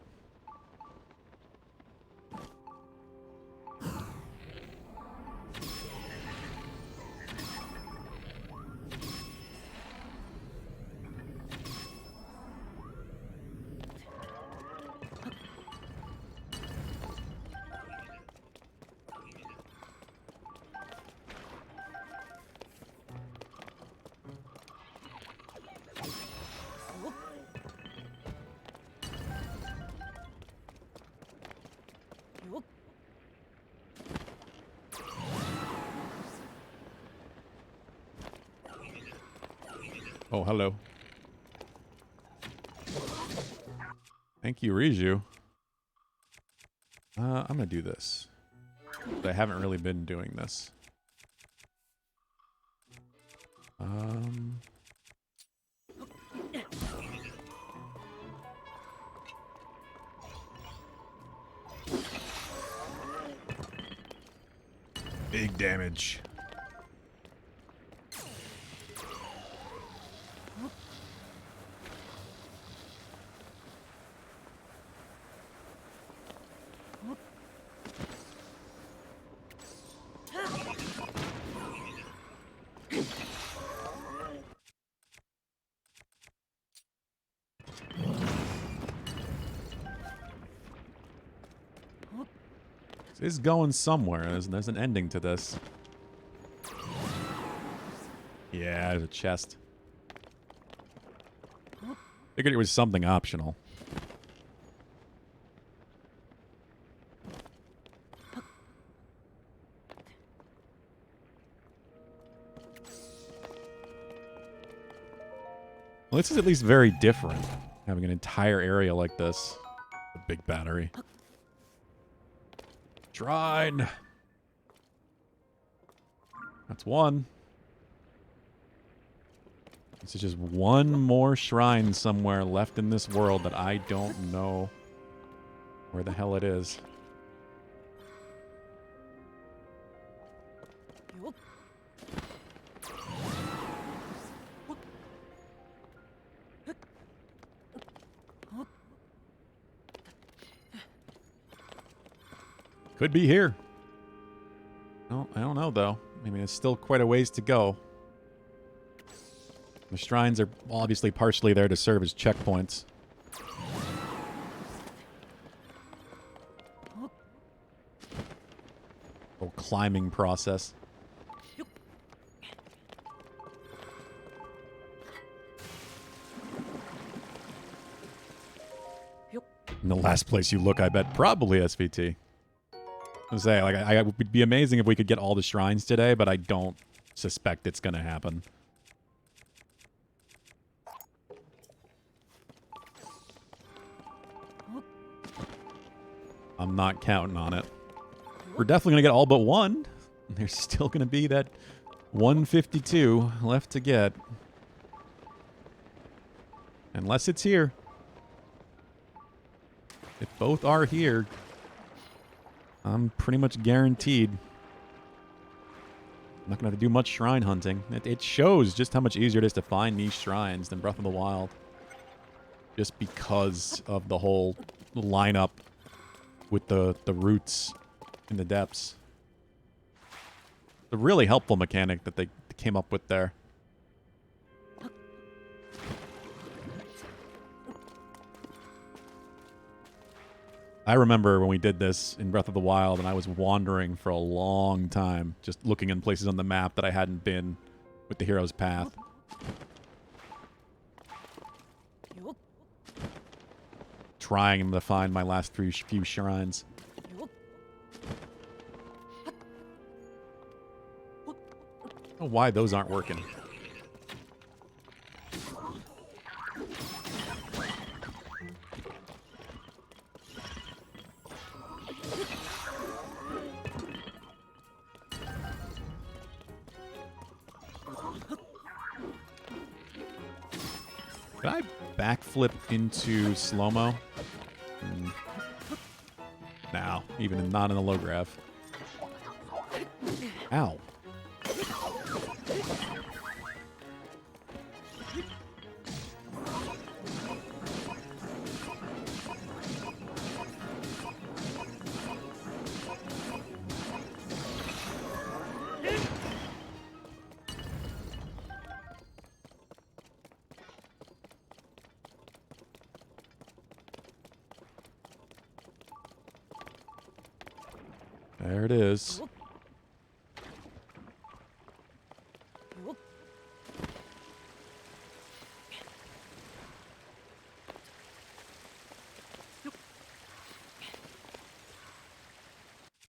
Oh, hello. Thank you, Riju. I'm gonna do this. But I haven't really been doing this. Big damage. It's going somewhere. There's an ending to this. Yeah, there's a chest. Figured it was something optional. Well, this is at least very different. Having an entire area like this. A big battery. Shrine! That's one. This is just one more shrine somewhere left in this world that I don't know where the hell it is. Could be here. No, I don't know, though. I mean, it's still quite a ways to go. The shrines are obviously partially there to serve as checkpoints. Whole climbing process. And the last place you look, I bet, probably SVT. I was saying, like, it would be amazing if we could get all the shrines today, but I don't suspect it's going to happen. I'm not counting on it. We're definitely going to get all but one. There's still going to be that 152 left to get. Unless it's here. If both are here, I'm pretty much guaranteed I'm not going to have to do much shrine hunting. It shows just how much easier it is to find these shrines than Breath of the Wild. Just because of the whole lineup with the roots in the depths. It's a really helpful mechanic that they came up with there. I remember when we did this in Breath of the Wild, and I was wandering for a long time, just looking in places on the map that I hadn't been with the hero's path. Trying to find my last few shrines. I don't know why those aren't working. Can I backflip into slow-mo? Now, even not in the low graph. Ow. There it is.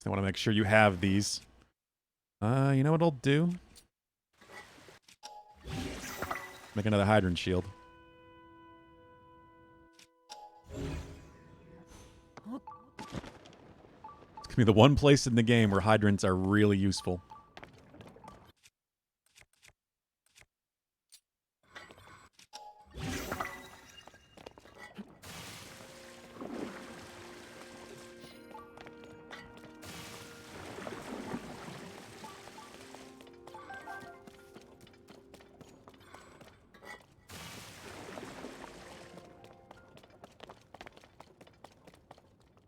I want to make sure you have these. You know what I'll do? Make another hydrant shield. It's gonna be the one place in the game where hydrants are really useful.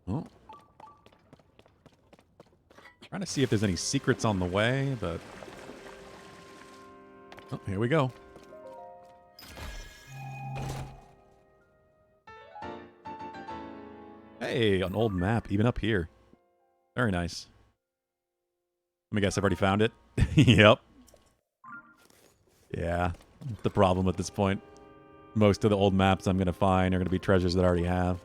Oh. Trying to see if there's any secrets on the way, but... Oh, here we go. Hey, an old map, even up here. Very nice. Let me guess, I've already found it? Yep. Yeah, the problem at this point. Most of the old maps I'm going to find are going to be treasures that I already have.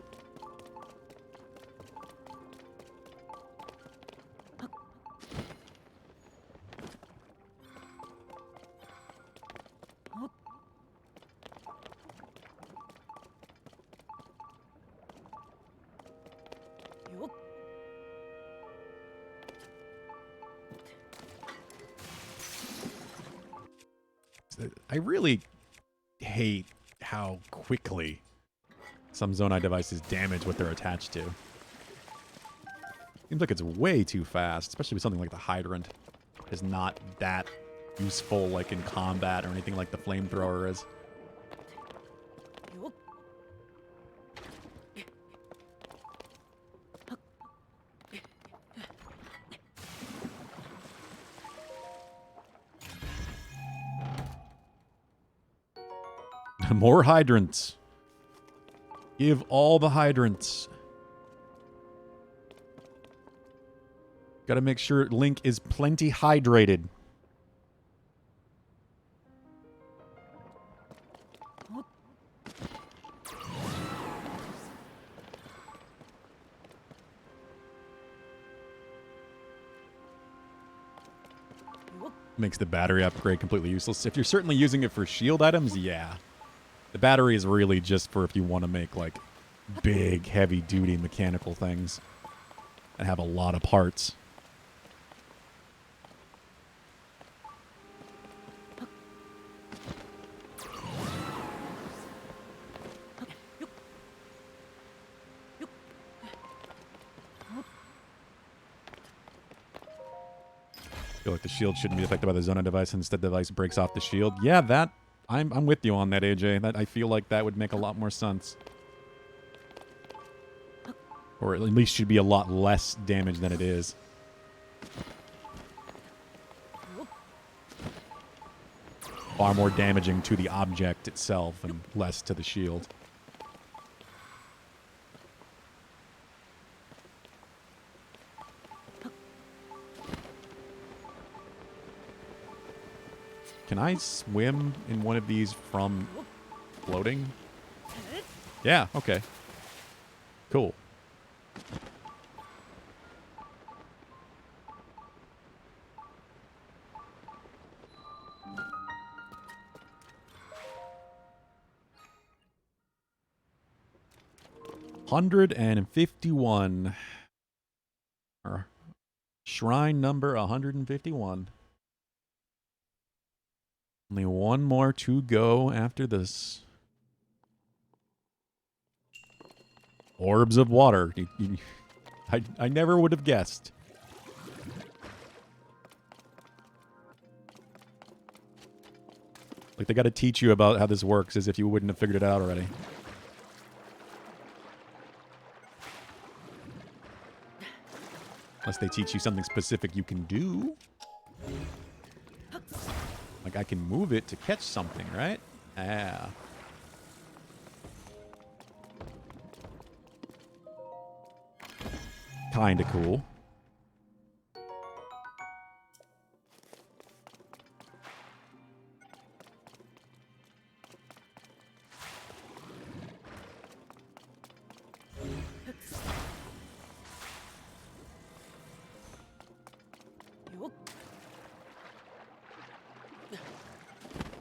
I really hate how quickly some Zonai devices damage what they're attached to. Seems like it's way too fast, especially with something like the hydrant. Is not that useful like in combat or anything like the flamethrower is. More hydrants. Give all the hydrants. Gotta make sure Link is plenty hydrated. Makes the battery upgrade completely useless. If you're certainly using it for shield items, yeah. The battery is really just for if you want to make, like, big, heavy-duty mechanical things and have a lot of parts. I feel like the shield shouldn't be affected by the Zona device, and instead the device breaks off the shield. Yeah, that... I'm with you on that, AJ. That I feel like that would make a lot more sense. Or at least should be a lot less damage than it is. Far more damaging to the object itself and less to the shield. Can I swim in one of these from floating? Yeah, okay. Cool. $151. Or shrine number 151. Only one more to go after this. Orbs of water. I never would have guessed. Like, they got to teach you about how this works as if you wouldn't have figured it out already. Unless they teach you something specific you can do. Like, I can move it to catch something, right? Ah. Kinda cool.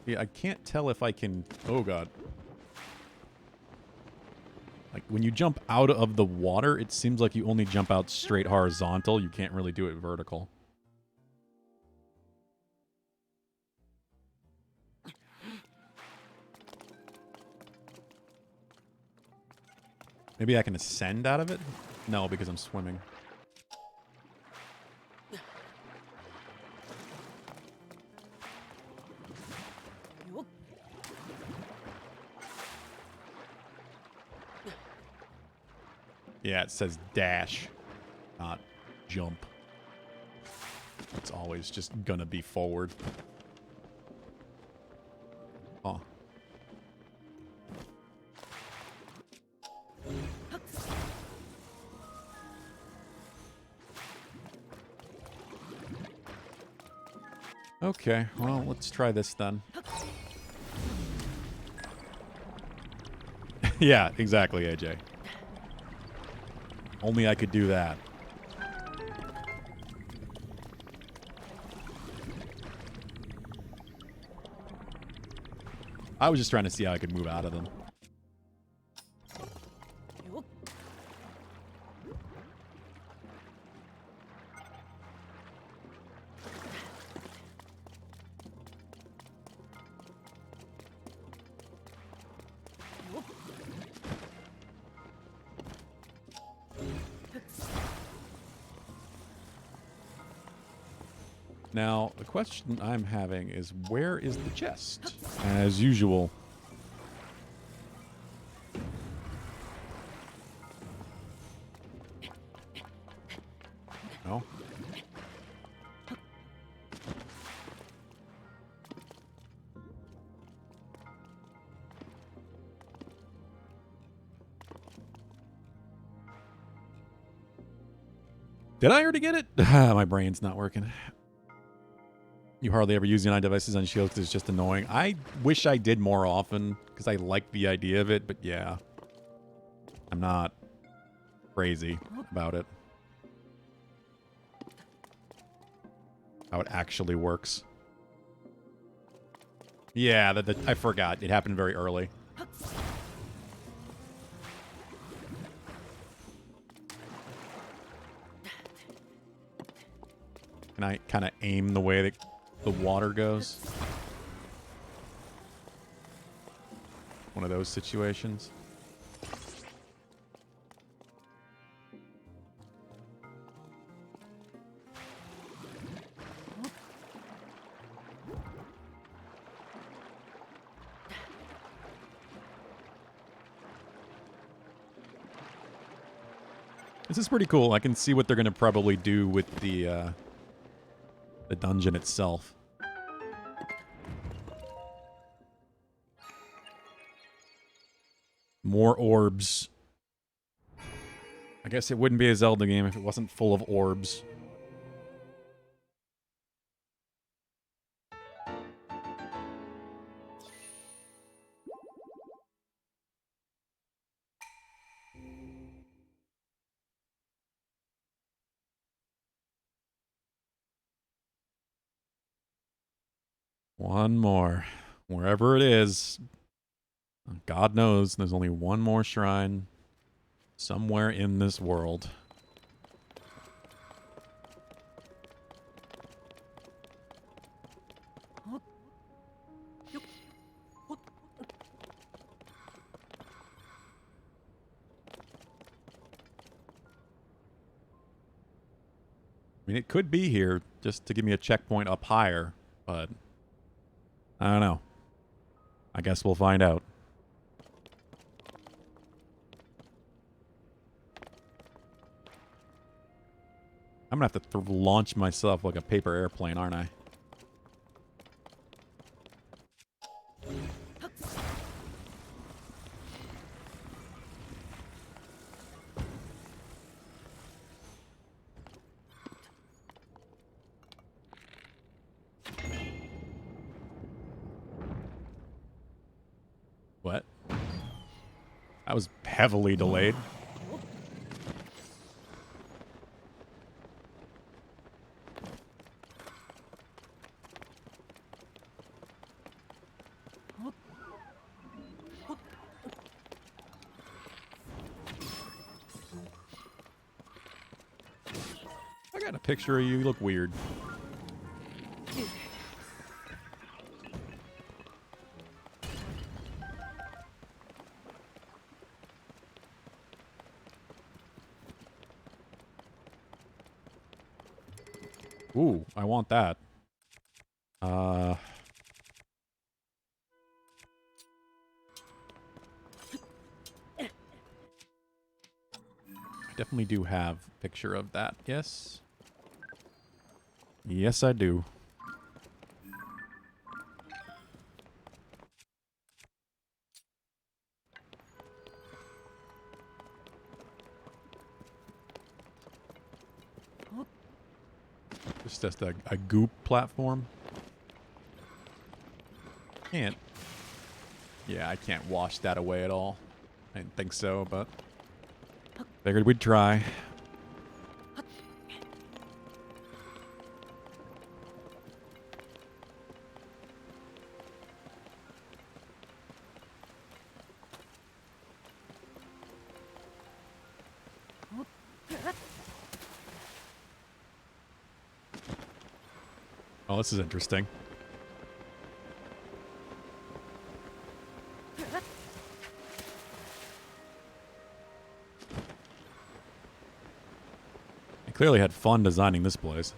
Yeah, I can't tell if I can... Oh, God. Like, when you jump out of the water, it seems like you only jump out straight horizontal. You can't really do it vertical. Maybe I can ascend out of it? No, because I'm swimming. Yeah, it says dash, not jump. It's always just gonna be forward. Oh. Okay, well, let's try this then. Yeah, exactly, AJ. Only I could do that. I was just trying to see how I could move out of them. Now, the question I'm having is, where is the chest? As usual. No? Did I already get it? My brain's not working. You hardly ever use Unite devices on Shield because it's just annoying. I wish I did more often because I like the idea of it, but yeah. I'm not crazy about it. How it actually works. Yeah, I forgot. It happened very early. Can I kind of aim the way that the water goes? One of those situations. This is pretty cool. I can see what they're going to probably do with the dungeon itself. More orbs. I guess it wouldn't be a Zelda game if it wasn't full of orbs. One more. Wherever it is. God knows there's only one more shrine somewhere in this world. mean, it could be here just to give me a checkpoint up higher, but I don't know. I guess we'll find out. I'm gonna have to launch myself like a paper airplane, aren't I? What? That was heavily delayed. I got a picture of you. You look weird. Ooh, I want that. I definitely do have a picture of that. Yes. Yes, I do. It's just a goop platform. Can't. Yeah, I can't wash that away at all. I didn't think so, but figured we'd try. Oh, this is interesting. I clearly had fun designing this place.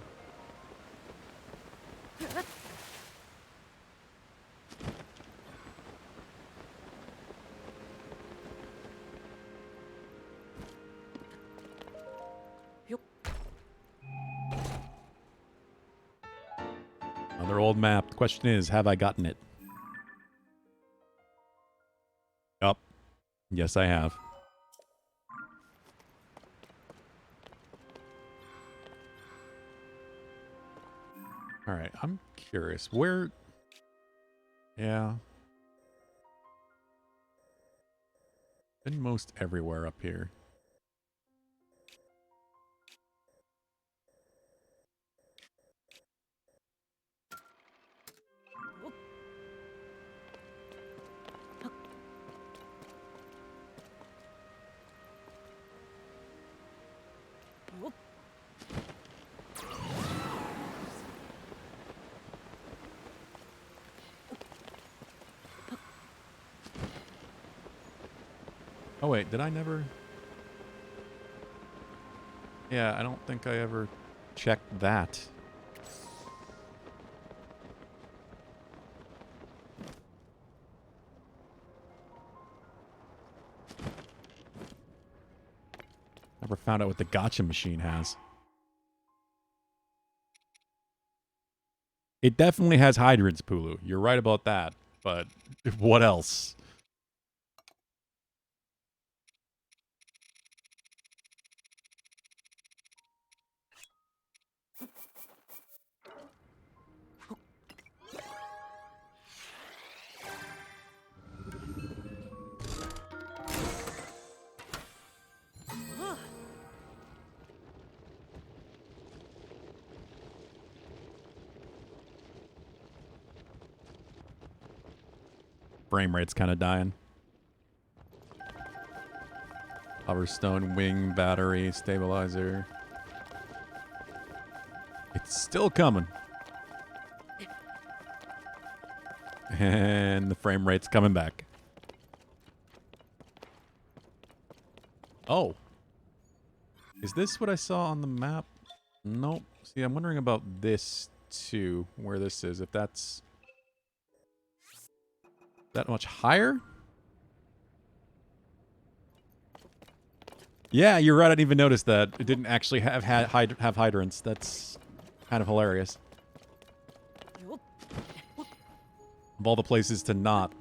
Another old map. The question is, have I gotten it? Yup. Yes, I have. Alright, I'm curious. Where... Yeah. Been most everywhere up here. Oh wait, did I never... Yeah, I don't think I ever checked that. Never found out what the gotcha machine has. It definitely has hydrants, Pulu. You're right about that. But what else? Frame rate's kind of dying. Hoverstone, wing, battery, stabilizer. It's still coming. And the frame rate's coming back. Oh. Is this what I saw on the map? Nope. See, I'm wondering about this too, where this is. If that's that much higher? Yeah, you're right. I didn't even notice that. It didn't actually have hydrants. That's kind of hilarious. Of all the places to not.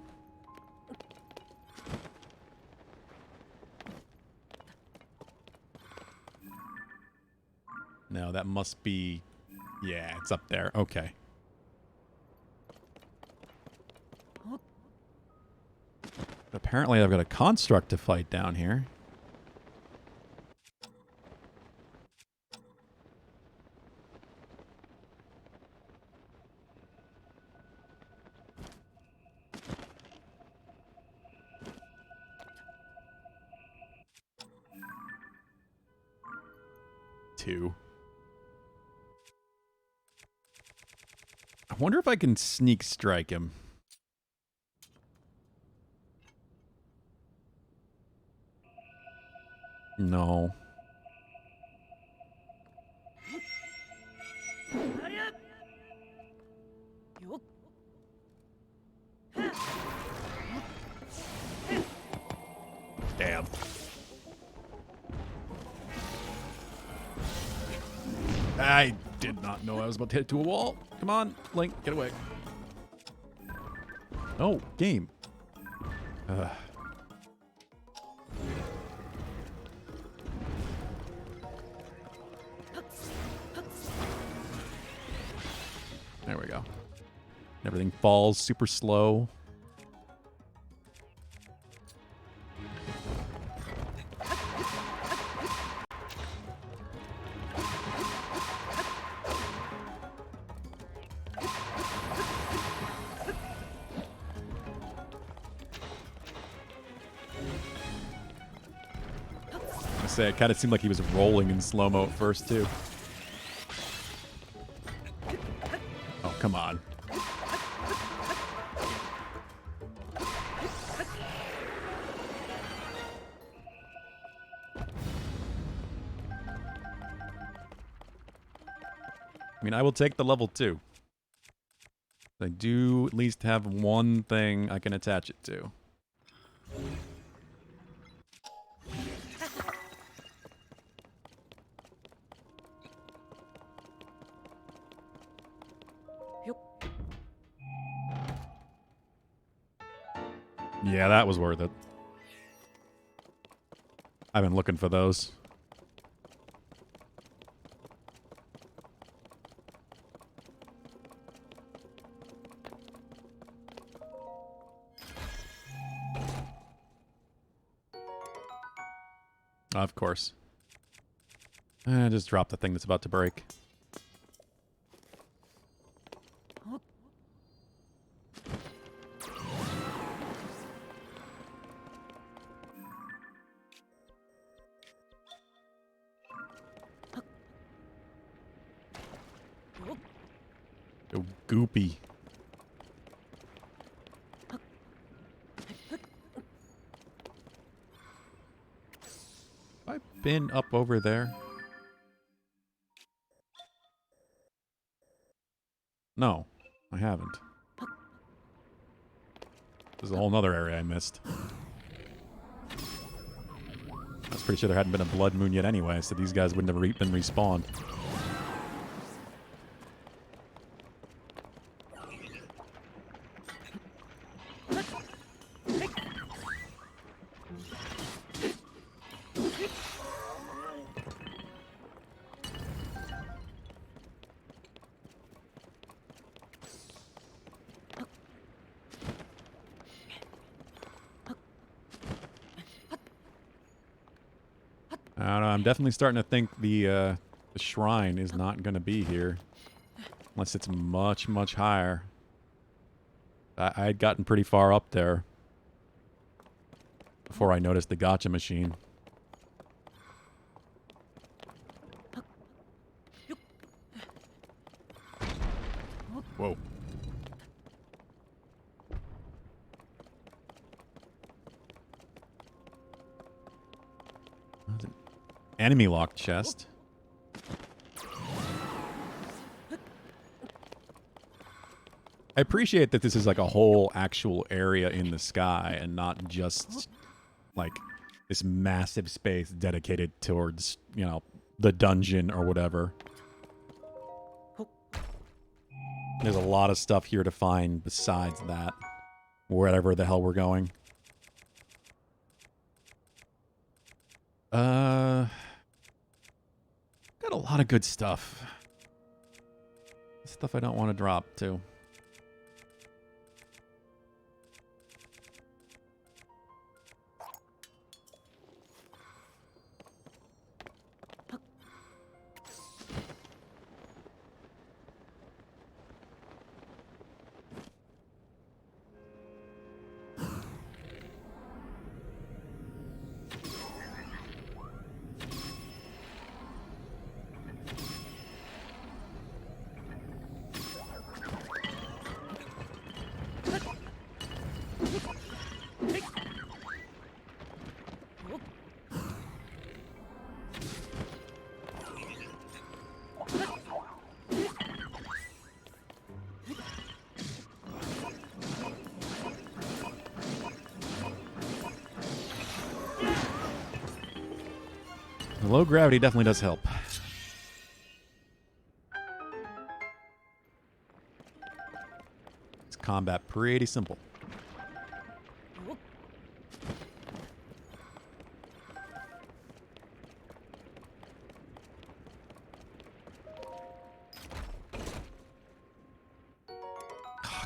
No, that must be... Yeah, it's up there. Okay. Apparently I've got a construct to fight down here. Two. I wonder if I can sneak strike him. No. Damn. I did not know I was about to hit to a wall. Come on, Link, get away. Oh, game. There we go. Everything falls super slow. Say, it kind of seemed like he was rolling in slow-mo at first, too. Oh, come on. I mean, I will take the level 2. I do at least have one thing I can attach it to. Yeah, that was worth it. I've been looking for those. Of course. Just drop the thing that's about to break. Oh, goopy. Have I been up over there? No, I haven't. There's a whole nother area I missed. I was pretty sure there hadn't been a blood moon yet anyway, so these guys wouldn't have been respawned. I don't know, I'm definitely starting to think the shrine is not going to be here. Unless it's much, much higher. I had gotten pretty far up there before I noticed the gotcha machine. Whoa. Enemy locked chest. I appreciate that this is like a whole actual area in the sky and not just like this massive space dedicated towards, you know, the dungeon or whatever. There's a lot of stuff here to find besides that, wherever the hell we're going. Got a lot of good stuff. Stuff I don't want to drop, too. Low gravity definitely does help. It's combat pretty simple. Oh,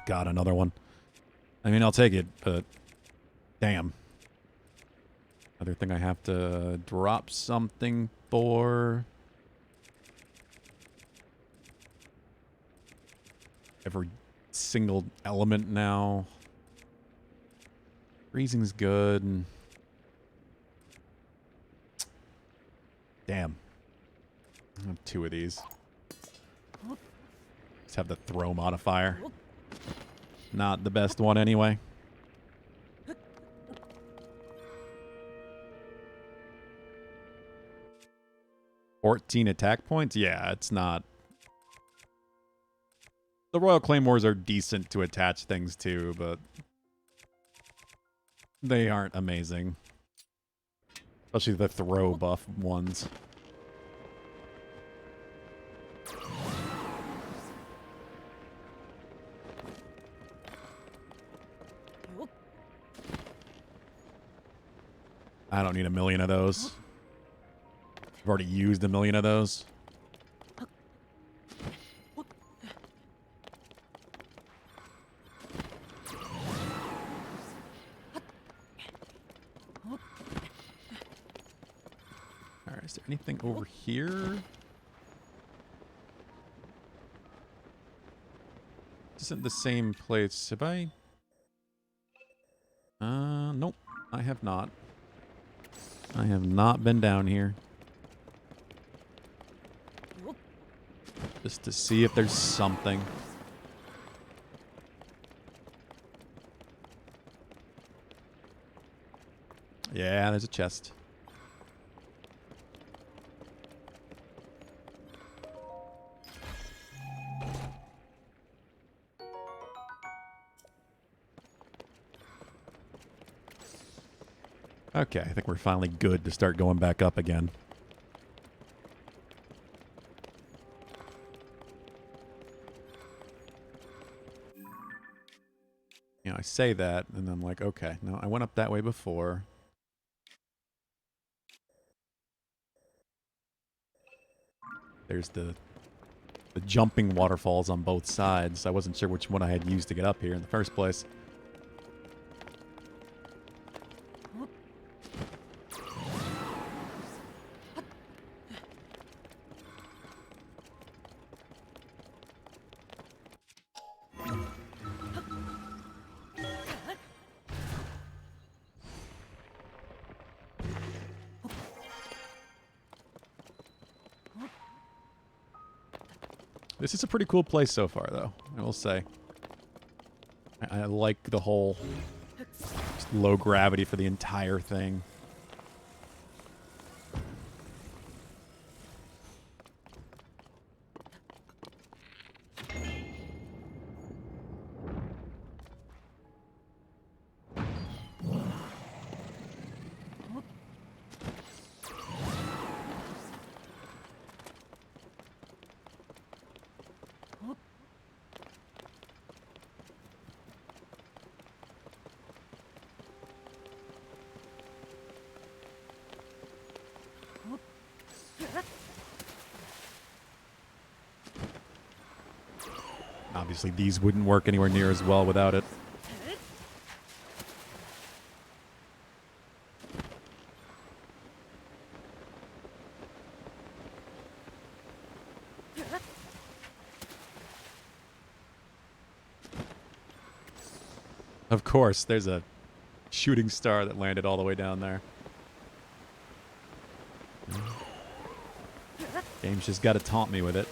God, another one. I mean, I'll take it, but damn. Other thing I have to drop something for. Every single element now. Freezing's good. Damn. I have 2 of these. Just have the throw modifier. Not the best one anyway. $14 attack points? Yeah, it's not. The Royal Claymores are decent to attach things to, but they aren't amazing. Especially the throw buff ones. I don't need a million of those. I've already used a million of those. Alright, is there anything over here? This isn't the same place. Have I? Nope. I have not. I have not been down here. Just to see if there's something. Yeah, there's a chest. Okay, I think we're finally good to start going back up again. You know, I say that, and I'm like, okay, no, I went up that way before. There's the jumping waterfalls on both sides. I wasn't sure which one I had used to get up here in the first place. This is a pretty cool place so far, though, I will say. I like the whole just low gravity for the entire thing. Obviously, these wouldn't work anywhere near as well without it. Of course, there's a shooting star that landed all the way down there. Game's just got to taunt me with it.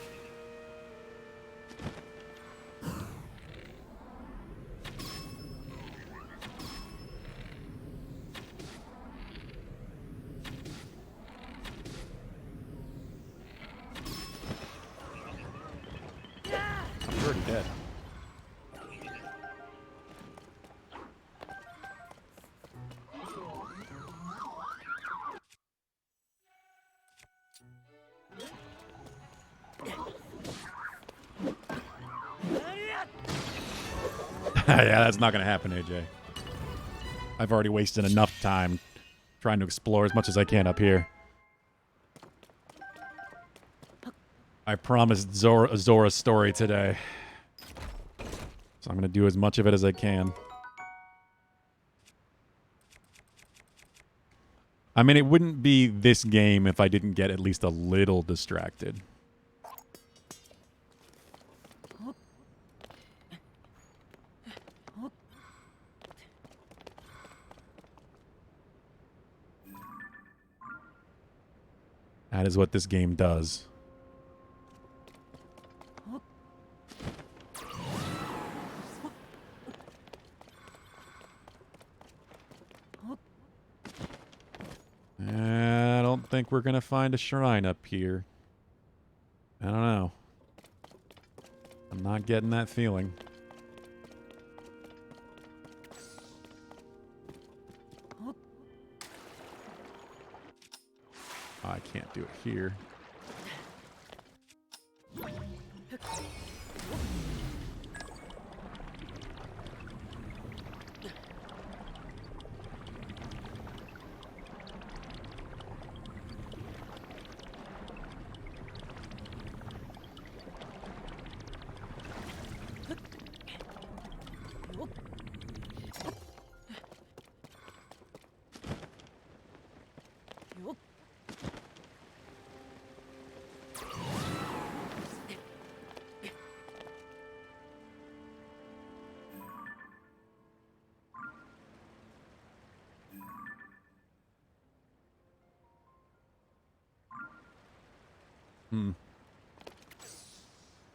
I'm already dead. Yeah, that's not going to happen, AJ. I've already wasted enough time trying to explore as much as I can up here. I promised Zora's story today. So I'm going to do as much of it as I can. I mean, it wouldn't be this game if I didn't get at least a little distracted. That is what this game does. I don't think we're going to find a shrine up here. I don't know. I'm not getting that feeling. Oh, I can't do it here.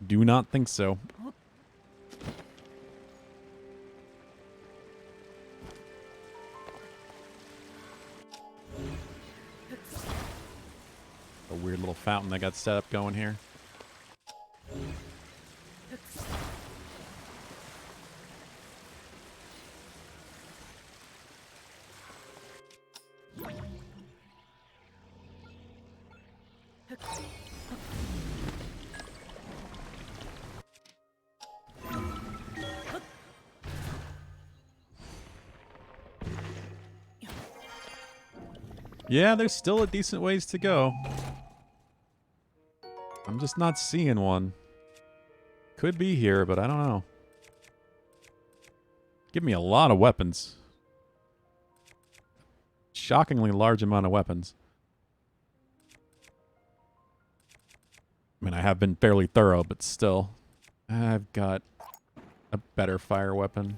Do not think so. A weird little fountain that got set up going here. Yeah, there's still a decent ways to go. I'm just not seeing one. Could be here, but I don't know. Give me a lot of weapons. Shockingly large amount of weapons. I mean, I have been fairly thorough, but still. I've got a better fire weapon.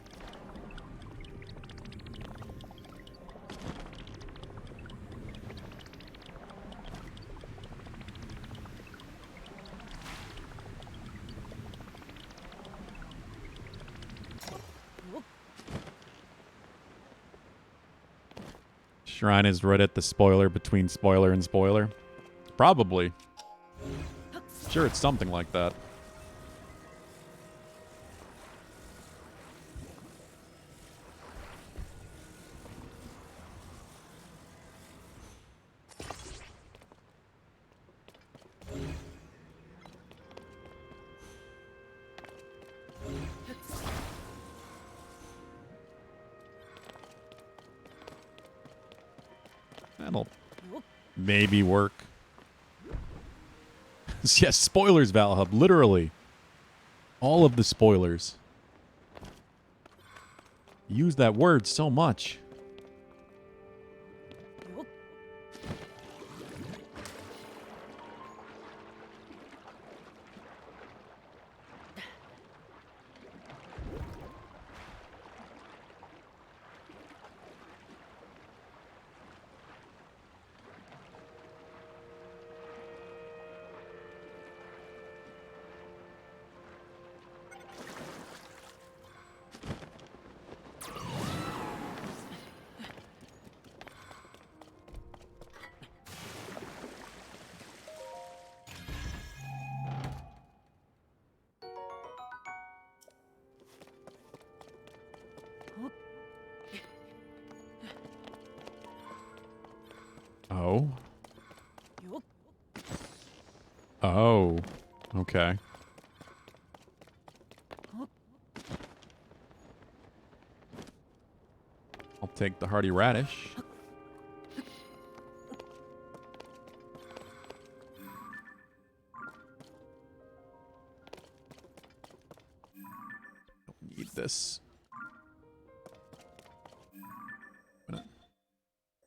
Shrine is right at the spoiler between spoiler and spoiler. Probably. Sure, it's something like that. That'll maybe work. Yes, spoilers, Valhub. Literally. All of the spoilers. Use that word so much. Oh. Oh. Okay. I'll take the hearty radish. Don't need this.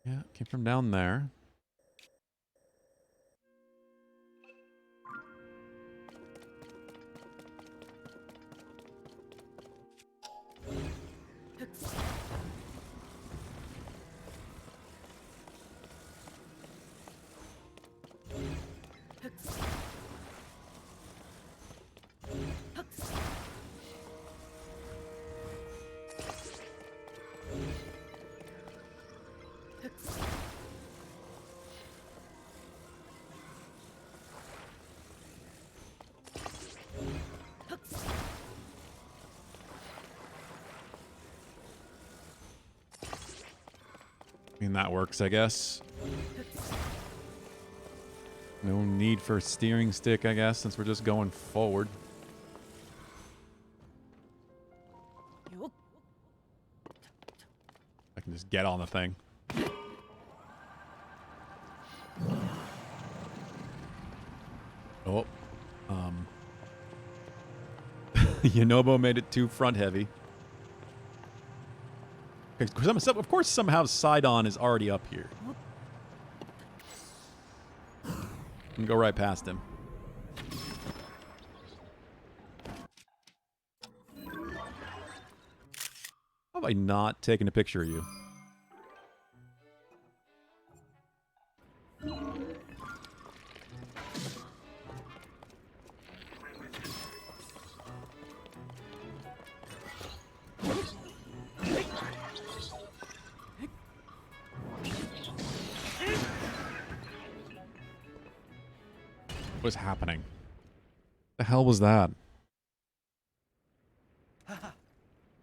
Yeah, came from down there. I mean, that works, I guess. No need for a steering stick, I guess, since we're just going forward. I can just get on the thing. Oh. Yonobo made it too front heavy. Of course, somehow Sidon is already up here. I'm gonna go right past him. How have I not taken a picture of you? What's happening? The hell was that?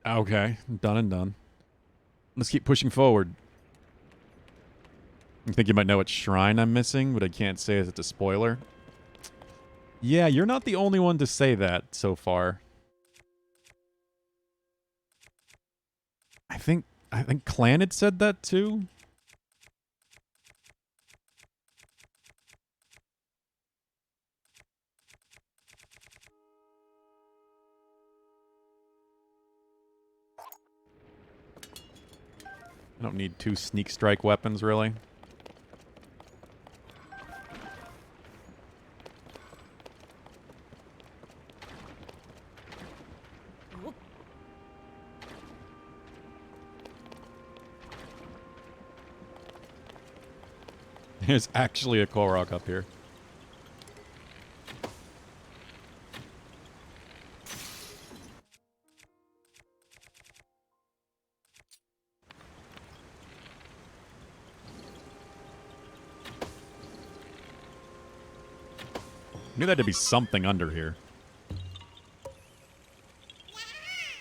Okay, done and done. Let's keep pushing forward. I think you might know what shrine I'm missing, but I can't say as it's a spoiler. Yeah, you're not the only one to say that so far. I think Clan had said that too. I don't need 2 sneak strike weapons, really. There's actually a Korok up here. Knew that to be something under here.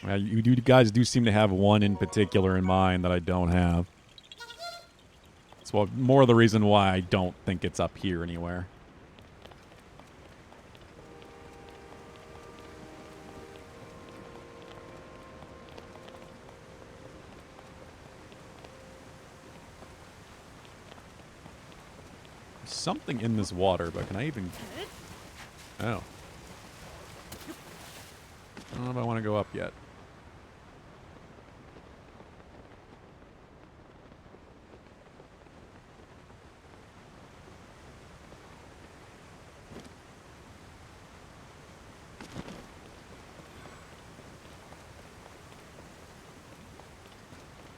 You guys do seem to have one in particular in mind that I don't have. It's more of the reason why I don't think it's up here anywhere. There's something in this water, but can I even... Oh. I don't know if I want to go up yet.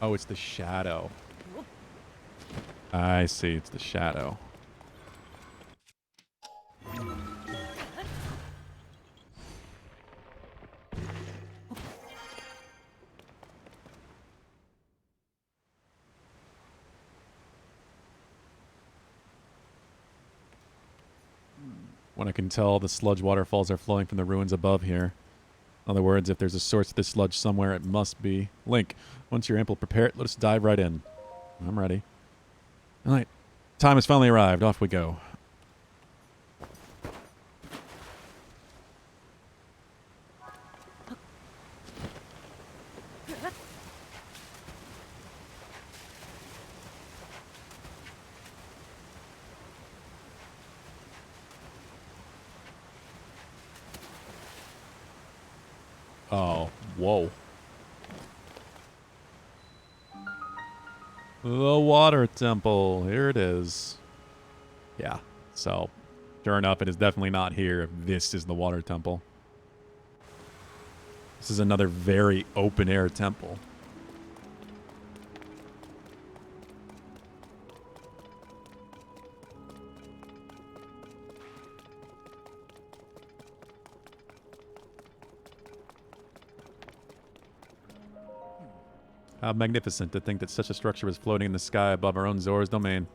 Oh, it's the shadow. I see. It's the shadow. When I can tell the sludge waterfalls are flowing from the ruins above here. In other words, if there's a source of this sludge somewhere, it must be. Link, once you're ample prepared, let us dive right in. I'm ready. All right. Time has finally arrived. Off we go. Oh, whoa. The water temple. Here it is. Yeah, so sure enough, it is definitely not here if this is the water temple. This is another very open-air temple. How magnificent to think that such a structure was floating in the sky above our own Zora's domain.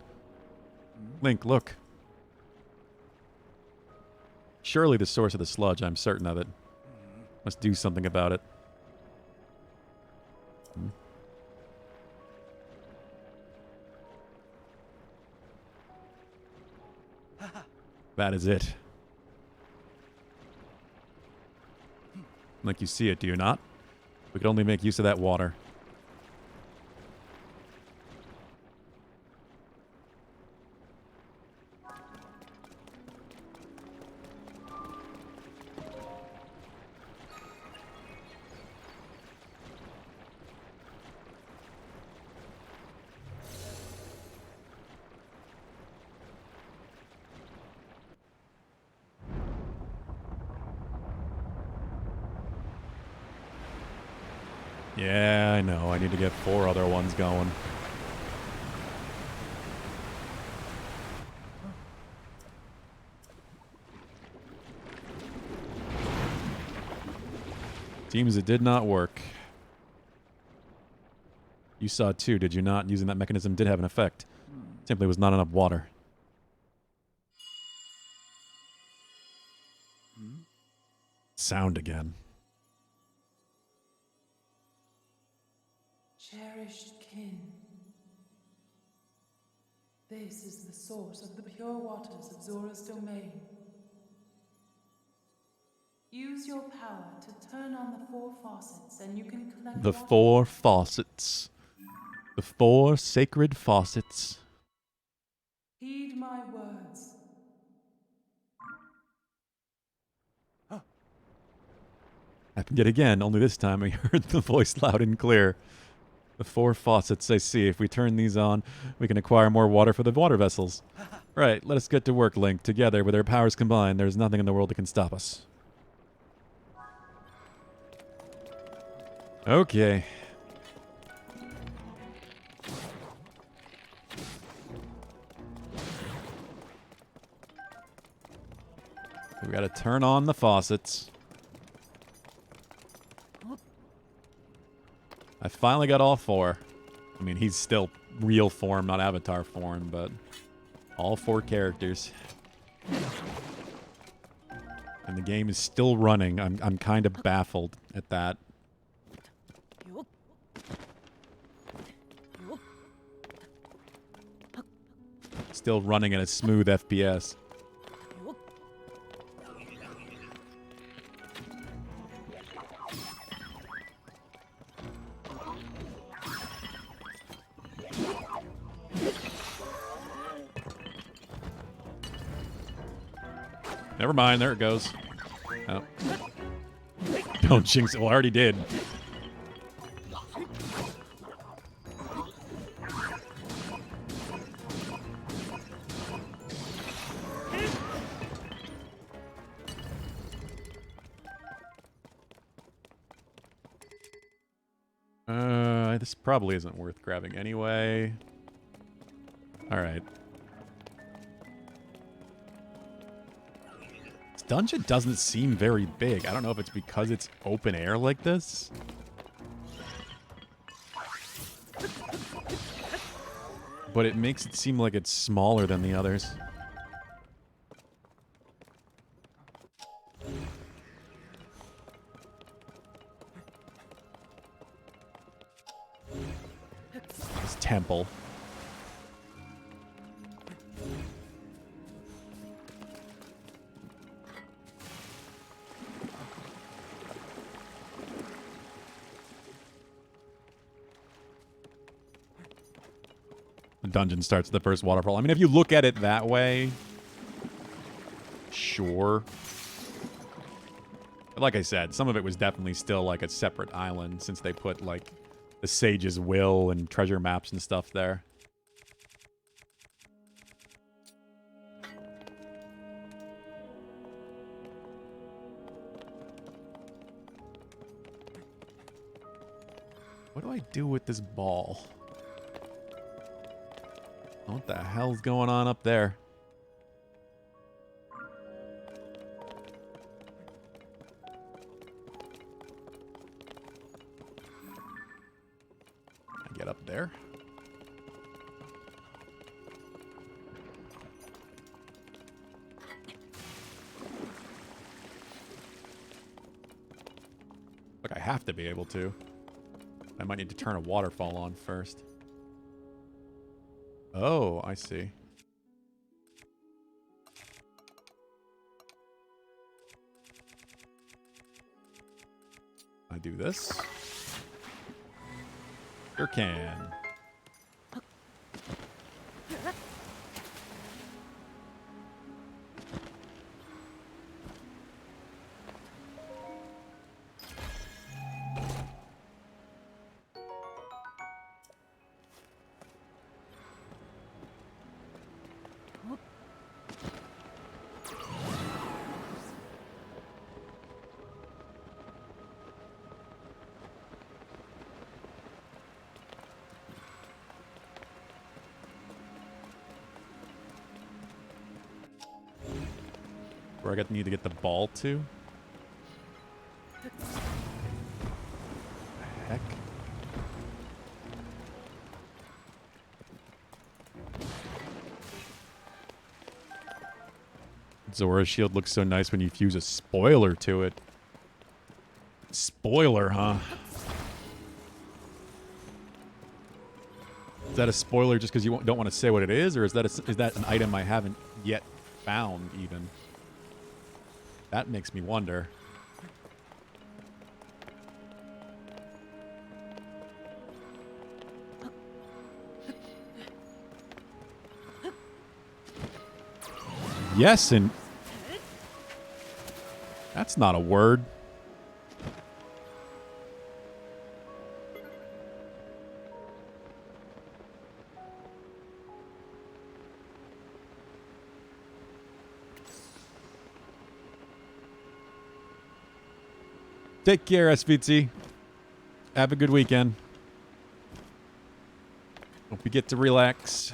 Link, look. Surely the source of the sludge, I'm certain of it. Must do something about it. That is it. Like you see it, do you not? We could only make use of that water. Yeah, I know. I need to get 4 other ones going. Seems it did not work. You saw it too, did you not? Using that mechanism did have an effect. Simply was not enough water. Sound again. Cherished kin. This is the source of the pure waters of Zora's domain. Use your power to turn on the 4 faucets and you can collect The water. 4 faucets. The 4 sacred faucets. Heed my words. Happened yet again, only this time I heard the voice loud and clear. The 4 faucets, I see. If we turn these on, we can acquire more water for the water vessels. Right, let us get to work, Link. Together, with our powers combined, there's nothing in the world that can stop us. Okay. We gotta turn on the faucets. I finally got all 4. I mean, he's still real form, not avatar form, but all 4 characters. And the game is still running. I'm kind of baffled at that. Still running at a smooth FPS. Never mind. There it goes. Oh. Don't jinx it. Well, I already did. This probably isn't worth grabbing anyway. All right. This dungeon doesn't seem very big. I don't know if it's because it's open air like this. But it makes it seem like it's smaller than the others. This temple. The dungeon starts at the first waterfall. I mean, if you look at it that way, sure. But like I said, some of it was definitely still like a separate island since they put like the Sage's Will and treasure maps and stuff there. What do I do with this ball? What the hell's going on up there? I get up there. Look, I have to be able to. I might need to turn a waterfall on first. Oh, I see. I do this. Sure can. Where I need to get the ball to? Heck. Zora's shield looks so nice when you fuse a spoiler to it. Spoiler, huh? Is that a spoiler just because you don't want to say what it is, or is that an item I haven't yet found even? That makes me wonder. Yes, and that's not a word. Take care, SVT. Have a good weekend. Hope you get to relax.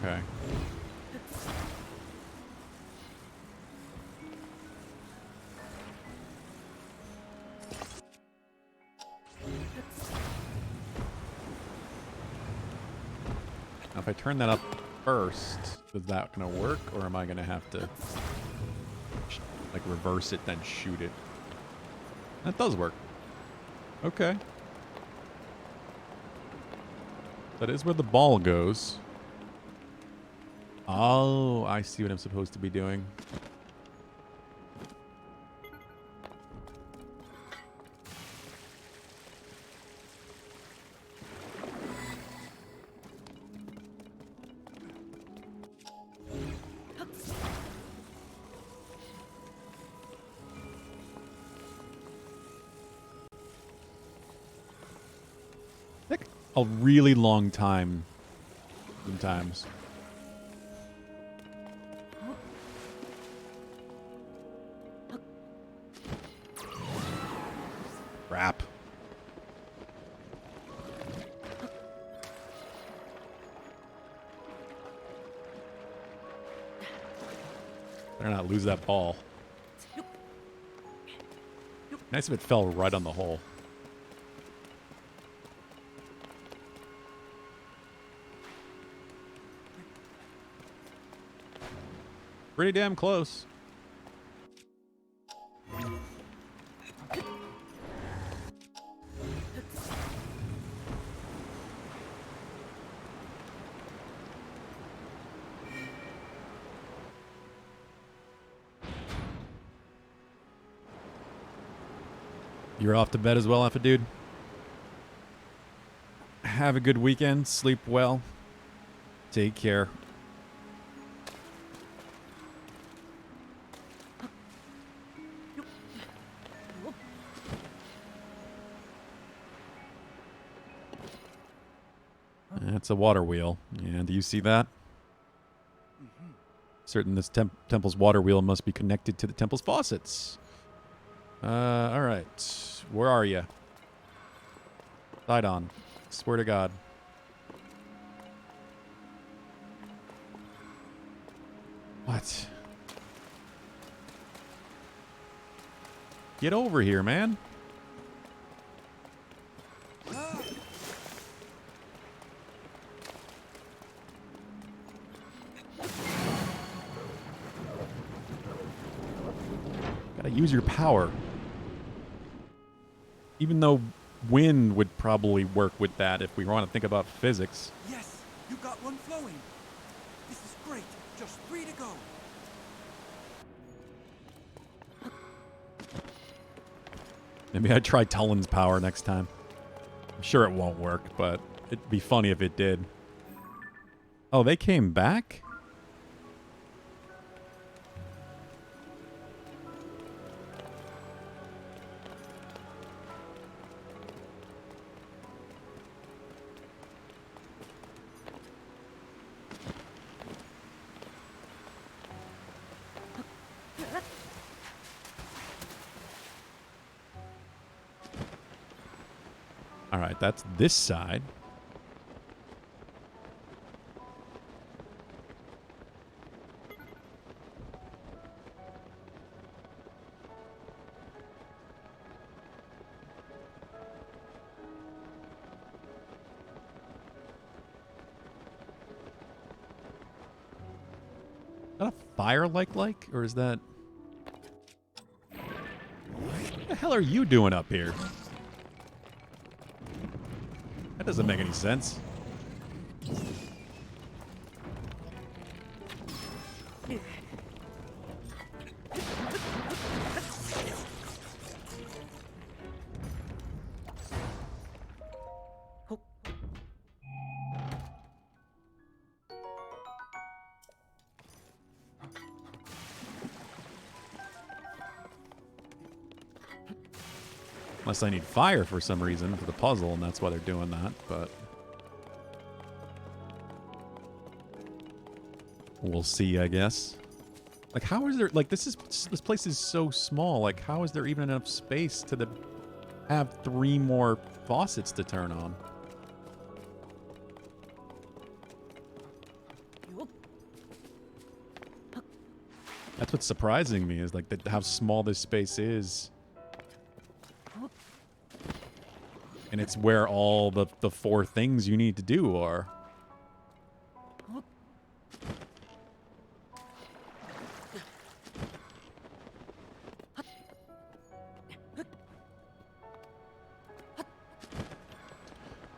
Okay. Now, if I turn that up first, is that going to work, or am I going to have to like reverse it then shoot it? That does work. Okay. That is where the ball goes. Oh, I see what I'm supposed to be doing. Like a really long time sometimes. Crap. Better not lose that ball. Nice if it fell right on the hole. Pretty damn close. You're off to bed as well, Alpha Dude. Have a good weekend. Sleep well. Take care. That's a water wheel. Yeah, do you see that? Certain this temple's water wheel must be connected to the temple's faucets. All right. Where are you? Sidon. Swear to God. What? Get over here, man. Gotta use your power. Even though wind would probably work with that if we want to think about physics. Yes, you got one flowing. This is great. Just 3 to go. Maybe I'd try Tullen's power next time. I'm sure it won't work, but it'd be funny if it did. Oh, they came back? All right, that's this side. Is that a fire like, or is that... What the hell are you doing up here? That doesn't make any sense. Unless I need fire for some reason for the puzzle, and that's why they're doing that, but... We'll see, I guess. Like, how is there... Like, this place is so small. Like, how is there even enough space to have 3 more faucets to turn on? That's what's surprising me, is, like, how small this space is. And it's where all the 4 things you need to do are.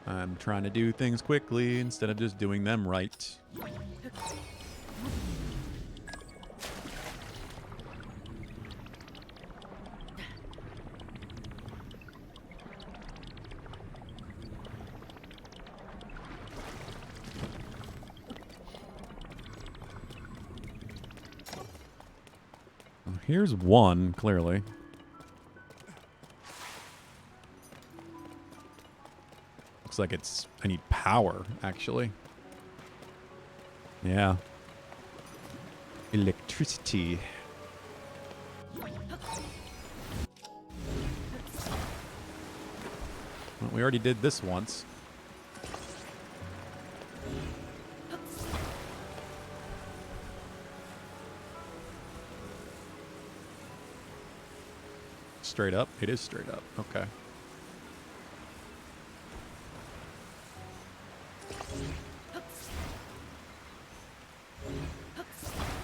I'm trying to do things quickly instead of just doing them right. Well, here's one, clearly. Looks like it's... I need power, actually. Yeah. Electricity. Well, we already did this once. Straight up? It is straight up. Okay.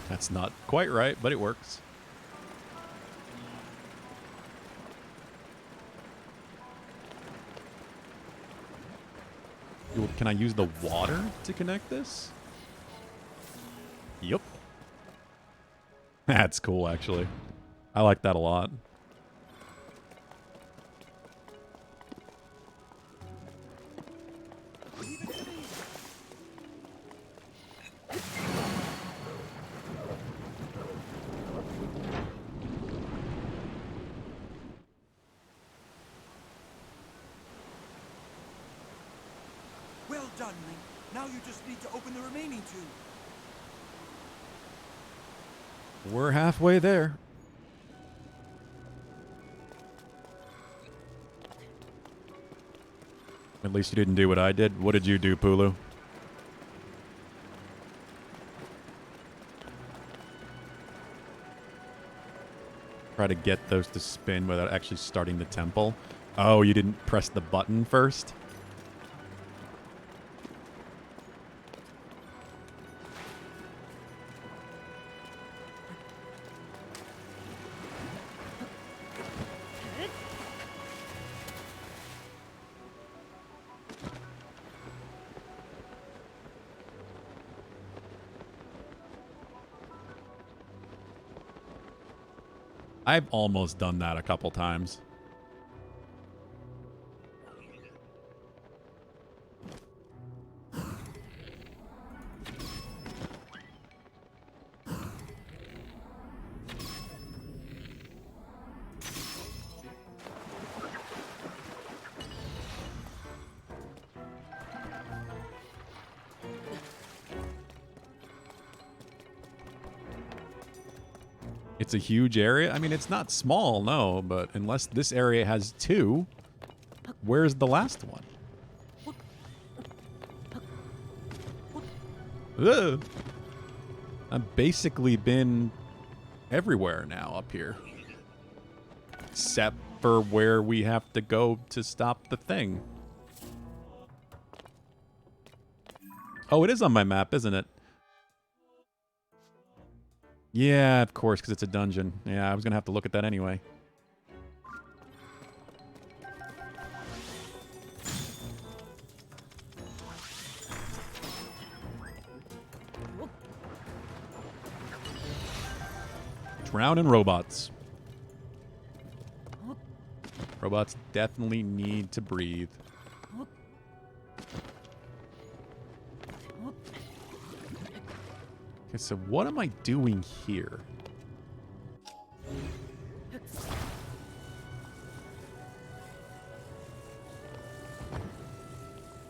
That's not quite right, but it works. Can I use the water to connect this? Yep. That's cool, actually. I like that a lot. Well done, Link. Now you just need to open the remaining two. We're halfway there. At least you didn't do what I did. What did you do, Pulu? Try to get those to spin without actually starting the temple. Oh, you didn't press the button first? I've almost done that a couple times. It's a huge area. I mean, it's not small, no, but unless this area has two, where's the last one? Ugh. I've basically been everywhere now up here. Except for where we have to go to stop the thing. Oh, it is on my map, isn't it? Yeah, of course, because it's a dungeon. Yeah, I was going to have to look at that anyway. Drown in robots. Robots definitely need to breathe. Okay, so what am I doing here?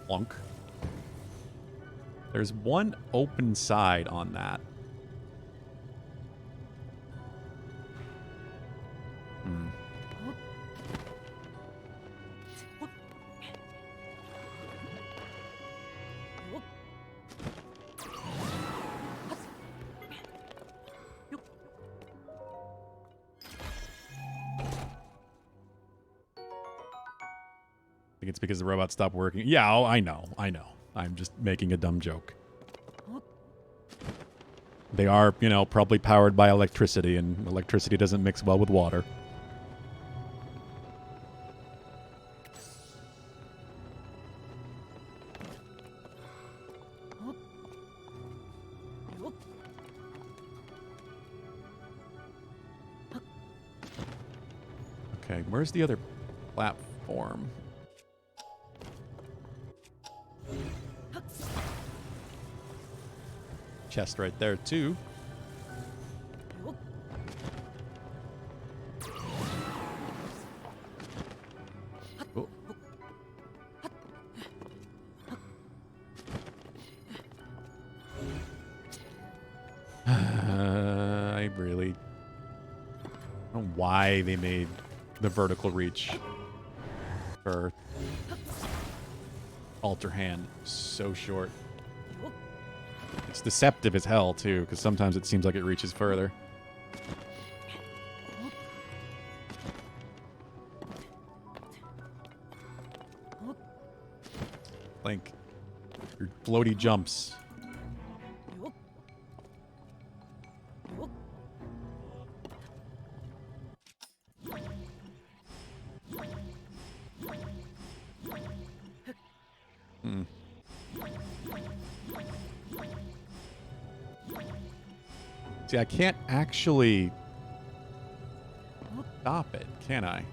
Plunk. There's one open side on that. I think it's because the robot stopped working. Yeah, oh, I know. I'm just making a dumb joke. They are, you know, probably powered by electricity, and electricity doesn't mix well with water. Okay, where's the other platform? Chest right there, too. Oh. I really don't know why they made the vertical reach for Alter Hand so short. It's deceptive as hell, too, because sometimes it seems like it reaches further. Link, your floaty jumps. Hmm. See, I can't actually stop it, can I?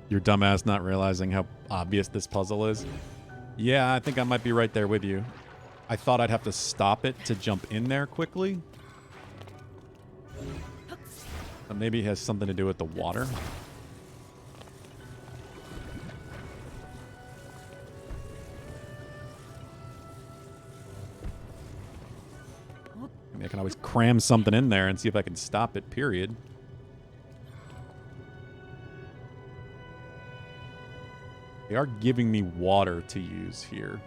Your dumbass not realizing how obvious this puzzle is. Yeah, I think I might be right there with you. I thought I'd have to stop it to jump in there quickly. But maybe it has something to do with the water. I mean, I can always cram something in there and see if I can stop it, period. They are giving me water to use here.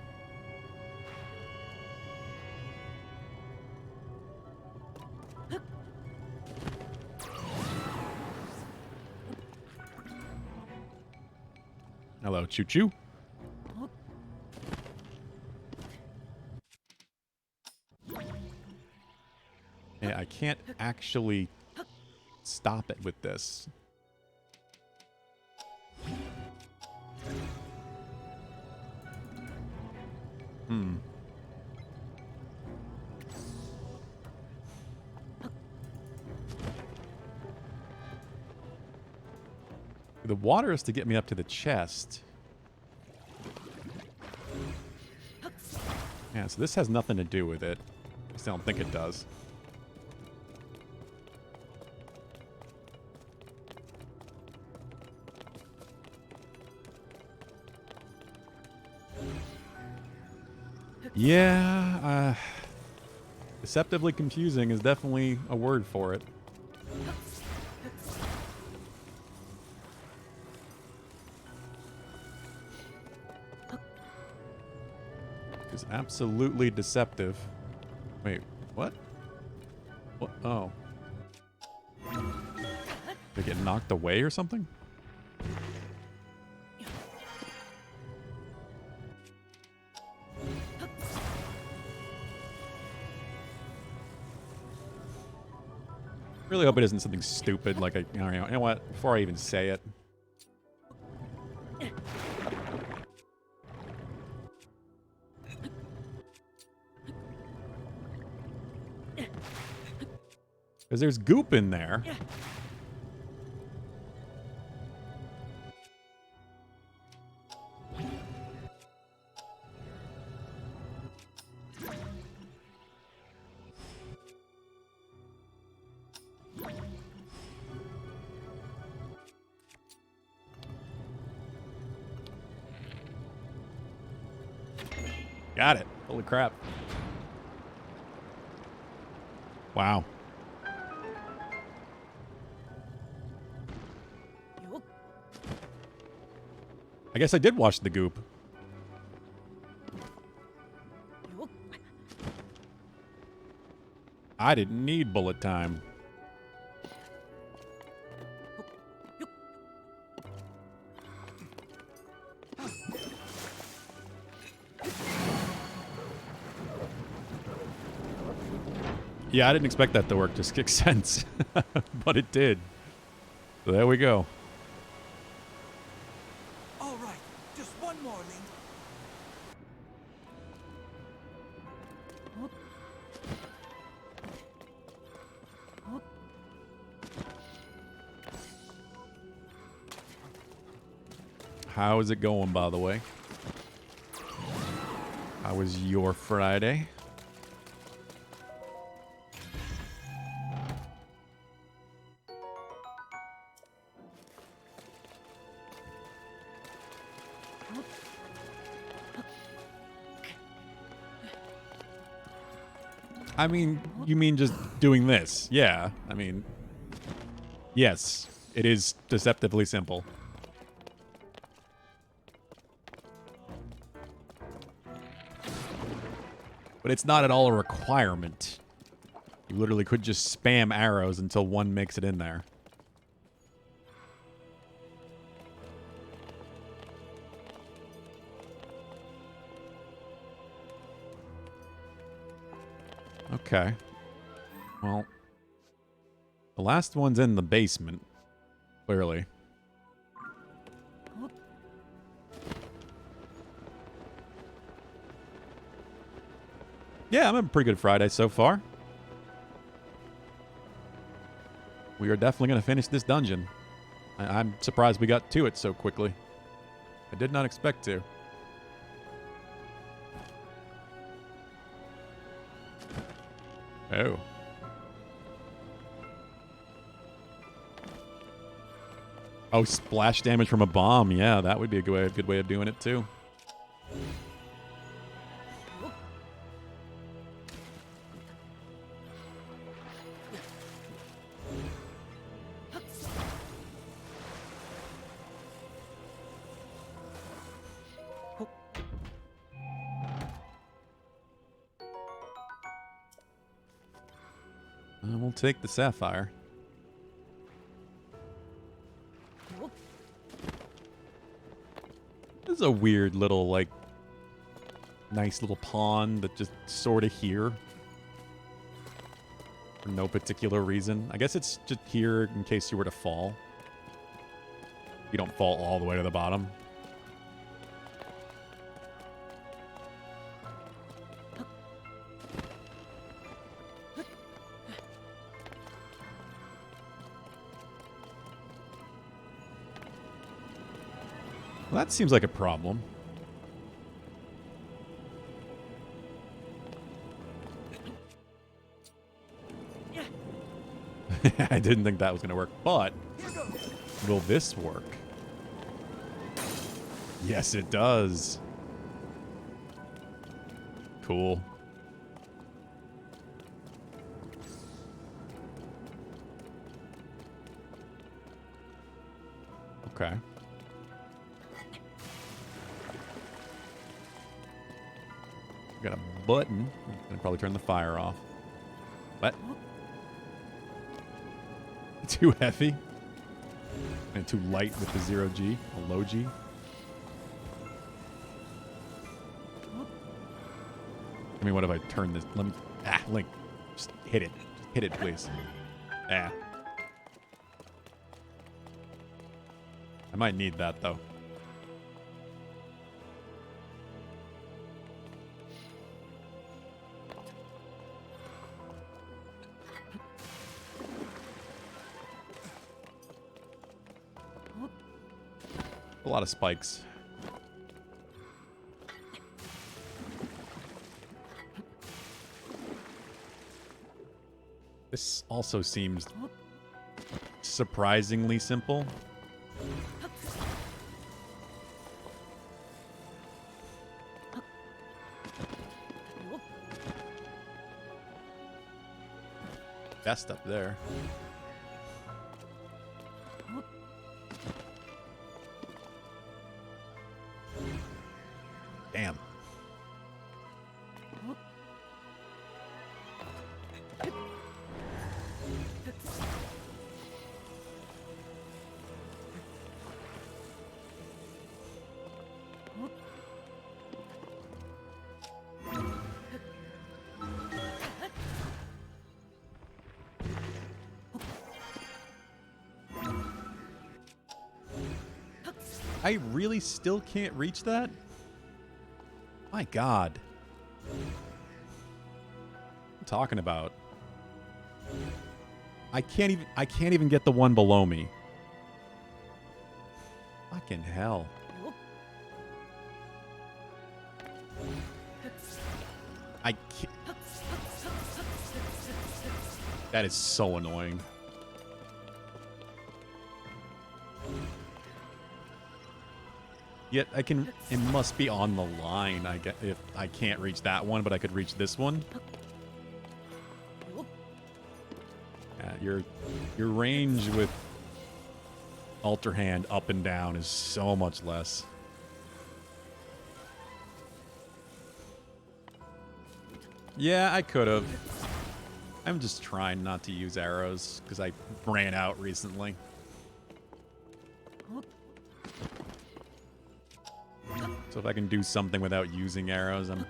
Hello, Choo-Choo. Yeah, I can't actually stop it with this. Hmm. The water is to get me up to the chest. Yeah, so this has nothing to do with it. I just don't think it does. Yeah, deceptively confusing is definitely a word for it. It's absolutely deceptive. Wait, what? What? Oh. Did it get knocked away or something? Really hope it isn't something stupid like you know what? Before I even say it. Because there's goop in there. Got it. Holy crap. Wow. I guess I did wash the goop. I didn't need bullet time. Yeah, I didn't expect that to work. Just kick sense. But it did. So there we go. All right, just one more, Link. How is it going, by the way? How was your Friday? I mean, you mean just doing this? Yeah. I mean, yes, it is deceptively simple. But it's not at all a requirement. You literally could just spam arrows until one makes it in there. Okay. Well, the last one's in the basement, clearly. Yeah, I'm having a pretty good Friday so far. We are definitely going to finish this dungeon. I'm surprised we got to it so quickly. I did not expect to. Oh. Oh, splash damage from a bomb. Yeah, that would be a good way of doing it too. We'll take the sapphire. This is a weird little, like, nice little pond that just sort of here. For no particular reason. I guess it's just here in case you were to fall. You don't fall all the way to the bottom. Well, that seems like a problem. I didn't think that was going to work, but will this work? Yes, it does. Cool. Okay. Got a button. I'm gonna probably turn the fire off. What? Too heavy? And too light with the 0G? A low G? I mean, what if I turn this? Let me... Ah, Link. Just hit it. Just hit it, please. Ah. I might need that, though. A lot of spikes. This also seems surprisingly simple. Best up there. Damn. I really still can't reach that? My God. What I'm talking about. I can't even get the one below me. Fucking hell. I can't. That is so annoying. Yet I can. It must be on the line. I get if I can't reach that one, but I could reach this one. Your range with Alter Hand up and down is so much less. Yeah, I could have. I'm just trying not to use arrows because I ran out recently. So if I can do something without using arrows, I'm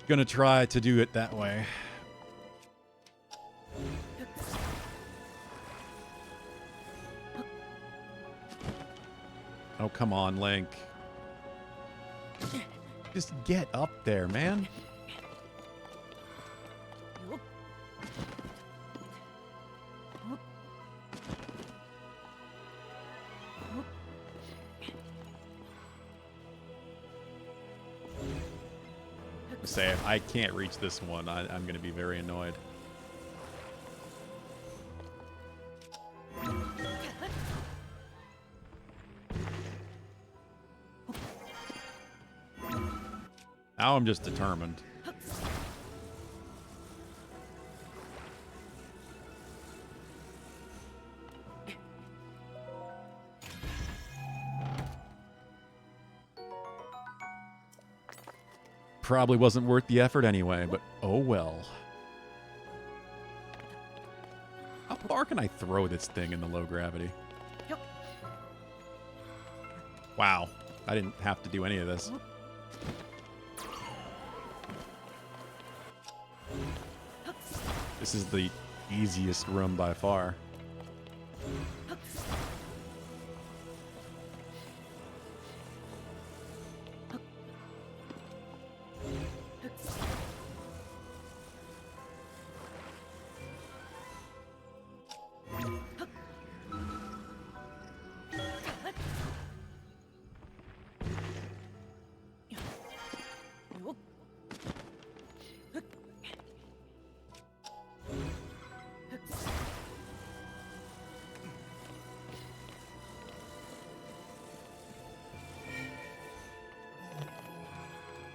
gonna try to do it that way. Oh, come on, Link. Just get up there, man. Say if I can't reach this one, I'm going to be very annoyed. Now I'm just determined. Probably wasn't worth the effort anyway, but oh well. How far can I throw this thing in the low gravity? Wow, I didn't have to do any of this. This is the easiest room by far.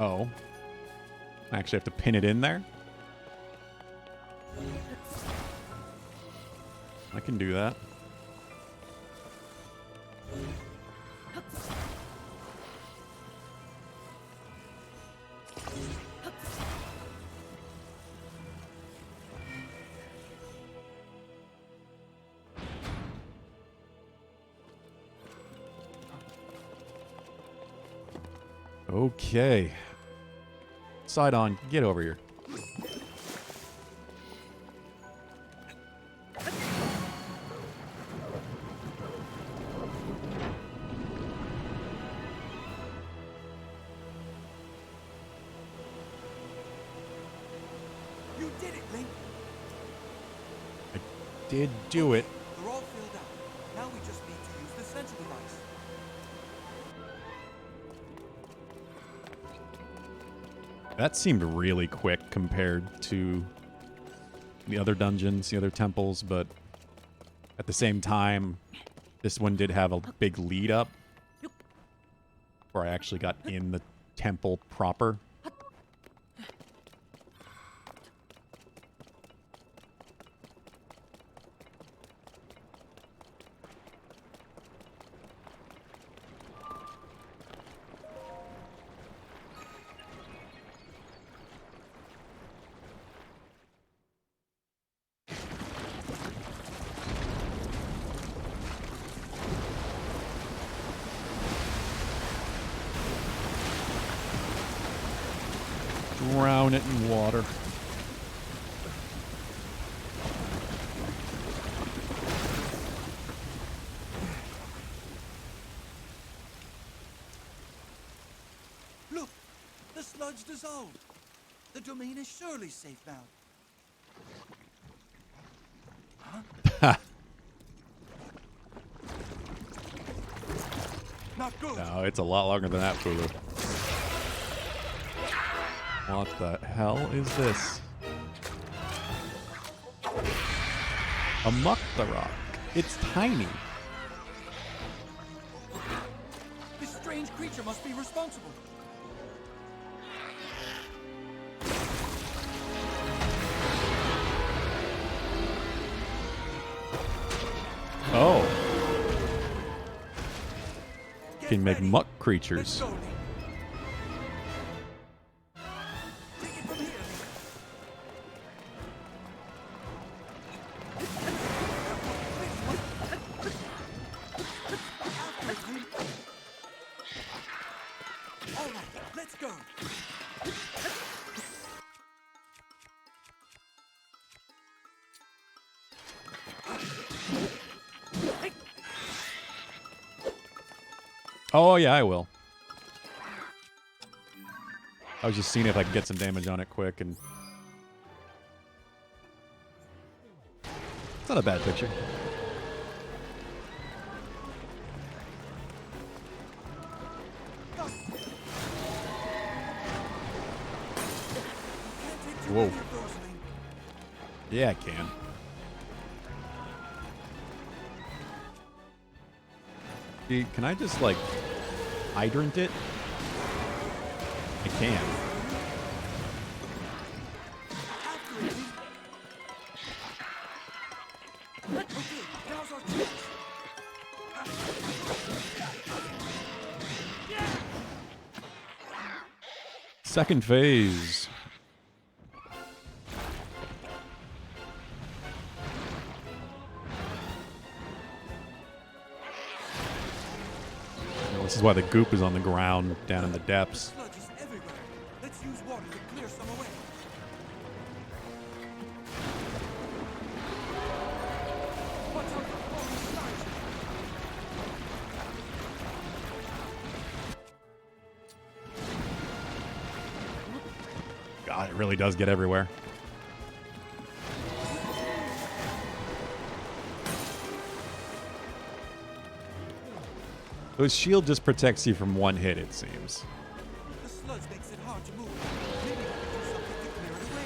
Oh. I actually have to pin it in there? I can do that. Okay. Side on, get over here. You did it, Link. I did do it. They're all filled out. Now we just need to use the sensor device. That seemed really quick compared to the other dungeons, the other temples, but at the same time, this one did have a big lead up where I actually got in the temple proper. Drown it in water. The sludge dissolved. The domain is surely safe now. Not good. No, it's a lot longer than that, Fulu. What the hell is this? A Muktharok. It's tiny. This strange creature must be responsible. Oh. Can make ready. muck Let's creatures. go, Link. Take it from here, Link. After it, Link. All right, let's go. Oh, yeah, I will. I was just seeing if I could get some damage on it quick, and... It's not a bad picture. Can't take too Whoa. many of those, Link. Yeah, I can. See, can I just, like, hydrant it? I can. After it, Link. Okay, now's our chance. Second phase. This is why the goop is on the ground down in the depths. Sludge is everywhere. Let's use water to clear some away. Watch out for falling sludge. God, it really does get everywhere. Those shield just protects you from one hit, it seems. The sludge makes it hard to move. Maybe we can do something to clear it away.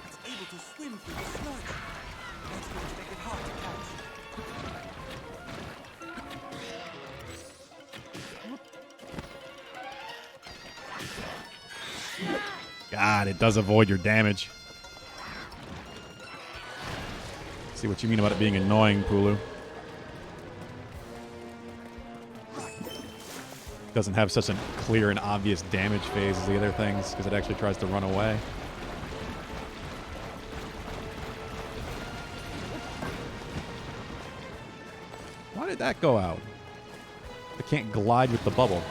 It's able to swim through the sludge. That's going to make it hard to catch. God, it does avoid your damage. See what you mean about it being annoying, Pulu. Doesn't have such a clear and obvious damage phase as the other things, because it actually tries to run away. Why did that go out? I can't glide with the bubble.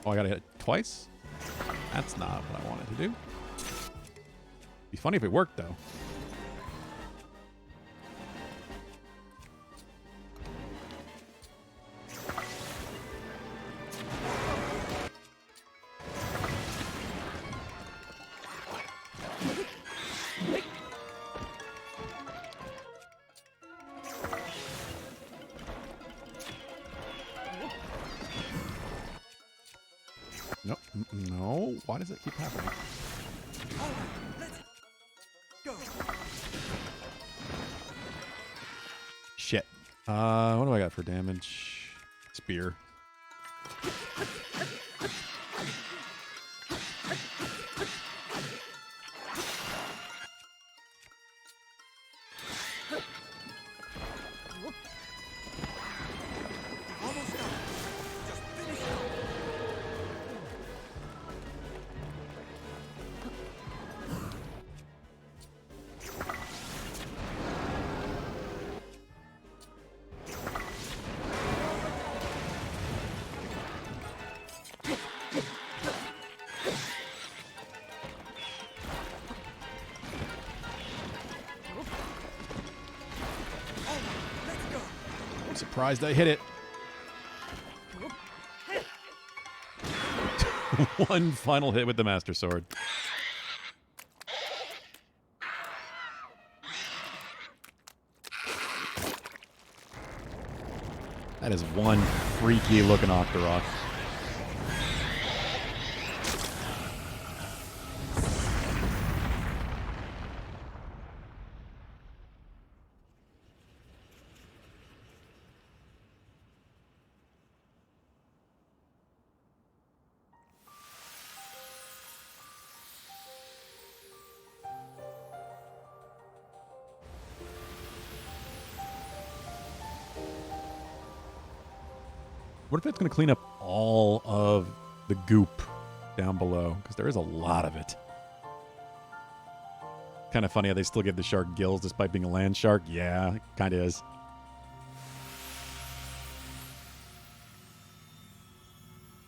Oh, I gotta hit it twice? That's not what I wanted to do. Be funny if it worked, though. No, no. Why does it keep happening? All right, let's go. Shit. What do I got for damage? Spear. Almost done. Just finish it. surprised I hit it. One final hit with the Master Sword. That is one freaky looking Octorok. What if it's going to clean up all of the goop down below? Because there is a lot of it. Kind of funny how they still give the shark gills despite being a land shark. Yeah, it kind of is.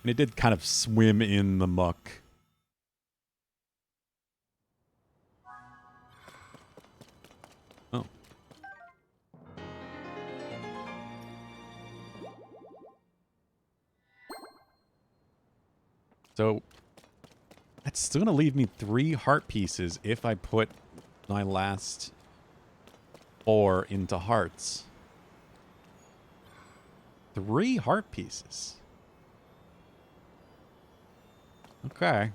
And it did kind of swim in the muck. Oh. So that's still going to leave me 3 heart pieces if I put my last 4 into hearts. 3 heart pieces. Okay.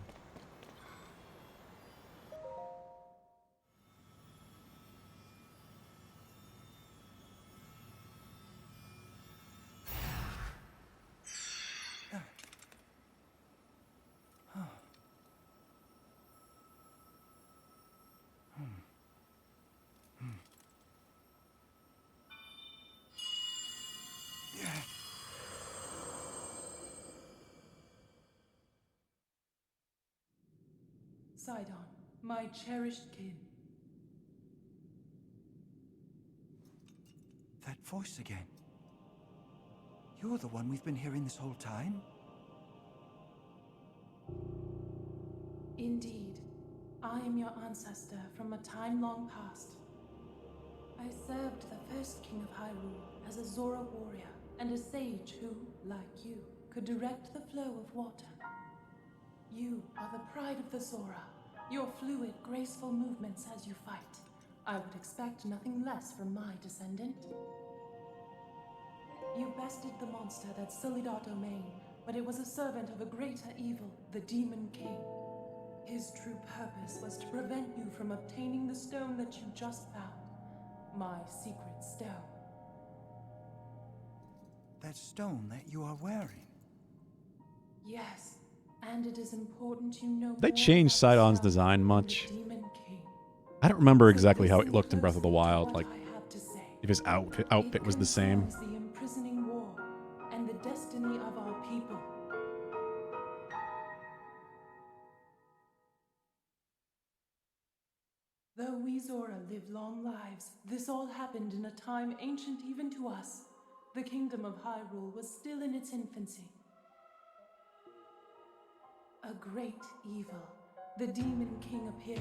Sidon, my cherished kin. That voice again. You're the one we've been hearing this whole time? Indeed, I am your ancestor from a time long past. I served the first king of Hyrule as a Zora warrior and a sage who, like you, could direct the flow of water. You are the pride of the Zora, your fluid, graceful movements as you fight. I would expect nothing less from my descendant. You bested the monster that sullied our domain, but it was a servant of a greater evil, the Demon King. His true purpose was to prevent you from obtaining the stone that you just found. My secret stone. That stone that you are wearing. Yes, and it is important you know They more changed about the Sidon's stone design than much. the Demon King. I don't remember So exactly how it listen looked in Breath of the closely to Wild. what Like, I have to say. if his outfit was the same. It concerns the imprisoning war and the destiny of our people. Though we Zora live long lives, this all happened in a time ancient even to us. The kingdom of Hyrule was still in its infancy. A great evil, the Demon King, appeared.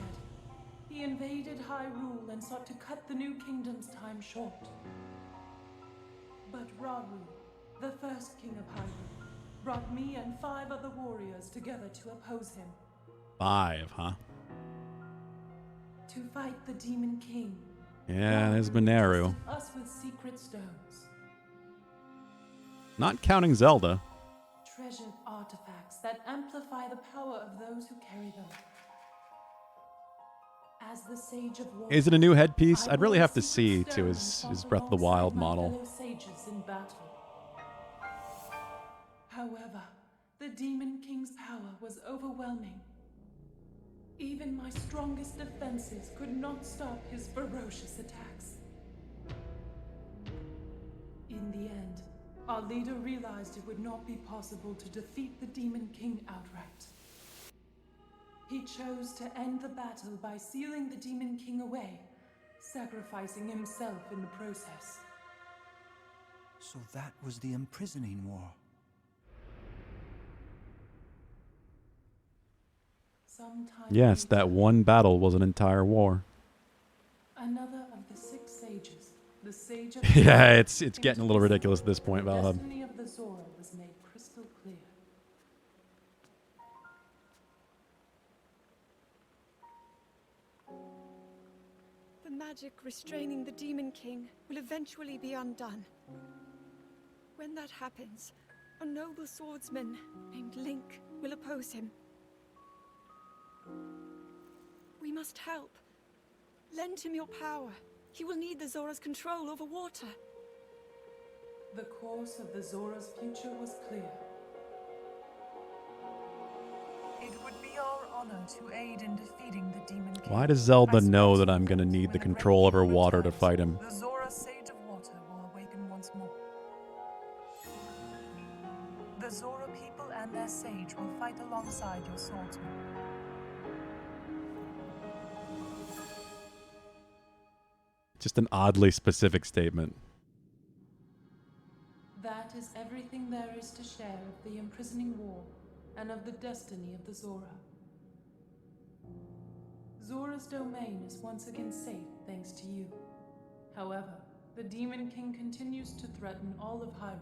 He invaded Hyrule and sought to cut the new kingdom's time short. But Rauru, the first king of Hyrule, brought me and 5 other warriors together to oppose him. 5, huh? To fight the Demon King. Yeah, there's Rauru Mineru. trusted us with secret stones. Not counting Zelda. Treasured artifacts that amplify the power of those who carry them. As the Sage of War, Is it a new headpiece? I I'd really wore have the to see secret to stone his and fought Breath of the Wild alongside my model. fellow sages in battle. However, the Demon King's power was overwhelming. Even my strongest defenses could not stop his ferocious attacks. In the end, our leader realized it would not be possible to defeat the Demon King outright. He chose to end the battle by sealing the Demon King away, sacrificing himself in the process. So that was the imprisoning war. Sometime Yes, later, that one battle was an entire war. another of the 6 sages, the sage of Yeah, it's getting a little ridiculous at this point, the Valhub. destiny of the Zora was made crystal clear. The magic restraining the Demon King will eventually be undone. When that happens, a noble swordsman named Link will oppose him. We must help. Lend him your power. He will need the Zora's control over water. The course of the Zora's future was clear. It would be our honor to aid in defeating the Demon King. Why does Zelda I know suppose that I'm gonna need when the Great control over King water to returns, fight him? The Zora Sage of Water will awaken once more. The Zora people and their sage will fight alongside your swordsman. Just an oddly specific statement. That is everything there is to share of the imprisoning war and of the destiny of the Zora. Zora's domain is once again safe thanks to you. However, the Demon King continues to threaten all of Hyrule.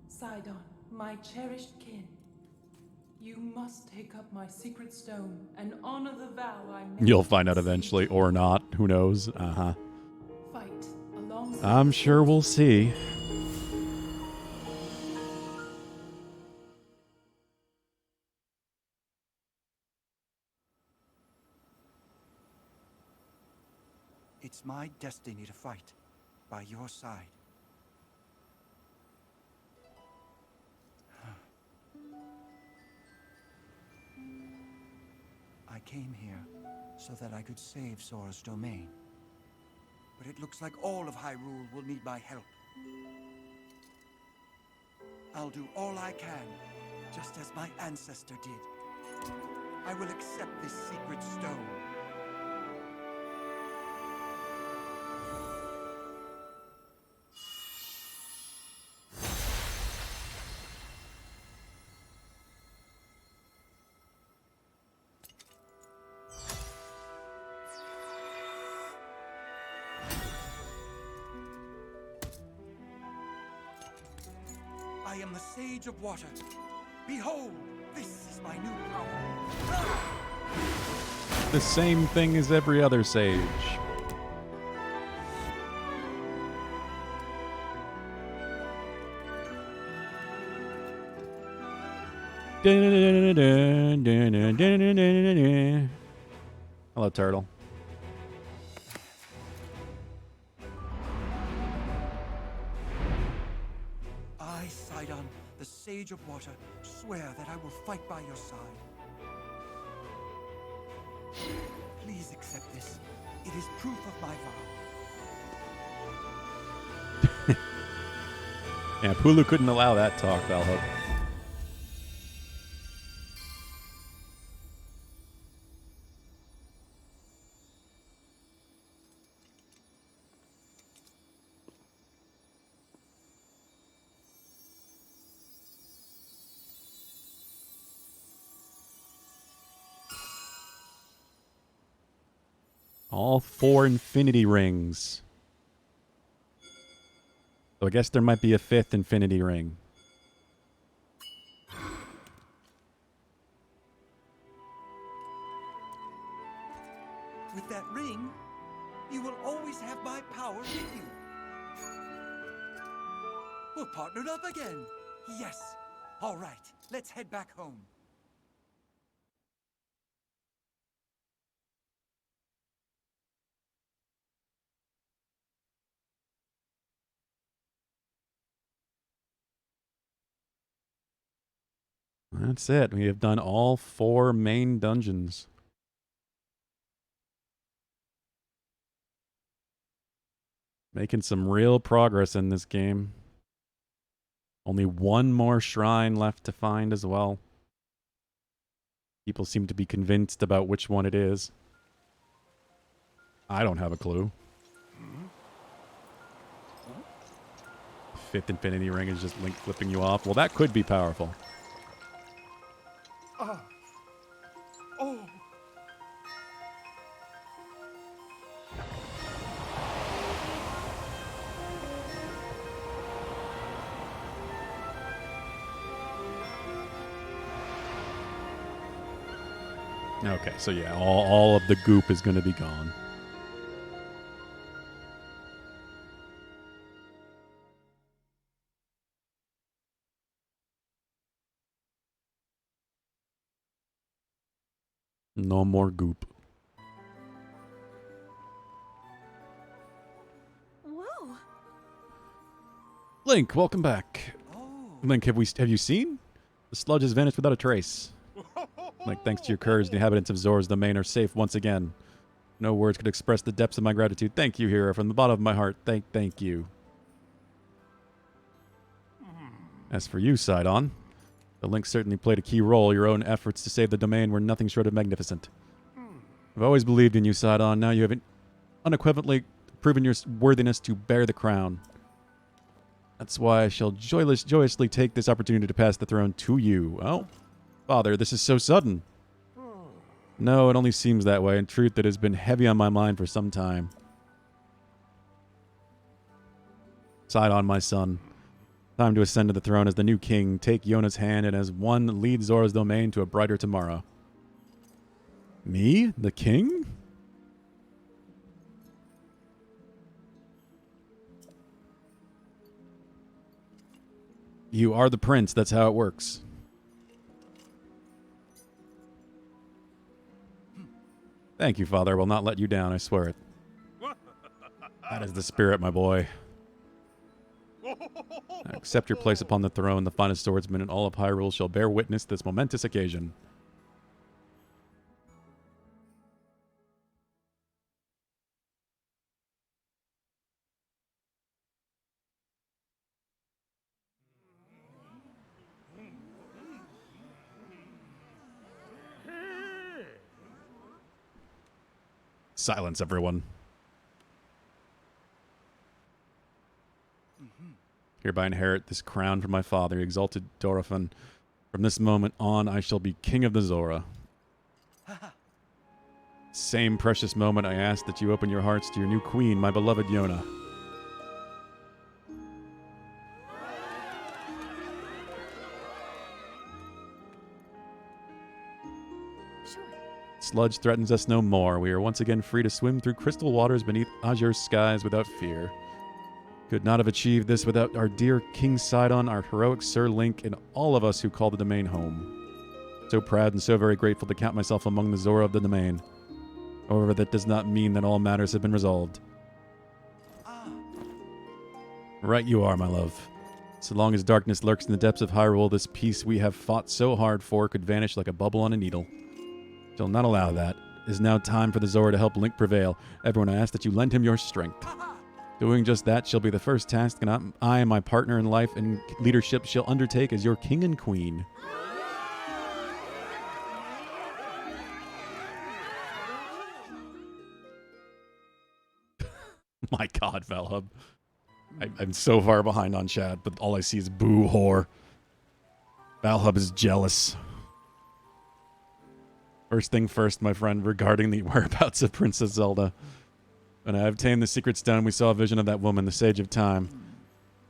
Sidon, my cherished kin, you must take up my secret stone and honor the vow I made. You'll find out to the eventually, sage. or not. Who knows? Uh-huh. Fight alongside I'm the sure we'll see. It's my destiny to fight by your side. I came here so that I could save Zora's domain. But it looks like all of Hyrule will need my help. I'll do all I can, just as my ancestor did. I will accept this secret stone. I am the Sage of Water. Behold, this is my new power. The same thing as every other sage. Hello, turtle. I, Sidon, the Sage of Water, swear that I will fight by your side. Please accept this. It is proof of my vow. Yeah, Pulu couldn't allow that talk, Valhub. All 4 infinity rings. So I guess there might be a 5th infinity ring. With that ring, you will always have my power with you. We're partnered up again. Yes. All right, let's head back home. That's it. We have done all 4 main dungeons. Making some real progress in this game. Only one more shrine left to find as well. People seem to be convinced about which one it is. I don't have a clue. 5th infinity ring is just Link flipping you off. Well, that could be powerful. Oh. Okay, so yeah, all of the goop is going to be gone. No more goop. Whoa! Link, welcome back. Link, have you seen? The sludge has vanished without a trace. Link, thanks to your courage, the inhabitants of Zora's domain are safe once again. No words could express the depths of my gratitude. Thank you, hero, from the bottom of my heart. Thank you. As for you, Sidon, the Link certainly played a key role. Your own efforts to save the domain were nothing short of magnificent. I've always believed in you, Sidon. Now you have unequivocally proven your worthiness to bear the crown. That's why I shall joyously take this opportunity to pass the throne to you. Oh, Father, this is so sudden. No, it only seems that way. In truth, it has been heavy on my mind for some time. Sidon, my son. Time to ascend to the throne as the new king. Take Yona's hand and as one lead Zora's domain to a brighter tomorrow. Me? The king? You are the prince. That's how it works. Thank you, Father. I will not let you down. I swear it. That is the spirit, my boy. Now accept your place upon the throne. The finest swordsman in all of Hyrule shall bear witness to this momentous occasion. Silence, everyone. Hereby inherit this crown from my father, exalted Dorephan. From this moment on, I shall be king of the Zora. Same precious moment, I ask that you open your hearts to your new queen, my beloved Yona. Sure. Sludge threatens us no more. We are once again free to swim through crystal waters beneath azure skies without fear. Could not have achieved this without our dear King Sidon, our heroic Sir Link, and all of us who call the domain home. So proud and so very grateful to count myself among the Zora of the domain. However, that does not mean that all matters have been resolved. Right you are, my love. So long as darkness lurks in the depths of Hyrule, this peace we have fought so hard for could vanish like a bubble on a needle. Shall not allow that. It is now time for the Zora to help Link prevail. Everyone, I ask that you lend him your strength. Doing just that shall be the first task, and I and my partner in life and leadership shall undertake as your king and queen. My God, Valhub. I'm so far behind on chat, but all I see is boo whore. Valhub is jealous. First thing first, my friend, regarding the whereabouts of Princess Zelda. When I obtained the secret stone, we saw a vision of that woman, the Sage of Time.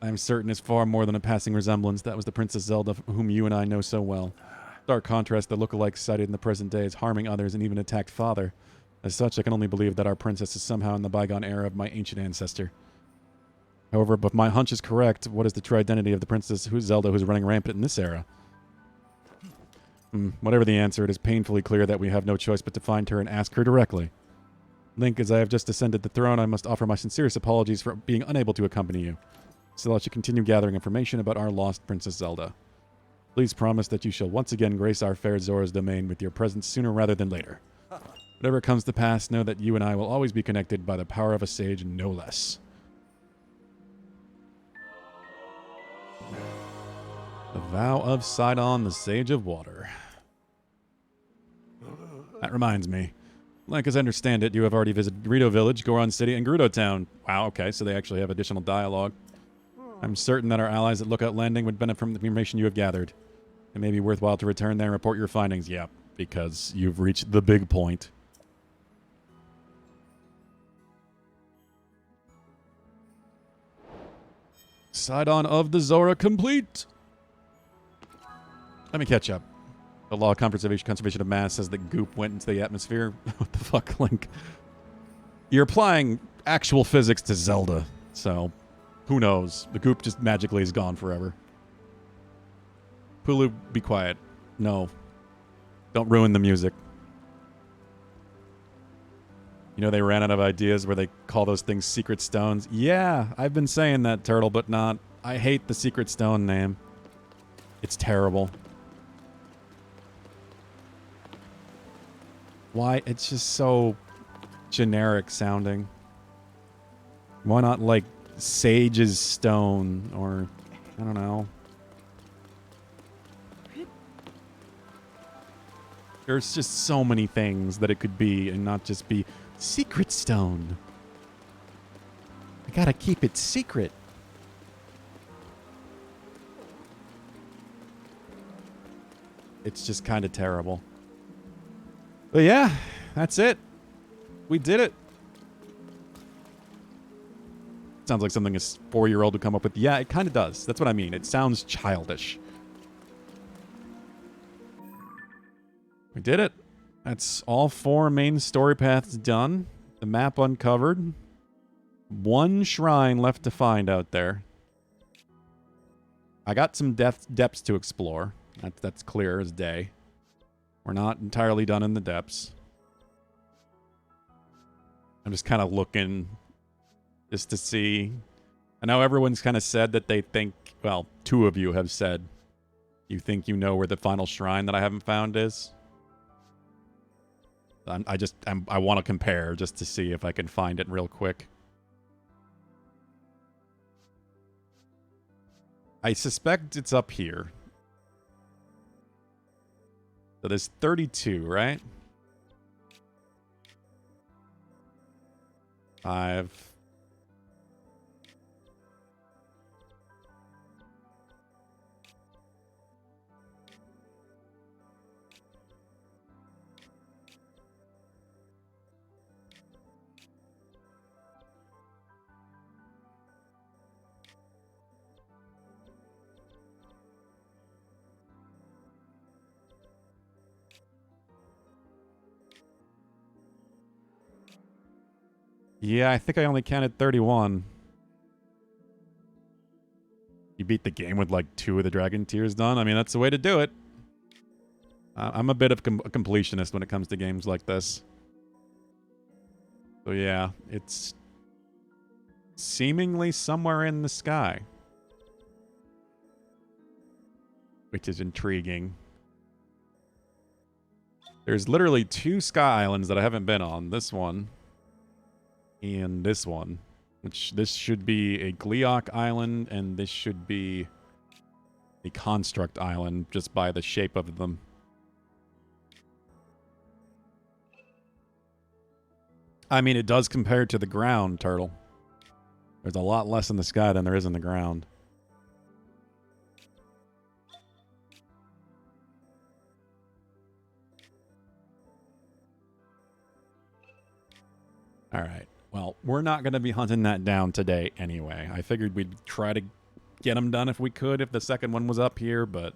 I am certain it's far more than a passing resemblance. That was the Princess Zelda whom you and I know so well. Stark contrast, the look-alike sighted in the present day is harming others and even attacked father. As such, I can only believe that our princess is somehow in the bygone era of my ancient ancestor. However, if my hunch is correct, what is the true identity of the Princess Zelda who's running rampant in this era? Whatever the answer, it is painfully clear that we have no choice but to find her and ask her directly. Link, as I have just ascended the throne, I must offer my sincerest apologies for being unable to accompany you. Still, I should continue gathering information about our lost Princess Zelda. Please promise that you shall once again grace our fair Zora's domain with your presence sooner rather than later. Whatever comes to pass, know that you and I will always be connected by the power of a sage, no less. The Vow of Sidon, the Sage of Water. That reminds me. Like, as I understand it, you have already visited Gerudo Village, Goron City, and Gerudo Town. Wow, okay, so they actually have additional dialogue. I'm certain that our allies at Lookout Landing would benefit from the information you have gathered. It may be worthwhile to return there and report your findings. Yeah, because you've reached the big point. Sidon of the Zora complete. Let me catch up. The law of conservation of mass says that goop went into the atmosphere. What the fuck, Link? You're applying actual physics to Zelda, so who knows? The goop just magically is gone forever. Pulu, be quiet. No. Don't ruin the music. You know they ran out of ideas where they call those things secret stones? Yeah, I've been saying that, Turtle, but not. I hate the secret stone name. It's terrible. Why? It's just so generic sounding. Why not, like, Sage's Stone, or, I don't know. There's just so many things that it could be, and not just be Secret Stone. I gotta keep it secret. It's just kind of terrible. But yeah, that's it. We did it. Sounds like something a 4-year-old would come up with. Yeah, it kind of does. That's what I mean. It sounds childish. We did it. That's all 4 main story paths done. The map uncovered. 1 shrine left to find out there. I got some depths to explore. That's clear as day. We're not entirely done in the depths. I'm just kind of looking just to see. I know everyone's kind of said that they think, well, 2 of you have said you think you know where the final shrine that I haven't found is. I want to compare just to see if I can find it real quick. I suspect it's up here. So there's 32, right? 5. Yeah, I think I only counted 31. You beat the game with like 2 of the Dragon Tears done? I mean, that's the way to do it. I'm a bit of a completionist when it comes to games like this. So yeah, it's seemingly somewhere in the sky. Which is intriguing. There's literally 2 sky islands that I haven't been on. This one. And this one, which this should be a Gleeok Island, and this should be a Construct Island, just by the shape of them. I mean, it does compare to the ground, Turtle. There's a lot less in the sky than there is in the ground. All right. Well, we're not going to be hunting that down today anyway. I figured we'd try to get them done if we could, if the second one was up here, but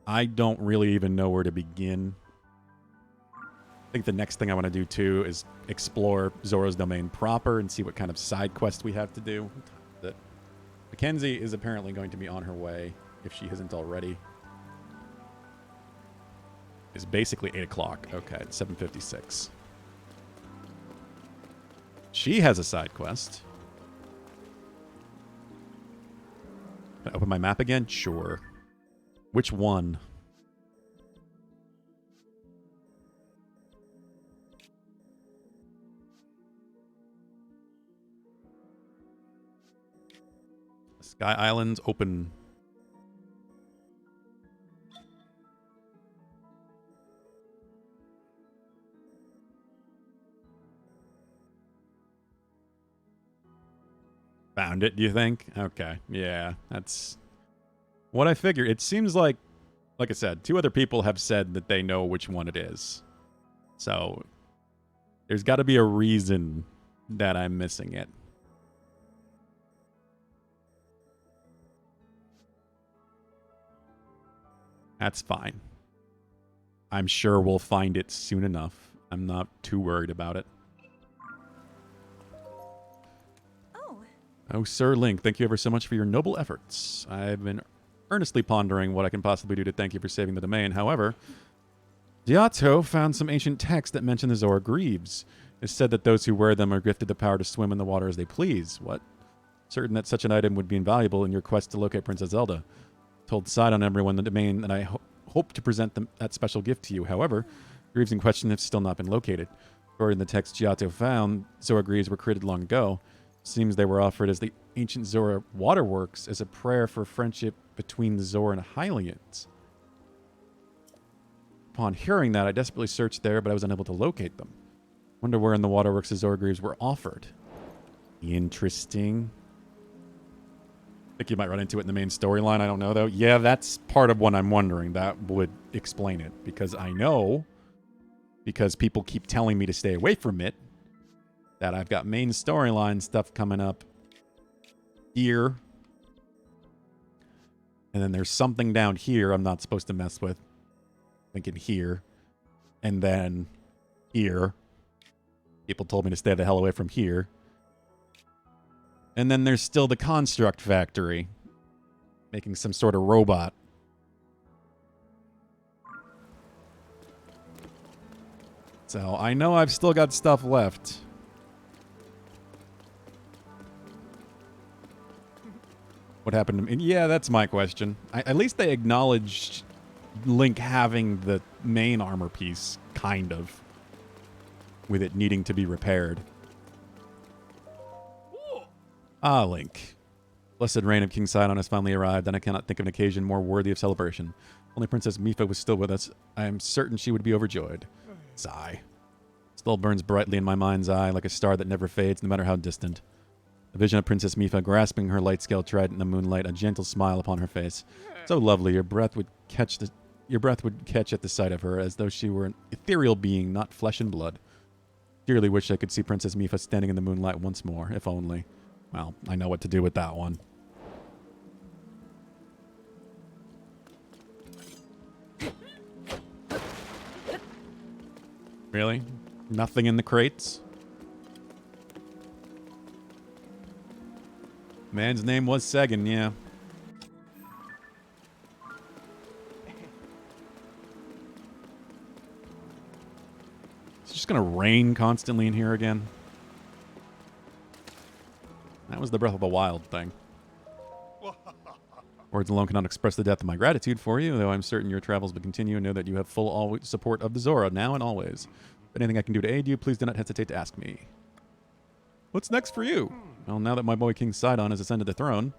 I don't really even know where to begin. I think the next thing I want to do, too, is explore Zora's Domain proper and see what kind of side quests we have to do. That Mackenzie is apparently going to be on her way, if she isn't already. It's basically 8 o'clock. Okay, it's 7:56. She has a side quest. Can I open my map again? Sure. Which one? Sky Islands open. Found it, do you think? Okay, yeah, that's what I figured. It seems like I said, 2 other people have said that they know which one it is. So, there's got to be a reason that I'm missing it. That's fine. I'm sure we'll find it soon enough. I'm not too worried about it. Oh, Sir Link, thank you ever so much for your noble efforts. I've been earnestly pondering what I can possibly do to thank you for saving the domain. However, Giotto found some ancient texts that mention the Zora Greaves. It's said that those who wear them are gifted the power to swim in the water as they please. What? Certain that such an item would be invaluable in your quest to locate Princess Zelda. Told Sidon everyone in the domain that I hope to present that special gift to you. However, Greaves in question have still not been located. According to the text Giotto found, Zora Greaves were created long ago. Seems they were offered as the ancient Zora waterworks as a prayer for friendship between the Zora and Hylians. Upon hearing that, I desperately searched there, but I was unable to locate them. Wonder where in the waterworks the Zora Greaves were offered. Interesting. Think you might run into it in the main storyline. I don't know, though. Yeah, that's part of what I'm wondering. That would explain it. Because I know, because people keep telling me to stay away from it, that I've got main storyline stuff coming up here. And then there's something down here I'm not supposed to mess with. Thinking here. And then here. People told me to stay the hell away from here. And then there's still the construct factory. Making some sort of robot. So I know I've still got stuff left. What happened to me? Yeah, that's my question. At least they acknowledged Link having the main armor piece, kind of. With it needing to be repaired. Ah, Link. Blessed reign of King Sidon has finally arrived, and I cannot think of an occasion more worthy of celebration. Only Princess Mipha was still with us. I am certain she would be overjoyed. Sigh. Still burns brightly in my mind's eye, like a star that never fades, no matter how distant. A vision of Princess Mipha grasping her light-scale trident in the moonlight, a gentle smile upon her face. So lovely, your breath would catch at the sight of her, as though she were an ethereal being, not flesh and blood. Dearly wish I could see Princess Mipha standing in the moonlight once more, if only. Well, I know what to do with that one. Really? Nothing in the crates? Man's name was Sagan, yeah. It's just gonna rain constantly in here again. That was the Breath of the Wild thing. Words alone cannot express the depth of my gratitude for you, though I'm certain your travels will continue and know that you have full support of the Zora, now and always. If anything I can do to aid you, please do not hesitate to ask me. What's next for you? Well, now that my boy King Sidon has ascended the throne,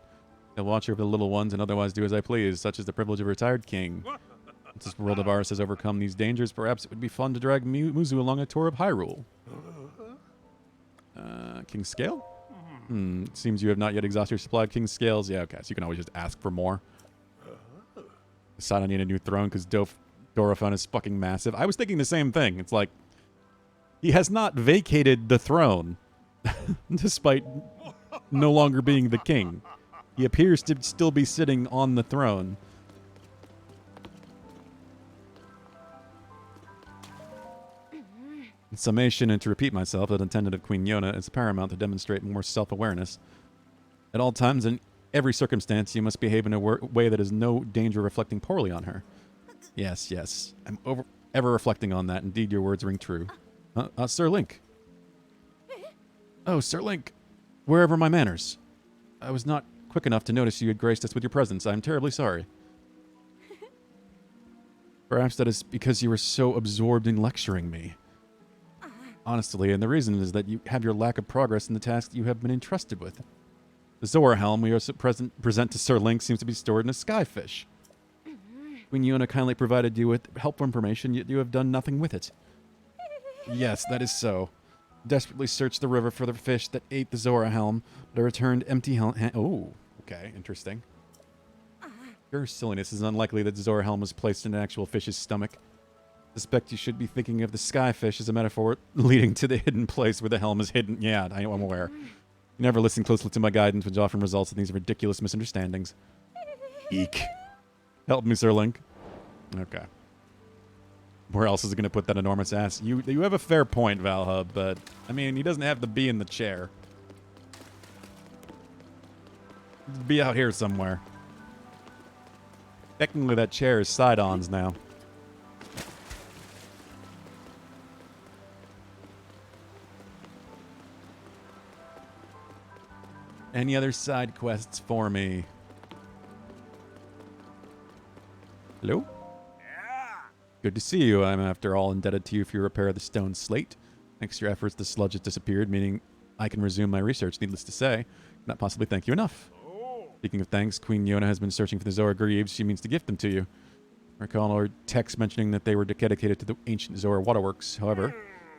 I'll watch over the little ones and otherwise do as I please, such is the privilege of a retired king. Once this world of ours has overcome these dangers, perhaps it would be fun to drag Muzu along a tour of Hyrule. King's Scale? It seems you have not yet exhausted your supply of King's Scales. Yeah, okay, so you can always just ask for more. Sidon need a new throne because Dorephan is fucking massive. I was thinking the same thing. It's like, he has not vacated the throne, despite no longer being the king. He appears to still be sitting on the throne. In summation, and to repeat myself, that intended of Queen Yona is paramount to demonstrate more self-awareness. At all times, in every circumstance, you must behave in a way that is no danger of reflecting poorly on her. Yes, yes. I'm ever reflecting on that. Indeed, your words ring true. Sir Link. Oh, Sir Link. Wherever my manners. I was not quick enough to notice you had graced us with your presence. I am terribly sorry. Perhaps that is because you were so absorbed in lecturing me. Honestly, and the reason is that you have your lack of progress in the task you have been entrusted with. The Zora helm we are present to Sir Link seems to be stored in a skyfish. Queen Yona kindly provided you with helpful information, yet you have done nothing with it. Yes, that is so. Desperately searched the river for the fish that ate the Zora helm, but I returned empty oh, okay, interesting. Your silliness is unlikely that the Zora helm was placed in an actual fish's stomach. Suspect you should be thinking of the skyfish as a metaphor leading to the hidden place where the helm is hidden. Yeah, I'm aware. You never listen closely to my guidance, which often results in these ridiculous misunderstandings. Eek. Help me, Sir Link. Okay. Where else is he going to put that enormous ass? You have a fair point, Valhub, but, I mean, he doesn't have to be in the chair. Be out here somewhere. Technically, that chair is side-ons now. Any other side quests for me? Hello? Good to see you. I'm, after all, indebted to you for your repair of the stone slate. Thanks to your efforts, the sludge has disappeared, meaning I can resume my research. Needless to say, cannot possibly thank you enough. Speaking of thanks, Queen Yona has been searching for the Zora Greaves. She means to gift them to you. I recall our text mentioning that they were dedicated to the ancient Zora waterworks. However,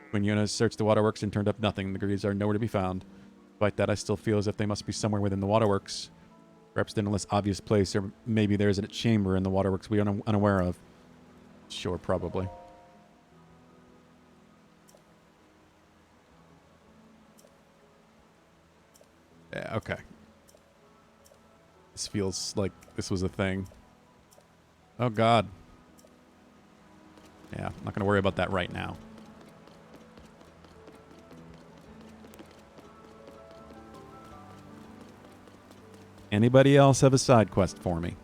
Queen Yona searched the waterworks and turned up nothing. The Greaves are nowhere to be found. Despite that, I still feel as if they must be somewhere within the waterworks. Perhaps in a less obvious place, or maybe there's a chamber in the waterworks we are unaware of. Sure, probably. Yeah, okay. This feels like this was a thing. Oh, God. Yeah, I'm not going to worry about that right now. Anybody else have a side quest for me?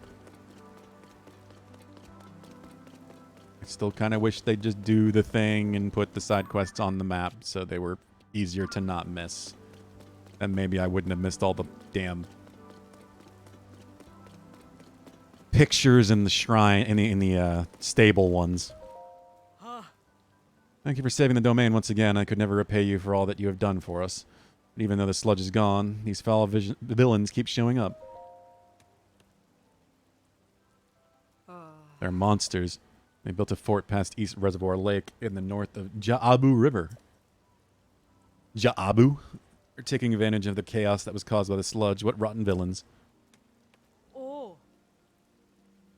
I still kind of wish they'd just do the thing and put the side quests on the map so they were easier to not miss. And maybe I wouldn't have missed all the damn pictures in the shrine, in the stable ones. Thank you for saving the domain once again. I could never repay you for all that you have done for us. But even though the sludge is gone, these foul villains keep showing up. They're monsters. They built a fort past East Reservoir Lake in the north of Ja'abu River. Ja'abu? They're taking advantage of the chaos that was caused by the sludge. What rotten villains.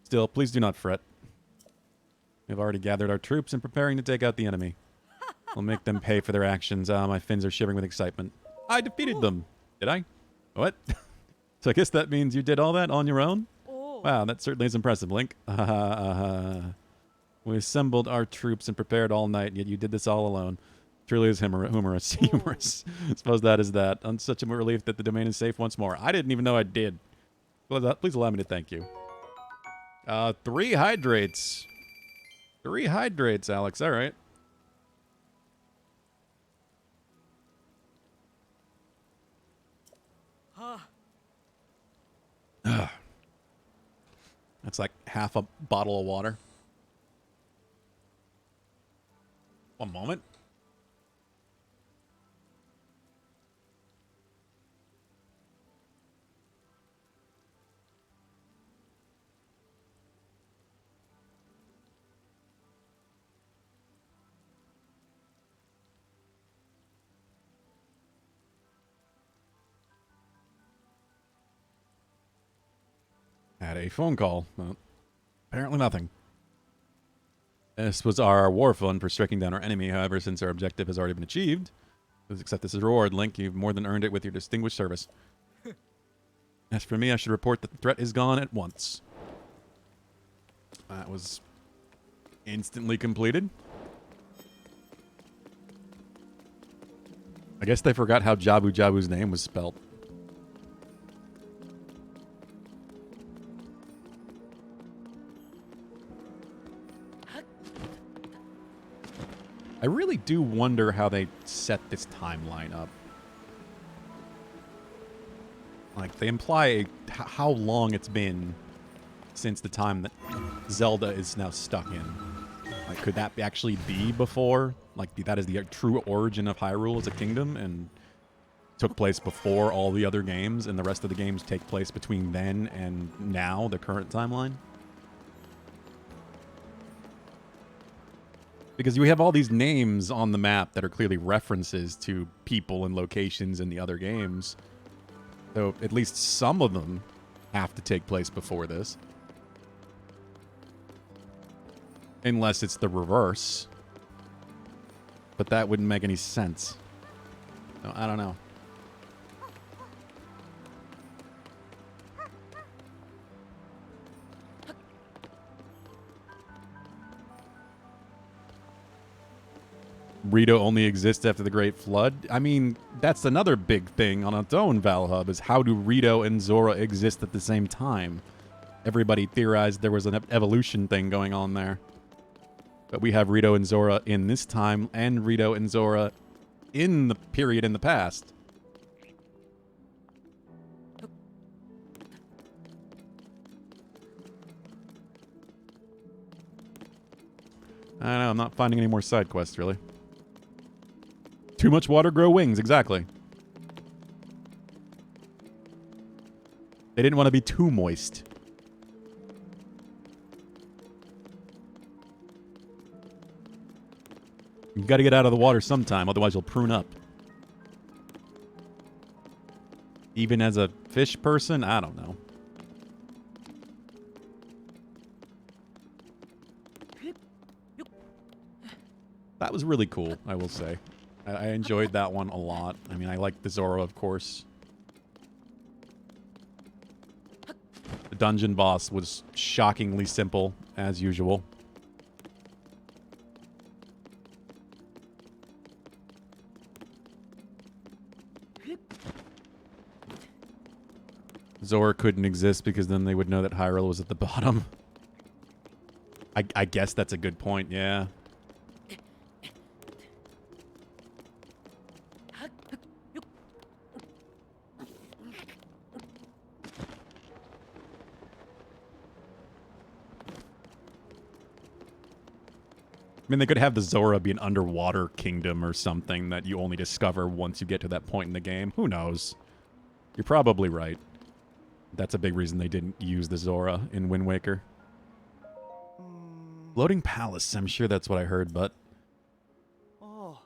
Still, please do not fret. We've already gathered our troops and preparing to take out the enemy. We'll make them pay for their actions. My fins are shivering with excitement. I defeated them. Did I? What? So I guess that means you did all that on your own? Wow, that certainly is impressive, Link. We assembled our troops and prepared all night, yet you did this all alone. Truly is humorous. Humorous. I suppose that is that. I'm such a relief that the domain is safe once more. I didn't even know I did. Please allow me to thank you. 3 hydrates. 3 hydrates, Alex. All right. That's like half a bottle of water. One moment. Had a phone call. Well, apparently nothing. This was our war fund for striking down our enemy. However, since our objective has already been achieved, please accept this as a reward, Link. You've more than earned it with your distinguished service. As for me, I should report that the threat is gone at once. That was instantly completed. I guess they forgot how Jabu Jabu's name was spelled. I really do wonder how they set this timeline up. Like, they imply how long it's been since the time that Zelda is now stuck in. Like, could that actually be before? Like, that is the true origin of Hyrule as a kingdom and took place before all the other games, and the rest of the games take place between then and now, the current timeline? Because you have all these names on the map that are clearly references to people and locations in the other games. So at least some of them have to take place before this. Unless it's the reverse. But that wouldn't make any sense. No, I don't know. Rito only exists after the Great Flood. I mean, that's another big thing on its own, Valhub, is how do Rito and Zora exist at the same time? Everybody theorized there was an evolution thing going on there. But we have Rito and Zora in this time, and Rito and Zora in the period in the past. I don't know, I'm not finding any more side quests, really. Too much water, grow wings, exactly. They didn't want to be too moist. You gotta get out of the water sometime, otherwise you'll prune up. Even as a fish person, I don't know. That was really cool, I will say. I enjoyed that one a lot. I mean, I like the Zora, of course. The dungeon boss was shockingly simple, as usual. Zora couldn't exist because then they would know that Hyrule was at the bottom. I guess that's a good point, yeah. I mean, they could have the Zora be an underwater kingdom or something that you only discover once you get to that point in the game. Who knows? You're probably right. That's a big reason they didn't use the Zora in Wind Waker. Floating Palace. I'm sure that's what I heard, but...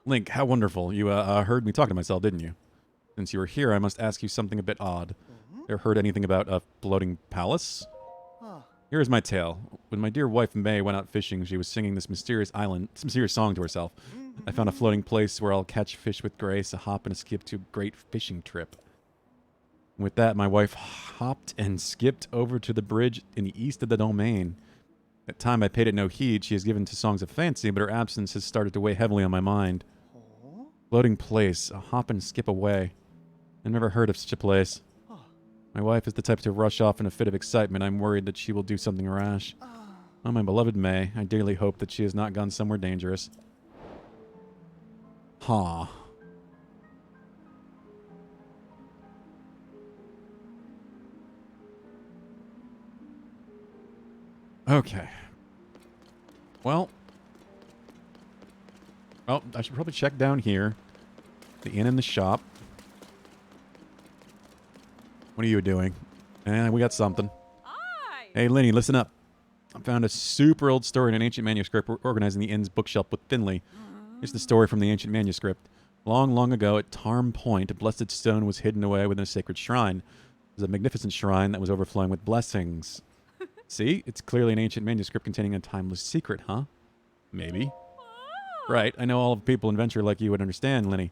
Link, how wonderful. You heard me talking to myself, didn't you? Since you were here, I must ask you something a bit odd. Ever heard anything about a floating palace? Here is my tale. When my dear wife May went out fishing, she was singing this mysterious song to herself. I found a floating place where I'll catch fish with grace, a hop and a skip to a great fishing trip. With that, my wife hopped and skipped over to the bridge in the east of the domain. At time I paid it no heed. She is given to songs of fancy, but her absence has started to weigh heavily on my mind. Floating place, a hop and skip away. I never heard of such a place. My wife is the type to rush off in a fit of excitement. I'm worried that she will do something rash. Oh, my beloved May, I dearly hope that she has not gone somewhere dangerous. Ha. Okay. Well. Oh, I should probably check down here. The inn and the shop. What are you doing? We got something. Hi. Hey, Lenny, listen up. I found a super old story in an ancient manuscript organizing the inn's bookshelf with Finley. Here's the story from the ancient manuscript. Long, long ago at Tarm Point, a blessed stone was hidden away within a sacred shrine. It was a magnificent shrine that was overflowing with blessings. See? It's clearly an ancient manuscript containing a timeless secret, huh? Maybe. Right, I know all of the people in Venture like you would understand, Lenny.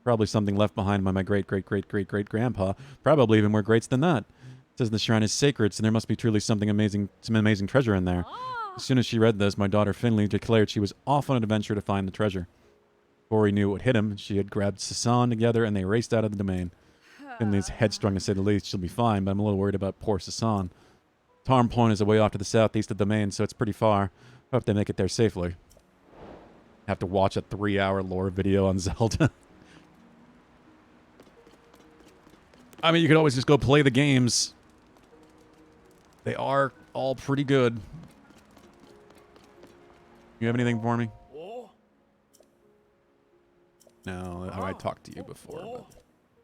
Probably something left behind by my great-great-great-great-great-grandpa. Probably even more greats than that. It says the shrine is sacred, so there must be truly some amazing treasure in there. As soon as she read this, my daughter Finley declared she was off on an adventure to find the treasure. Before he knew what hit him, she had grabbed Sasan together and they raced out of the domain. Finley's headstrong to say the least. She'll be fine, but I'm a little worried about poor Sasan. Tarm Point is a way off to the southeast of the domain, so it's pretty far. Hope they make it there safely. Have to watch a 3-hour lore video on Zelda. I mean, you could always just go play the games. They are all pretty good. You have anything for me? No, I talked to you before, but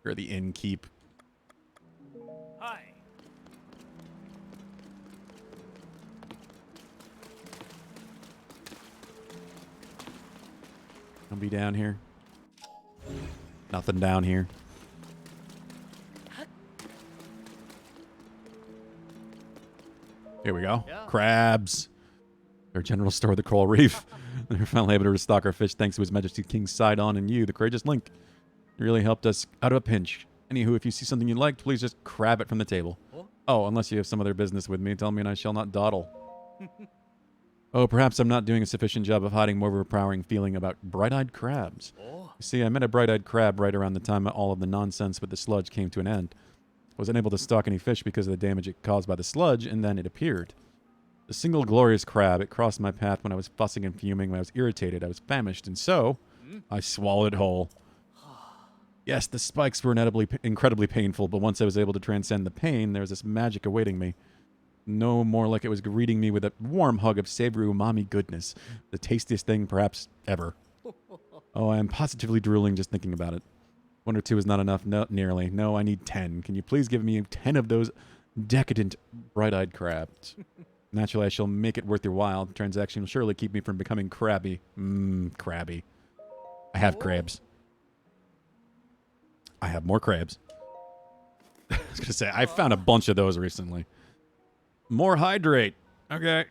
you're the innkeep. Hi. I'll be down here. Nothing down here. Here we go. Yeah. Crabs. Our general store of the Coral Reef. They're finally able to restock our fish thanks to His Majesty King Sidon and you, the courageous Link. You really helped us out of a pinch. Anywho, if you see something you liked, please just grab it from the table. Oh, unless you have some other business with me, tell me and I shall not dawdle. Oh, perhaps I'm not doing a sufficient job of hiding more overpowering feeling about bright-eyed crabs. You see, I met a bright-eyed crab right around the time all of the nonsense with the sludge came to an end. I wasn't able to stalk any fish because of the damage it caused by the sludge, and then it appeared. A single glorious crab, it crossed my path when I was fussing and fuming, when I was irritated, I was famished, and so I swallowed it whole. Yes, the spikes were incredibly painful, but once I was able to transcend the pain, there was this magic awaiting me. No more like it was greeting me with a warm hug of savory umami goodness. The tastiest thing perhaps ever. Oh, I am positively drooling just thinking about it. 1 or 2 is not enough. No, nearly. No, I need 10. Can you please give me 10 of those decadent, bright-eyed crabs? Naturally, I shall make it worth your while. The transaction will surely keep me from becoming crabby. Crabby. I have crabs. I have more crabs. I was going to say, I found a bunch of those recently. More hydrate. Okay.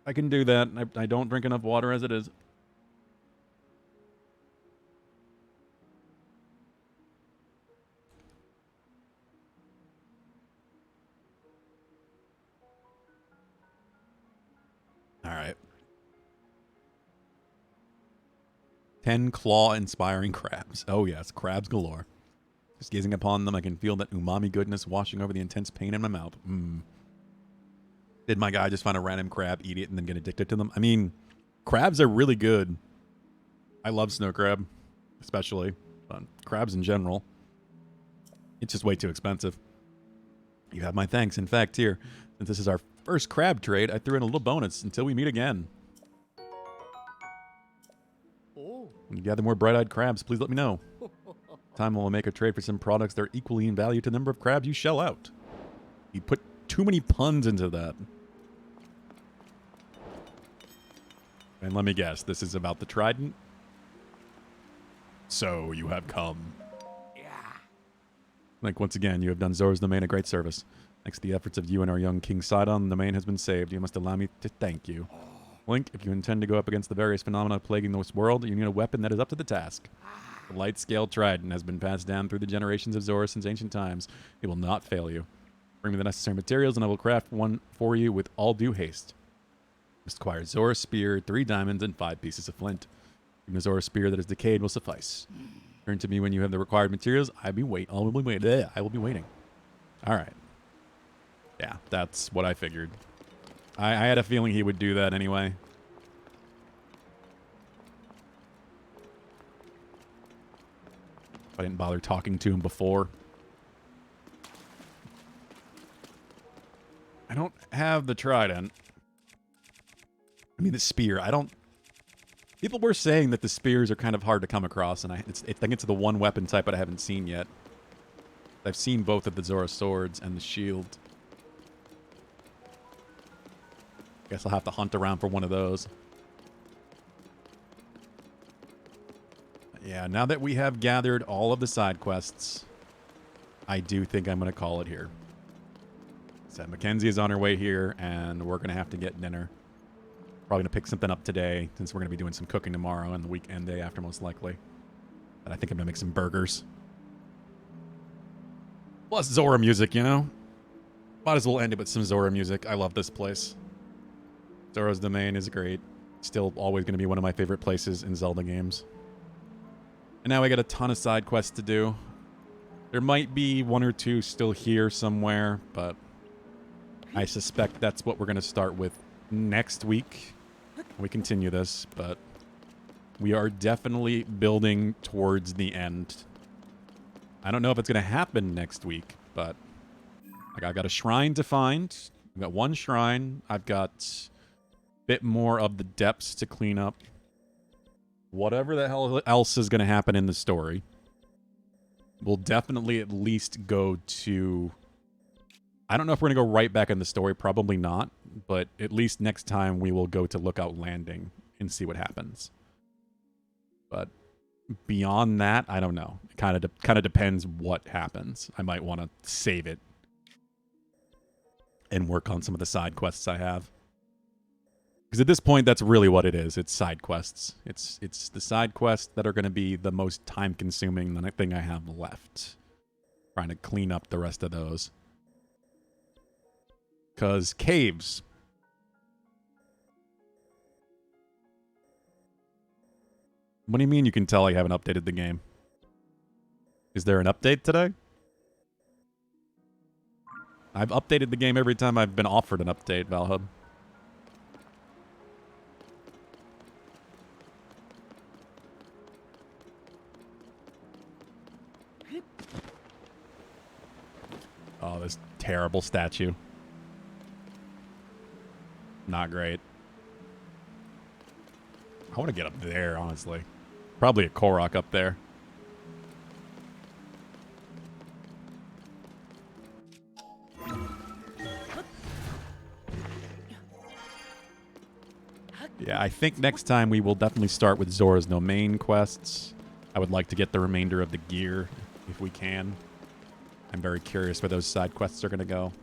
I can do that. I don't drink enough water as it is. All right. 10 claw-inspiring crabs. Oh, yes. Crabs galore. Just gazing upon them, I can feel that umami goodness washing over the intense pain in my mouth. Did my guy just find a random crab, eat it, and then get addicted to them? I mean, crabs are really good. I love snow crab, especially. But crabs in general. It's just way too expensive. You have my thanks. In fact, here, since this is our first crab trade, I threw in a little bonus until we meet again. When you gather more bright-eyed crabs, please let me know. Time will make a trade for some products that are equally in value to the number of crabs you shell out. You put too many puns into that. And let me guess, this is about the trident? So you have come. Yeah. Like, once again, you have done Zora's domain a great service. Thanks to the efforts of you and our young King Sidon, the domain has been saved. You must allow me to thank you. Link, if you intend to go up against the various phenomena plaguing this world, you need a weapon that is up to the task. The light scale trident has been passed down through the generations of Zora since ancient times. It will not fail you. Bring me the necessary materials, and I will craft one for you with all due haste. You must acquire Zora's spear, 3 diamonds, and 5 pieces of flint. Even a Zora's spear that is decayed will suffice. Turn to me when you have the required materials. I will be waiting. All right. Yeah, that's what I figured. I had a feeling he would do that anyway. I didn't bother talking to him before. I don't have the trident. I mean, the spear. I don't... People were saying that the spears are kind of hard to come across, and I think it's the one weapon type that I haven't seen yet. I've seen both of the Zora swords and the shield. Guess I'll have to hunt around for one of those. Yeah, now that we have gathered all of the side quests, I do think I'm going to call it here. So Mackenzie is on her way here, and we're going to have to get dinner. Probably going to pick something up today, since we're going to be doing some cooking tomorrow and the weekend day after, most likely. And I think I'm going to make some burgers. Plus Zora music, you know? Might as well end it with some Zora music. I love this place. Zora's domain is great. Still always going to be one of my favorite places in Zelda games. And now I got a ton of side quests to do. There might be 1 or 2 still here somewhere, but I suspect that's what we're going to start with next week. We continue this, but we are definitely building towards the end. I don't know if it's going to happen next week, but I've got a shrine to find. I've got 1 shrine. I've got a bit more of the depths to clean up. Whatever the hell else is going to happen in the story, we'll definitely at least go to... I don't know if we're going to go right back in the story. Probably not. But at least next time we will go to Lookout Landing and see what happens. But beyond that, I don't know. It kind of depends what happens. I might want to save it and work on some of the side quests I have. Because at this point, that's really what it is. It's side quests. It's the side quests that are going to be the most time-consuming thing I have left. Trying to clean up the rest of those. Because caves. What do you mean you can tell I haven't updated the game? Is there an update today? I've updated the game every time I've been offered an update, Valhub. Oh, this terrible statue. Not great. I want to get up there, honestly. Probably a Korok up there. Yeah, I think next time we will definitely start with Zora's Domain quests. I would like to get the remainder of the gear, if we can. I'm very curious where those side quests are going to go.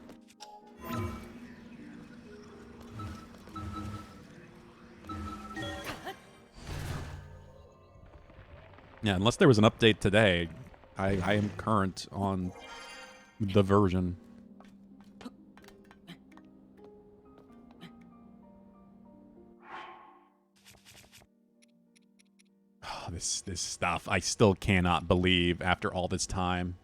Yeah, unless there was an update today, I am current on the version. Oh, this stuff, I still cannot believe after all this time.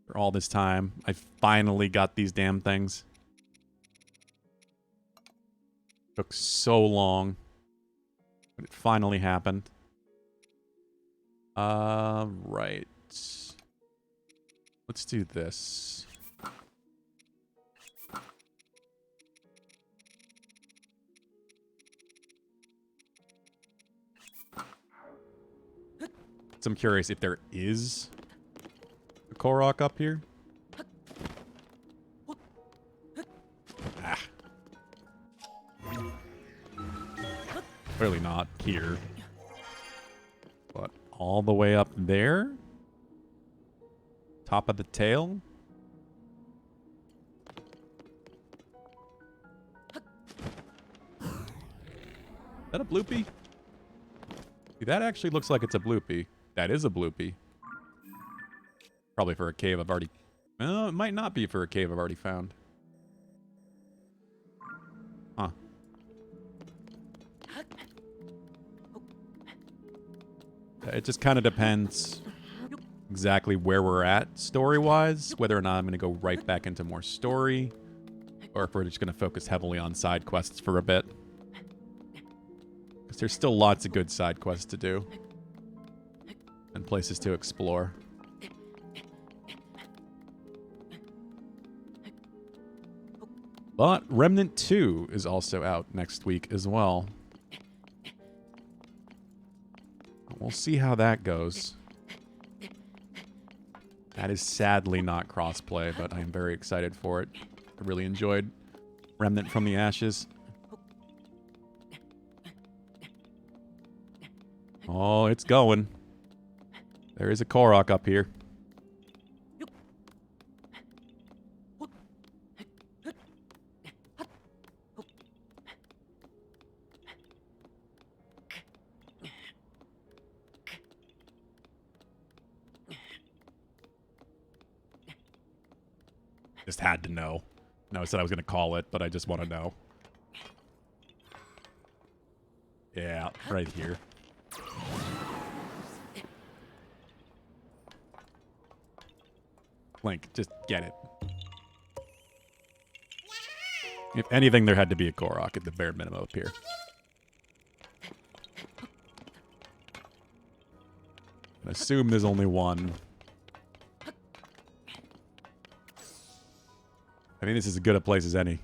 For all this time, I finally got these damn things. Took so long, but it finally happened. Right. Let's do this. So I'm curious if there is a Korok up here. Ah. Clearly not here. But all the way up there? Top of the tail? Is that a bloopy? See, that actually looks like it's a bloopy. That is a bloopy. Probably for a cave I've already... Well, it might not be for a cave I've already found. Huh. It just kind of depends exactly where we're at story-wise, whether or not I'm going to go right back into more story, or if we're just going to focus heavily on side quests for a bit. Because there's still lots of good side quests to do, and places to explore. But Remnant 2 is also out next week as well. We'll see how that goes. That is sadly not crossplay, but I am very excited for it. I really enjoyed Remnant from the Ashes. Oh, it's going. There is a Korok up here. Just had to know. No, I said I was going to call it, but I just want to know. Yeah, right here. Link, just get it. If anything, there had to be a Korok at the bare minimum up here. I assume there's only one. I think this is as good a place as any.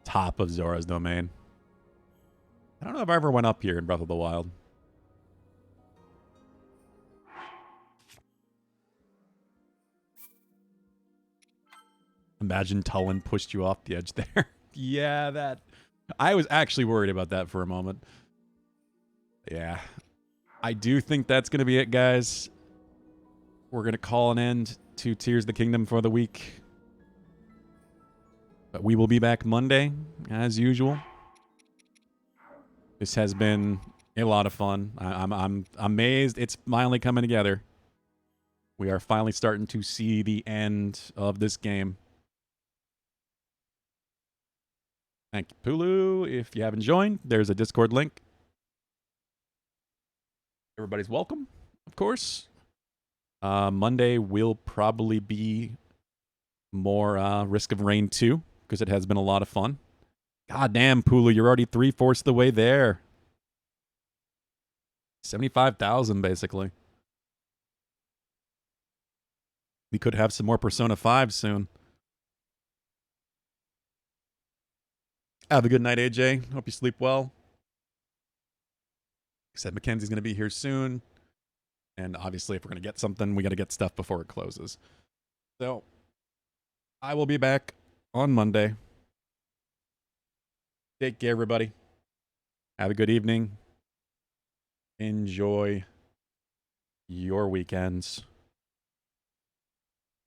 Top of Zora's Domain. I don't know if I ever went up here in Breath of the Wild. Imagine Tulin pushed you off the edge there. Yeah, that... I was actually worried about that for a moment. Yeah. I do think that's going to be it, guys. We're going to call an end to Tears of the Kingdom for the week. But we will be back Monday, as usual. This has been a lot of fun. I'm amazed it's finally coming together. We are finally starting to see the end of this game. Thank you, Pulu. If you haven't joined, there's a Discord link. Everybody's welcome, of course. Monday will probably be more Risk of Rain 2, because it has been a lot of fun. God damn, Pulu, you're already 3/4 of the way there. 75,000, basically. We could have some more Persona 5 soon. Have a good night, AJ. Hope you sleep well. Like I said, Mackenzie's going to be here soon. And obviously, if we're going to get something, we got to get stuff before it closes. So, I will be back on Monday. Take care, everybody. Have a good evening. Enjoy your weekends.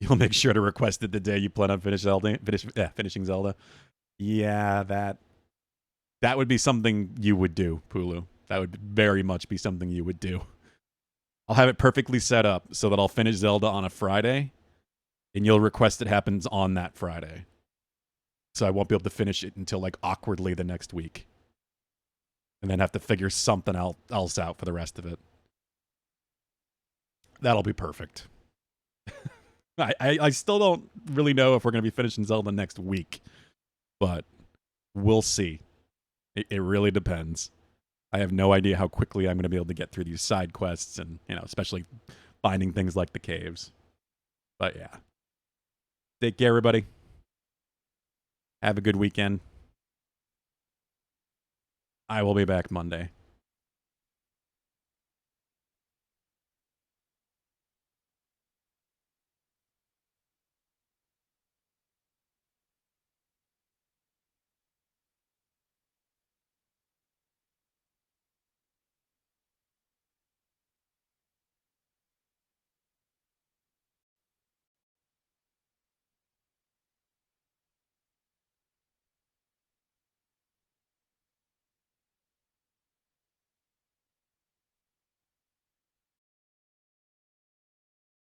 You'll make sure to request it the day you plan on finishing Zelda. Yeah, that would be something you would do, Pulu. That would very much be something you would do. I'll have it perfectly set up so that I'll finish Zelda on a Friday, and you'll request it happens on that Friday. So I won't be able to finish it until, like, awkwardly the next week. And then have to figure something else out for the rest of it. That'll be perfect. I still don't really know if we're going to be finishing Zelda next week. But we'll see. It really depends. I have no idea how quickly I'm going to be able to get through these side quests and, especially finding things like the caves. But yeah. Take care, everybody. Have a good weekend. I will be back Monday.